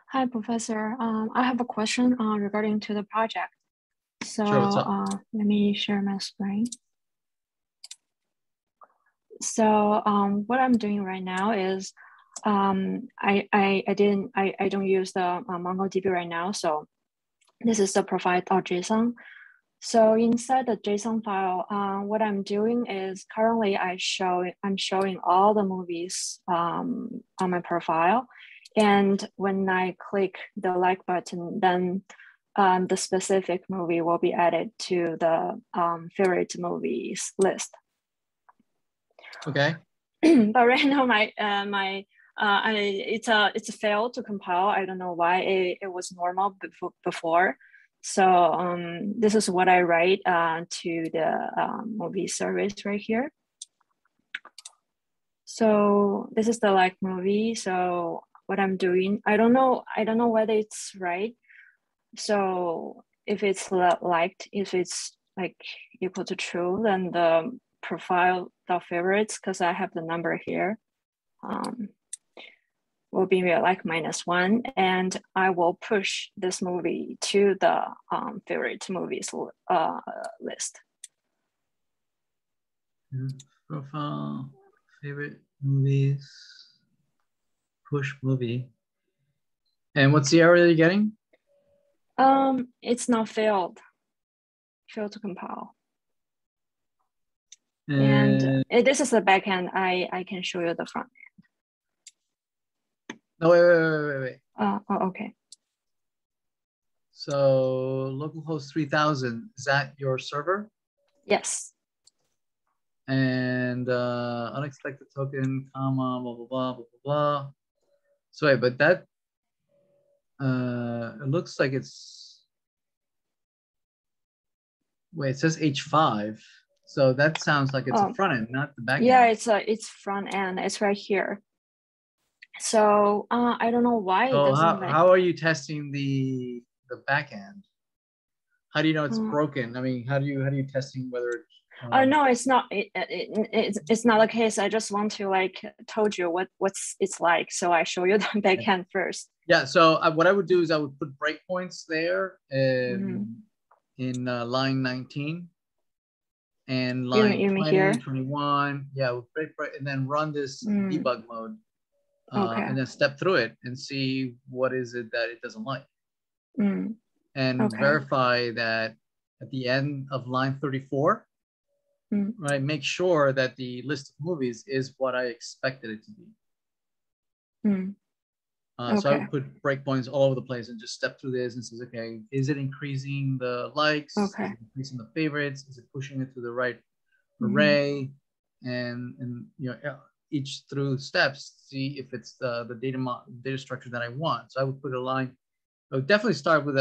Hi, Professor. I have a question regarding to the project. So sure, what's up? Let me share my screen. So what I'm doing right now is I don't use the MongoDB right now. So this is the provide.json. So inside the JSON file, what I'm doing is currently I'm showing all the movies on my profile. And when I click the like button, then the specific movie will be added to the favorite movies list. Okay. But right now it's a fail to compile. I don't know why it was normal before. So this is what I write to the movie service right here. So this is the like movie. So what I'm doing, I don't know whether it's right. So if it's liked, if it's like equal to true, then the profile favorites, because I have the number here, will be like -1, and I will push this movie to the favorite movies list. Profile, favorite movies, push movie. And what's the error that you're getting? It's not failed to compile. And this is the backend. I can show you the front end. No, wait. Oh, okay. So localhost 3000, is that your server? Yes. And unexpected token, comma, blah, blah, blah, blah, blah, blah. So wait, but that, it looks like it's, wait, it says H5. So that sounds like it's a front end, not the back end. Yeah, it's front end. It's right here. So I don't know why it doesn't. How are you testing the back end? How do you know it's broken? I mean, how do you testing whether it's no, it's not. It's not the case. I just want to like told you what's it's like. So I show you the backend first. Yeah. So what I would do is I would put breakpoints there in line 19 and line 20, 21. Yeah, with break, and then run this debug mode. And then step through it and see what is it that it doesn't like. And verify that at the end of line 34, right, make sure that the list of movies is what I expected it to be. So I would put breakpoints all over the place and just step through this and says, okay, is it increasing the likes? Is it increasing the favorites? Is it pushing it to the right array? And you know, each through steps, see if it's the data structure that I want. So I would put a line. I would definitely start with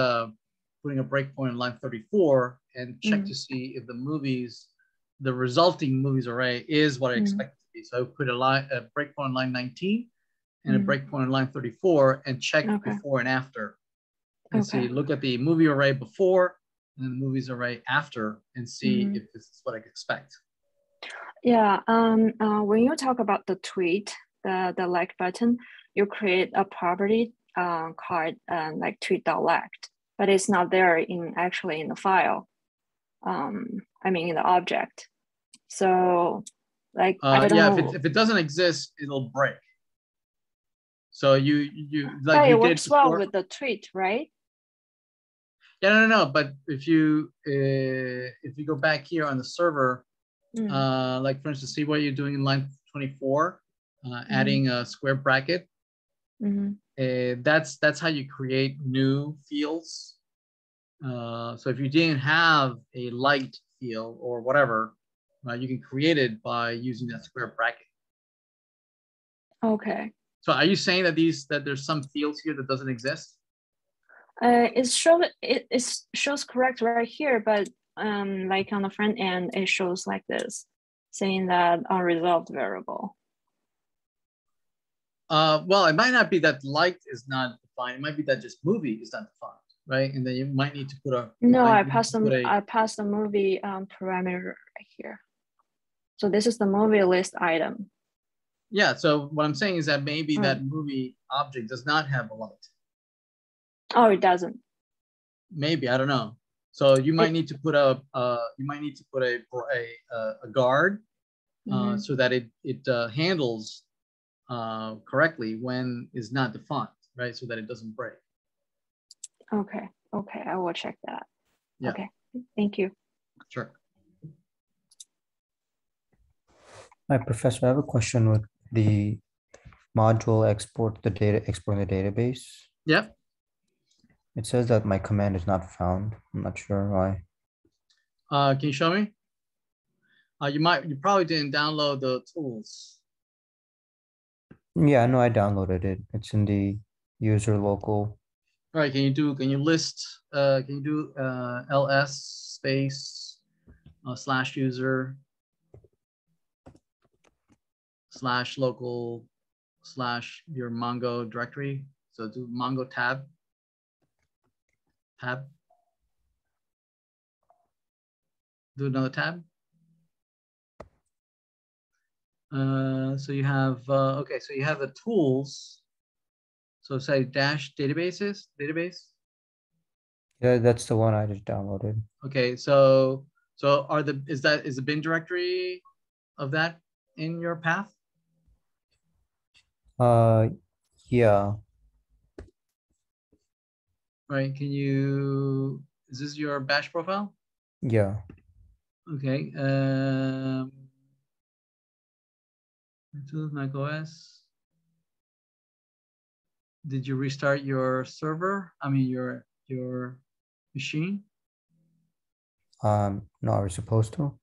putting a breakpoint in line 34 and check to see if the movies, the resulting movies array is what I expect it to be. So I would put a breakpoint in line 19 and a breakpoint in line 34 and check before and after. And see, look at the movie array before and the movies array after and see if this is what I expect. Yeah, when you talk about the tweet, the like button, you create a property called like tweet.liked, but it's not there actually in the file. I mean in the object. So like I don't know. If it doesn't exist, it'll break. So you like but you it did works well before. with the tweet, right? Yeah, no. But if you go back here on the server, like for instance, see what you're doing in line 24, adding a square bracket. That's how you create new fields. So if you didn't have a light field or whatever, you can create it by using that square bracket. Okay. So are you saying that there's some fields here that doesn't exist? It shows correct right here, but like on the front end, it shows like this, saying that unresolved variable. Well, it might not be that light is not defined. It might be that just movie is not defined, right? And then you might need to put a. No, I passed the movie parameter right here. So this is the movie list item. Yeah. So what I'm saying is that maybe that movie object does not have a light. Oh, it doesn't. Maybe, I don't know. So you might need to put a guard so that it handles correctly when is not defined, right? So that it doesn't break. Okay, I will check that. Yeah. Okay, thank you. Sure. Hi, Professor. I have a question with the module exporting the database. Yeah. It says that my command is not found. I'm not sure why. Can you show me? You probably didn't download the tools. Yeah, no, I downloaded it. It's in the user local. All right. Can you do ls space /user /local / your Mongo directory? So do Mongo tab. Do another tab. So you have okay. So you have the tools. So say dash database. Yeah, that's the one I just downloaded. Okay. So is the bin directory of that in your path? Yeah. Right. Is this your bash profile? Yeah. Okay. Mac OS. Did you restart your server? I mean your machine? No, are we supposed to?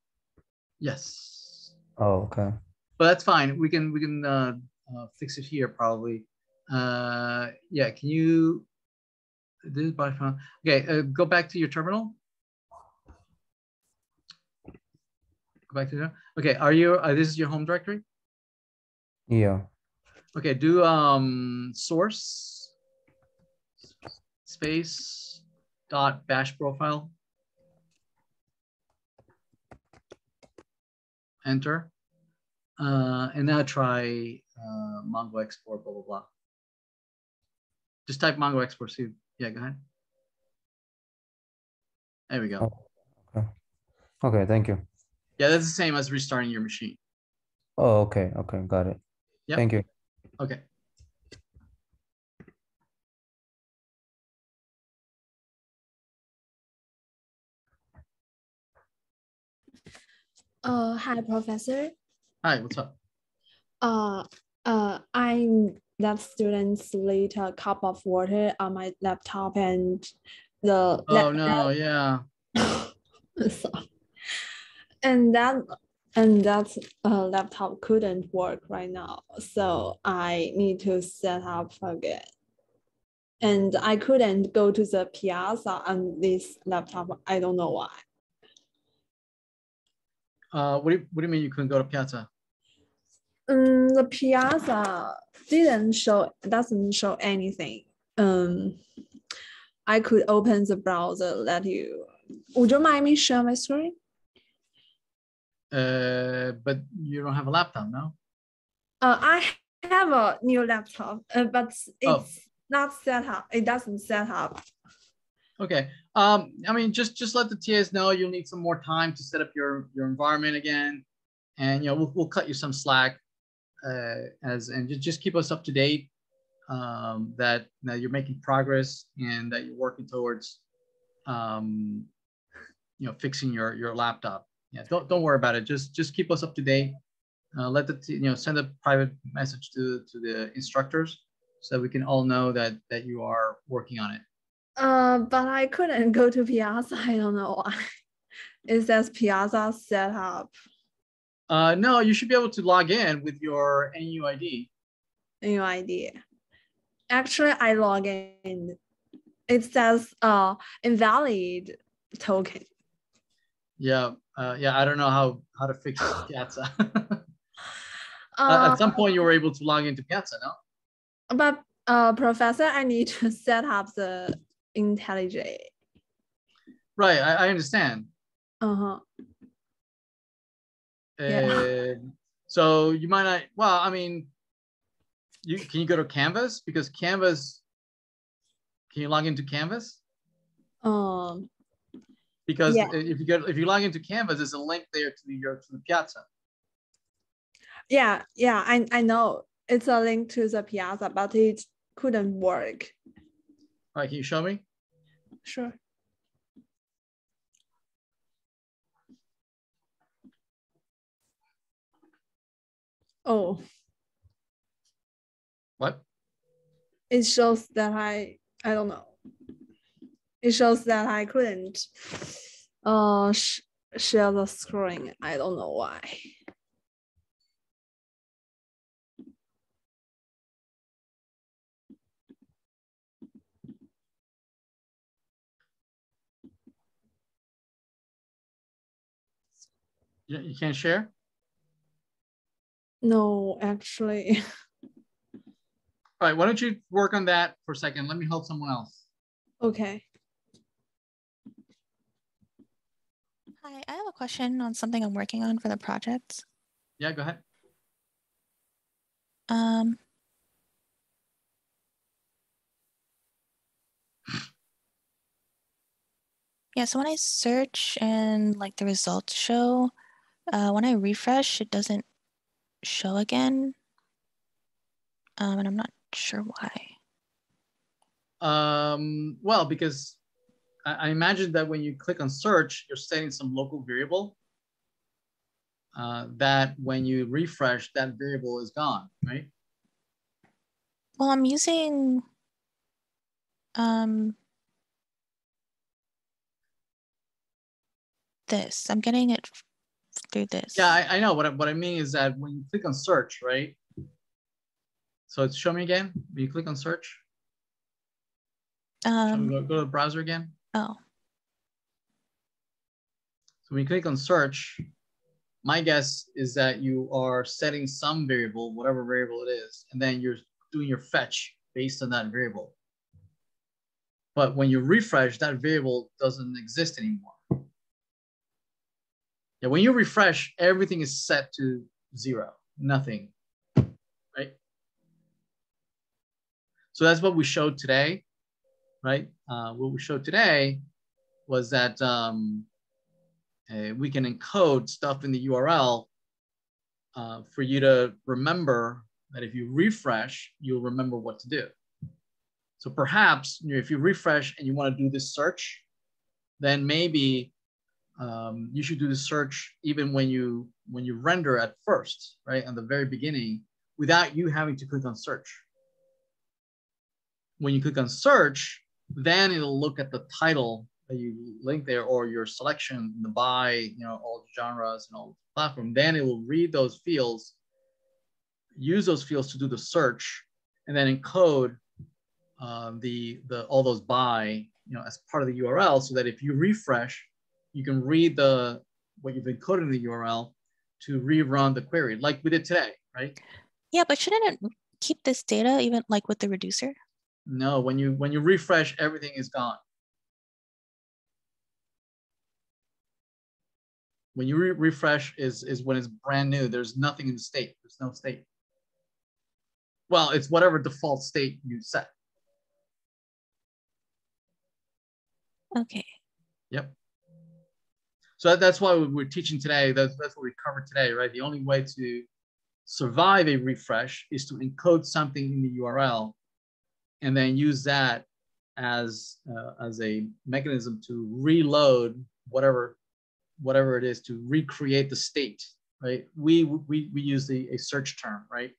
Yes. Oh, okay. But that's fine. We can fix it here probably. Yeah. Can you? This is by phone. Okay. Go back to your terminal. Go back to there. Okay. Are you? This is your home directory. Yeah. Okay. Do source space .bash profile. Enter. And now try Mongo export, blah, blah, blah. Just type Mongo export, see. Yeah, go ahead. There we go. Oh, okay. Okay, thank you. Yeah, that's the same as restarting your machine. Oh, okay. Okay, got it. Yep. Thank you. Okay. Hi, Professor. Hi, what's up? I'm lab students lit a cup of water on my laptop and the yeah. Sorry. And that laptop couldn't work right now, so I need to set up again. And I couldn't go to the Piazza on this laptop. I don't know why. What do you mean you couldn't go to Piazza? The Piazza doesn't show anything. I could open the browser. Would you mind me share my screen? But you don't have a laptop, no? I have a new laptop, but it's not set up. It doesn't set up. Okay. I mean, just let the TAs know you'll need some more time to set up your environment again, and we'll cut you some slack, and just keep us up to date. that you're making progress and that you're working towards, fixing your laptop. Yeah, don't worry about it. Just keep us up to date. Let send a private message to the instructors so that we can all know that you are working on it. But I couldn't go to Piazza. I don't know why. It says Piazza setup. No, you should be able to log in with your NUID. NUID. Actually, I log in. It says invalid token. Yeah, I don't know how to fix Piazza. At some point, you were able to log into Piazza, no? But Professor, I need to set up the IntelliJ. Right, I understand. Yeah. So you might not. Well, I mean, can you go to Canvas, because Canvas? Can you log into Canvas? Because yeah. if you log into Canvas, there's a link there to the Piazza. Yeah, I know it's a link to the Piazza, but it couldn't work. All right, can you show me? Sure. Oh. What? It shows that I don't know. It shows that I couldn't share the screen. I don't know why. You can't share? No, actually. All right, why don't you work on that for a second? Let me help someone else. Okay. Hi, I have a question on something I'm working on for the project. Yeah, go ahead. Yeah, so when I search and like the results show, when I refresh, it doesn't show again. And I'm not sure why. Well, because I imagine that when you click on search, you're setting some local variable that when you refresh, that variable is gone, right? Well, I'm using this. I'm getting it through this. Yeah, I know. What I mean is that when you click on search, right? So it's show me again. When you click on search. Go to the browser again. Oh. So when you click on search, my guess is that you are setting some variable, whatever variable it is, and then you're doing your fetch based on that variable. But when you refresh, that variable doesn't exist anymore. Yeah, when you refresh, everything is set to 0, nothing, right? So that's what we showed today, right? What we showed today was that we can encode stuff in the URL for you to remember that if you refresh, you'll remember what to do. So perhaps if you refresh and you want to do this search, then maybe you should do the search even when you render at first, right? At the very beginning, without you having to click on search. When you click on search, then it'll look at the title that you link there or your selection, the by, all genres and all platform. Then it will read those fields, use those fields to do the search, and then encode all those by, as part of the URL, so that if you refresh, you can read what you've encoded in the URL to rerun the query, like we did today, right? Yeah, but shouldn't it keep this data even like with the reducer? No, when you refresh, everything is gone. When you refresh is when it's brand new. There's nothing in the state. There's no state. Well, it's whatever default state you set. Okay. Yep. So that's why we're teaching today. That's what we covered today, right? The only way to survive a refresh is to encode something in the URL and then use that as a mechanism to reload whatever it is to recreate the state, right? We use a search term, right,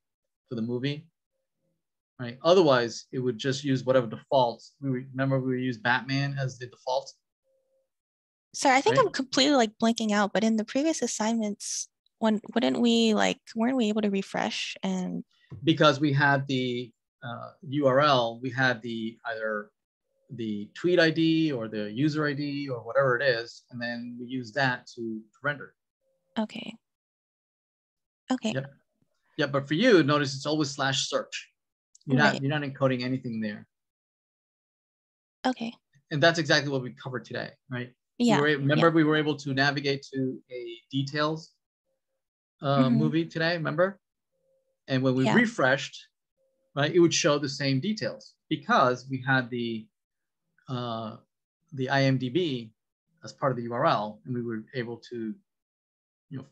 for the movie, right? Otherwise, it would just use whatever defaults. Remember we use Batman as the default. Sorry, I think right? I'm completely like blanking out, but in the previous assignments, weren't we able to refresh and Because we had the URL, we had either the tweet ID or the user ID or whatever it is, and then we use that to render. Okay. Okay. Yep. Yeah, but for you, notice it's always /search. You're Right. not encoding anything there. Okay. And that's exactly what we covered today, right? Yeah. We were able to navigate to a details movie today, remember? And when we refreshed, right, it would show the same details because we had the IMDb as part of the URL, and we were able to,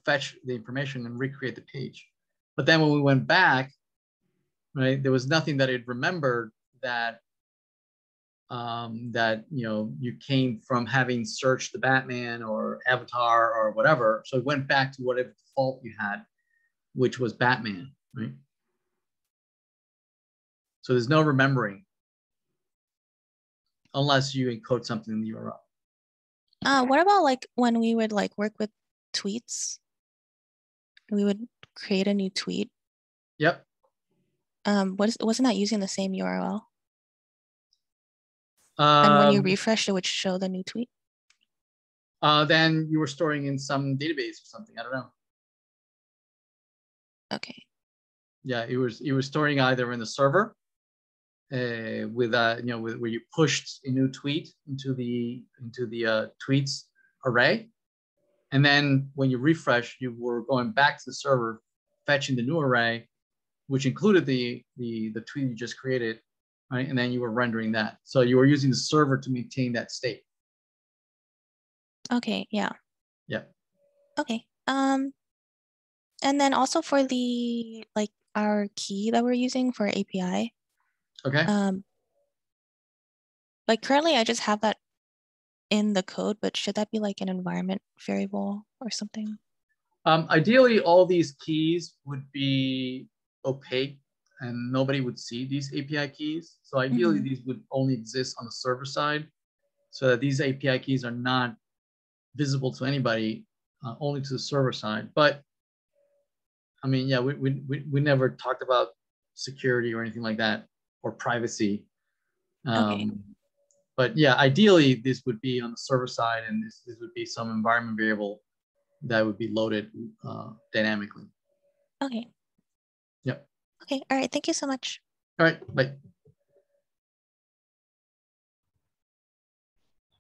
fetch the information and recreate the page. But then when we went back, right, there was nothing that it remembered that you came from having searched the Batman or Avatar or whatever. So it went back to whatever default you had, which was Batman, right? So there's no remembering unless you encode something in the URL. What about like when we would like work with tweets? We would create a new tweet. Yep. Wasn't that using the same URL? And when you refresh, it would show the new tweet. Then you were storing in some database or something. I don't know. Okay. Yeah, it was storing either in the server with where you pushed a new tweet into the tweets array, and then when you refresh, you were going back to the server, fetching the new array, which included the tweet you just created, right? And then you were rendering that. So you were using the server to maintain that state. Okay. Yeah. Yeah. Okay. And then also for the our key that we're using for API. Okay. Like currently I just have that in the code, but should that be like an environment variable or something? Ideally, all these keys would be opaque and nobody would see these API keys. So ideally, these would only exist on the server side so that these API keys are not visible to anybody, only to the server side. But I mean, yeah, we never talked about security or anything like that or privacy. Okay. But yeah, ideally, this would be on the server side, and this would be some environment variable that would be loaded dynamically. Okay. Yep. Okay. All right. Thank you so much. All right. Bye.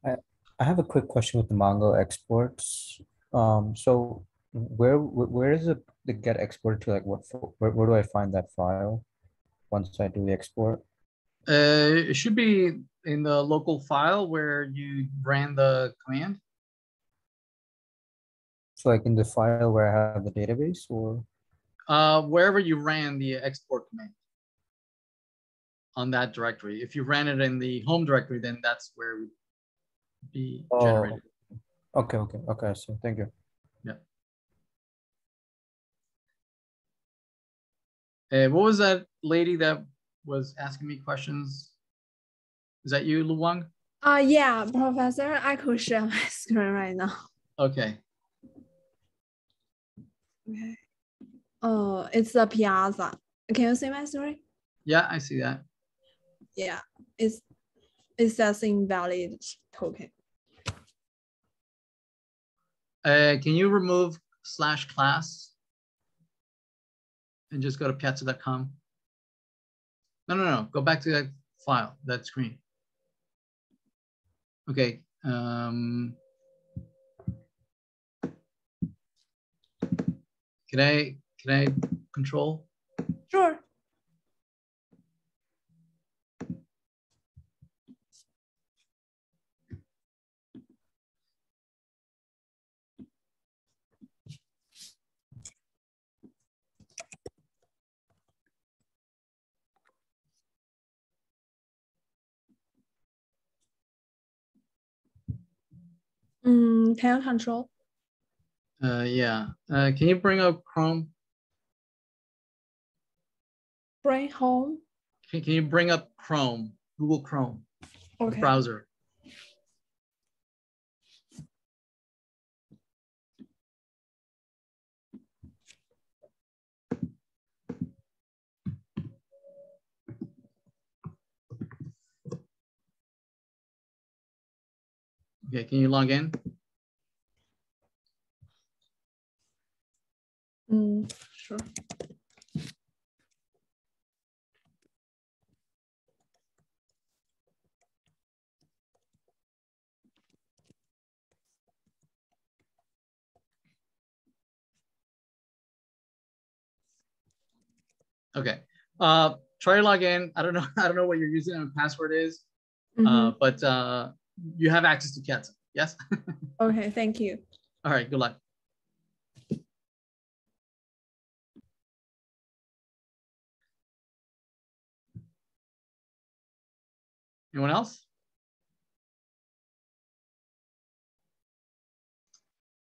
I have a quick question with the Mongo exports. So where is the get exported to? Like where do I find that file once I do the export? It should be in the local file where you ran the command. So like in the file where I have the database, or wherever you ran the export command on that directory. If you ran it in the home directory, then that's where it would be generated. Okay. So thank you. Yeah. What was that lady that was asking me questions? Is that you, Lu Wang? Yeah, Professor, I could share my screen right now. Okay. Okay. Oh, it's the Piazza. Can you see my screen? Yeah, I see that. Yeah, it says invalid token. Can you remove /class and just go to piazza.com? No. Go back to that file, that screen. Okay. Can I control? Sure. Panel control. Yeah. Can you bring up Chrome? Bring home. Can you bring up Chrome, Google Chrome, Okay. the browser? Okay, can you log in? Sure. Okay. Try to log in. I don't know. I don't know what your username and password is, but you have access to Cat. Yes. Okay. Thank you. All right. Good luck. Anyone else?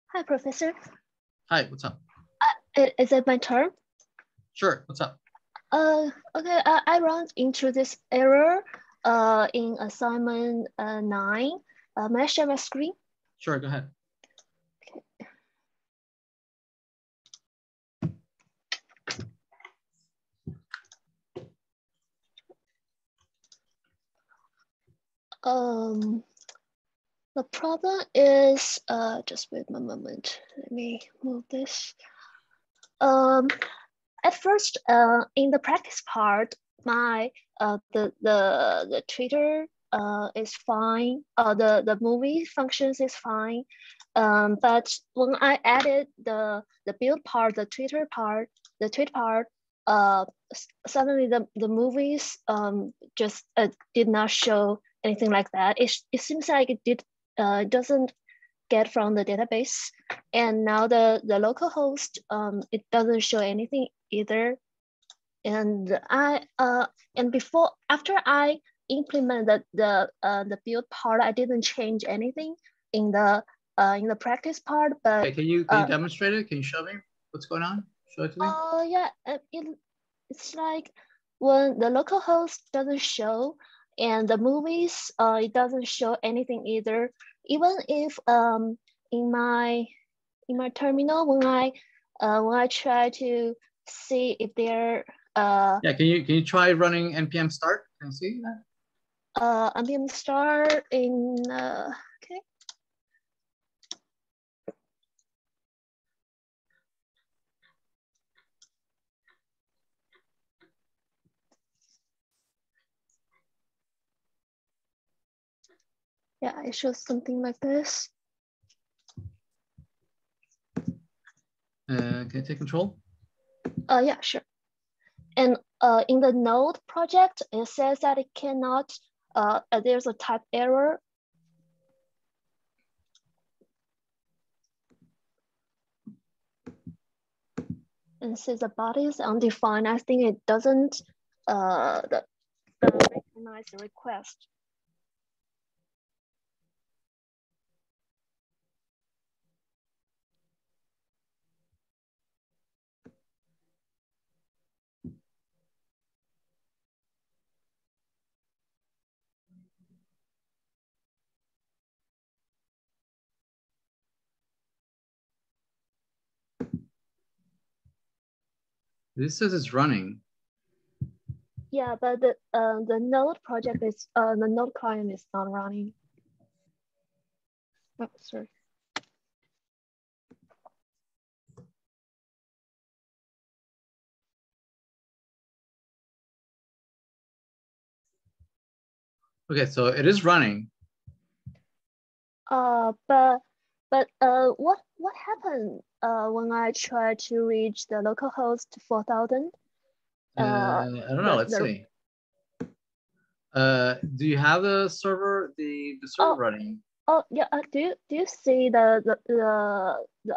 Hi, Professor. Hi. What's up? Is it my turn? Sure. What's up? Okay. I ran into this error in assignment 9. May I share my screen? Sure. Go ahead. The problem is just wait a moment. Let me move this. At first, in the practice part, my the Twitter is fine. The movie functions is fine. But when I added the build part, the tweet part, suddenly the movies just did not show anything like that. It seems like it doesn't get from the database, and now the local host it doesn't show anything either. And after I implemented the build part, I didn't change anything in the practice part. But Okay, can you demonstrate it? Can you show me what's going on? Show it to me. Yeah, it's like when the local host doesn't show, and the movies it doesn't show anything either. Even if in my terminal, when I try to see if they're yeah, can you try running npm start? Can you see that? npm start in okay. Yeah, it shows something like this. Can you take control? Yeah, sure. And in the node project, it says that it cannot, there's a type error. And says the body is undefined. I think it doesn't recognize the request. This says it's running. Yeah, but the node project is the node client is not running. Oh, sorry. Okay, so it is running. But what happened when I try to reach the localhost 4000? I don't know. Let's see. Do you have the server running? Oh yeah. Do you see the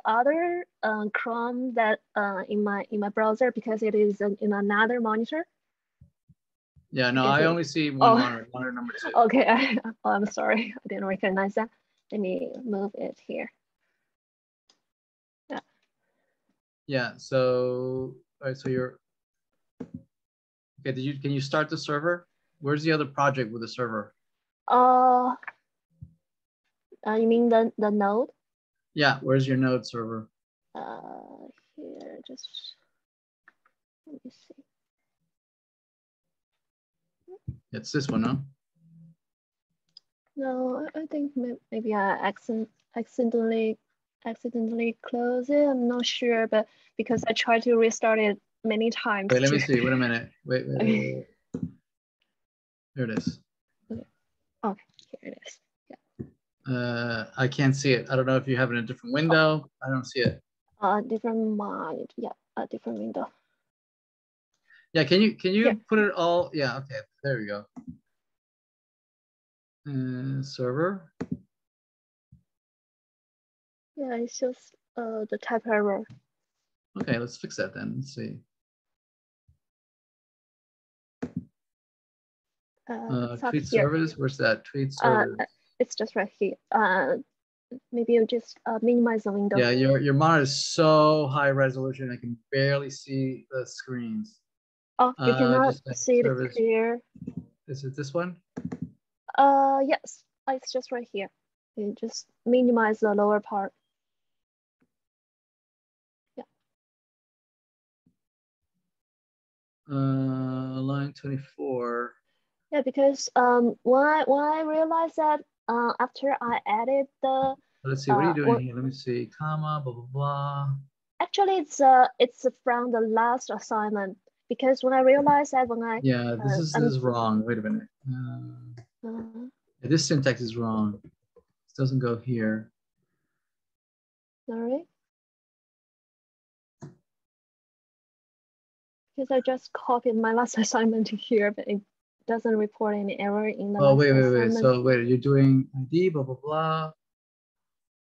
other Chrome that in my browser, because it is in another monitor? Yeah, no, I only see one monitor number 2. Okay, I'm sorry, I didn't recognize that. Let me move it here. Yeah. Yeah. So, all right. So you're okay. Can you start the server? Where's the other project with the server? You mean the node? Yeah. Where's your node server? Here, just let me see. It's this one, no? No, I think maybe I accidentally closed it. I'm not sure, but because I tried to restart it many times. Wait, let me see. Wait a minute. Wait. There it is. Okay, here it is. Yeah. I can't see it. I don't know if you have it in a different window. I don't see it. Different mind. Yeah, a different window. Yeah, can you put it all? Yeah, okay. There we go. Server. Yeah, it's just the type error. Okay, let's fix that then. Let's see. Tweet service. Where's that? Tweet service. It's just right here. Maybe you just minimize the window. Yeah, your monitor is so high resolution I can barely see the screens. Oh, you cannot see it clear. Is it this one? Yes, it's just right here. You just minimize the lower part. Yeah. Line 24. Yeah, because when I realized that after I added the. Let's see. What are you doing here? Let me see. Comma. Blah blah blah. Actually, it's from the last assignment because when I realized that when I. Yeah, this is wrong. Wait a minute. This syntax is wrong. This doesn't go here. Sorry. Because I just copied my last assignment to here, but it doesn't report any error in the last assignment. So wait, you're doing ID, blah, blah, blah.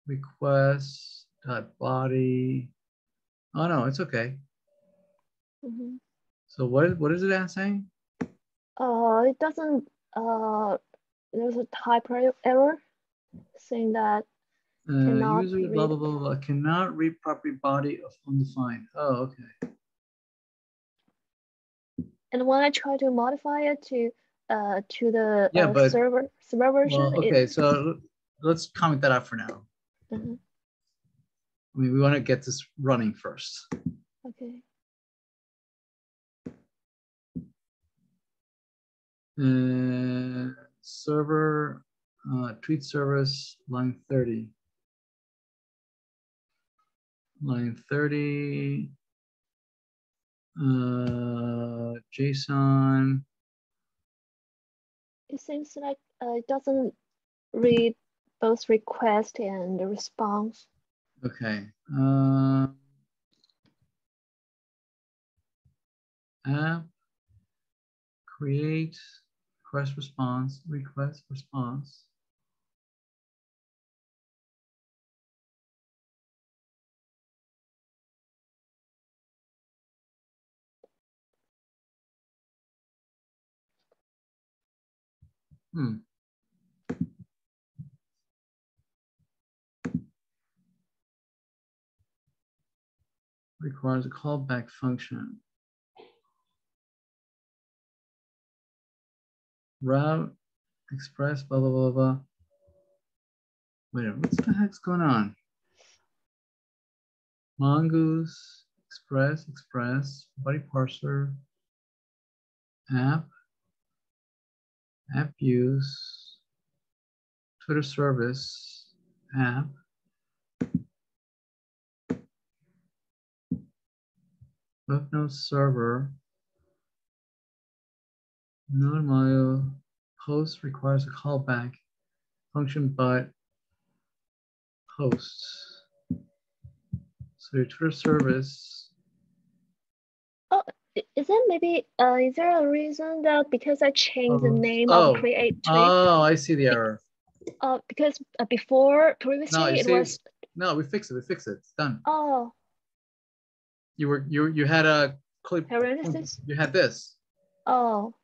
Request, body. Oh no, it's okay. Mm-hmm. So what is it saying? It doesn't, there's a type error saying that cannot user, read. blah, blah, blah, blah, cannot read property body of undefined. Oh, okay. And when I try to modify it to the server version, okay, so let's comment that out for now. Mm-hmm. I mean, we want to get this running first. Okay. Server, tweet service, line 30. Line 30, JSON. It seems like it doesn't read both request and the response. Okay. App, create, request response. Requires a callback function. Route, express, blah, blah, blah, blah. Wait, what the heck's going on? Mongoose, express, body parser, app use, Twitter service, app, webnode server, node module, post requires a callback function, but posts. So your Twitter service. Oh, is it maybe, is there a reason that because I changed the name of create tweet? Oh, I see the error. Because before previously it was. No, we fixed it. It's done. Oh. You had a clip. Parenthesis. You had this. Oh.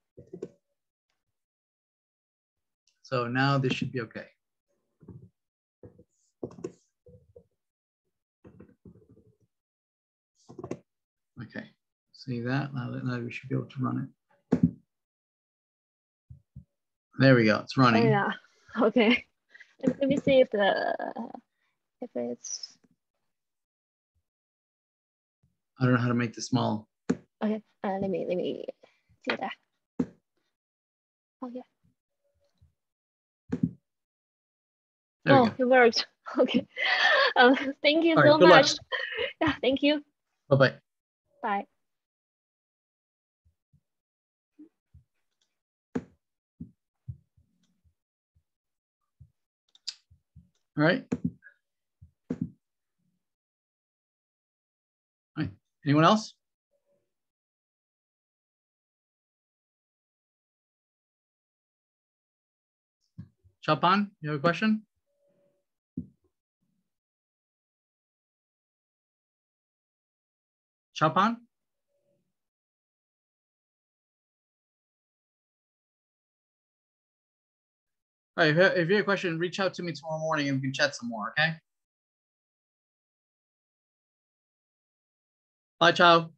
So now this should be okay. See that? Now we should be able to run it. There we go. It's running. Oh, yeah. Okay. Let me see if it's. I don't know how to make this small. Okay. Let me do that. Oh yeah. There we go. It worked. Okay. Thank you All right, so good luck. much. Yeah. Thank you. Bye-bye. Bye. All right. All right. Anyone else? Chapan, you have a question? Chapan? All right, if you have a question, reach out to me tomorrow morning and we can chat some more, okay? Bye, ciao.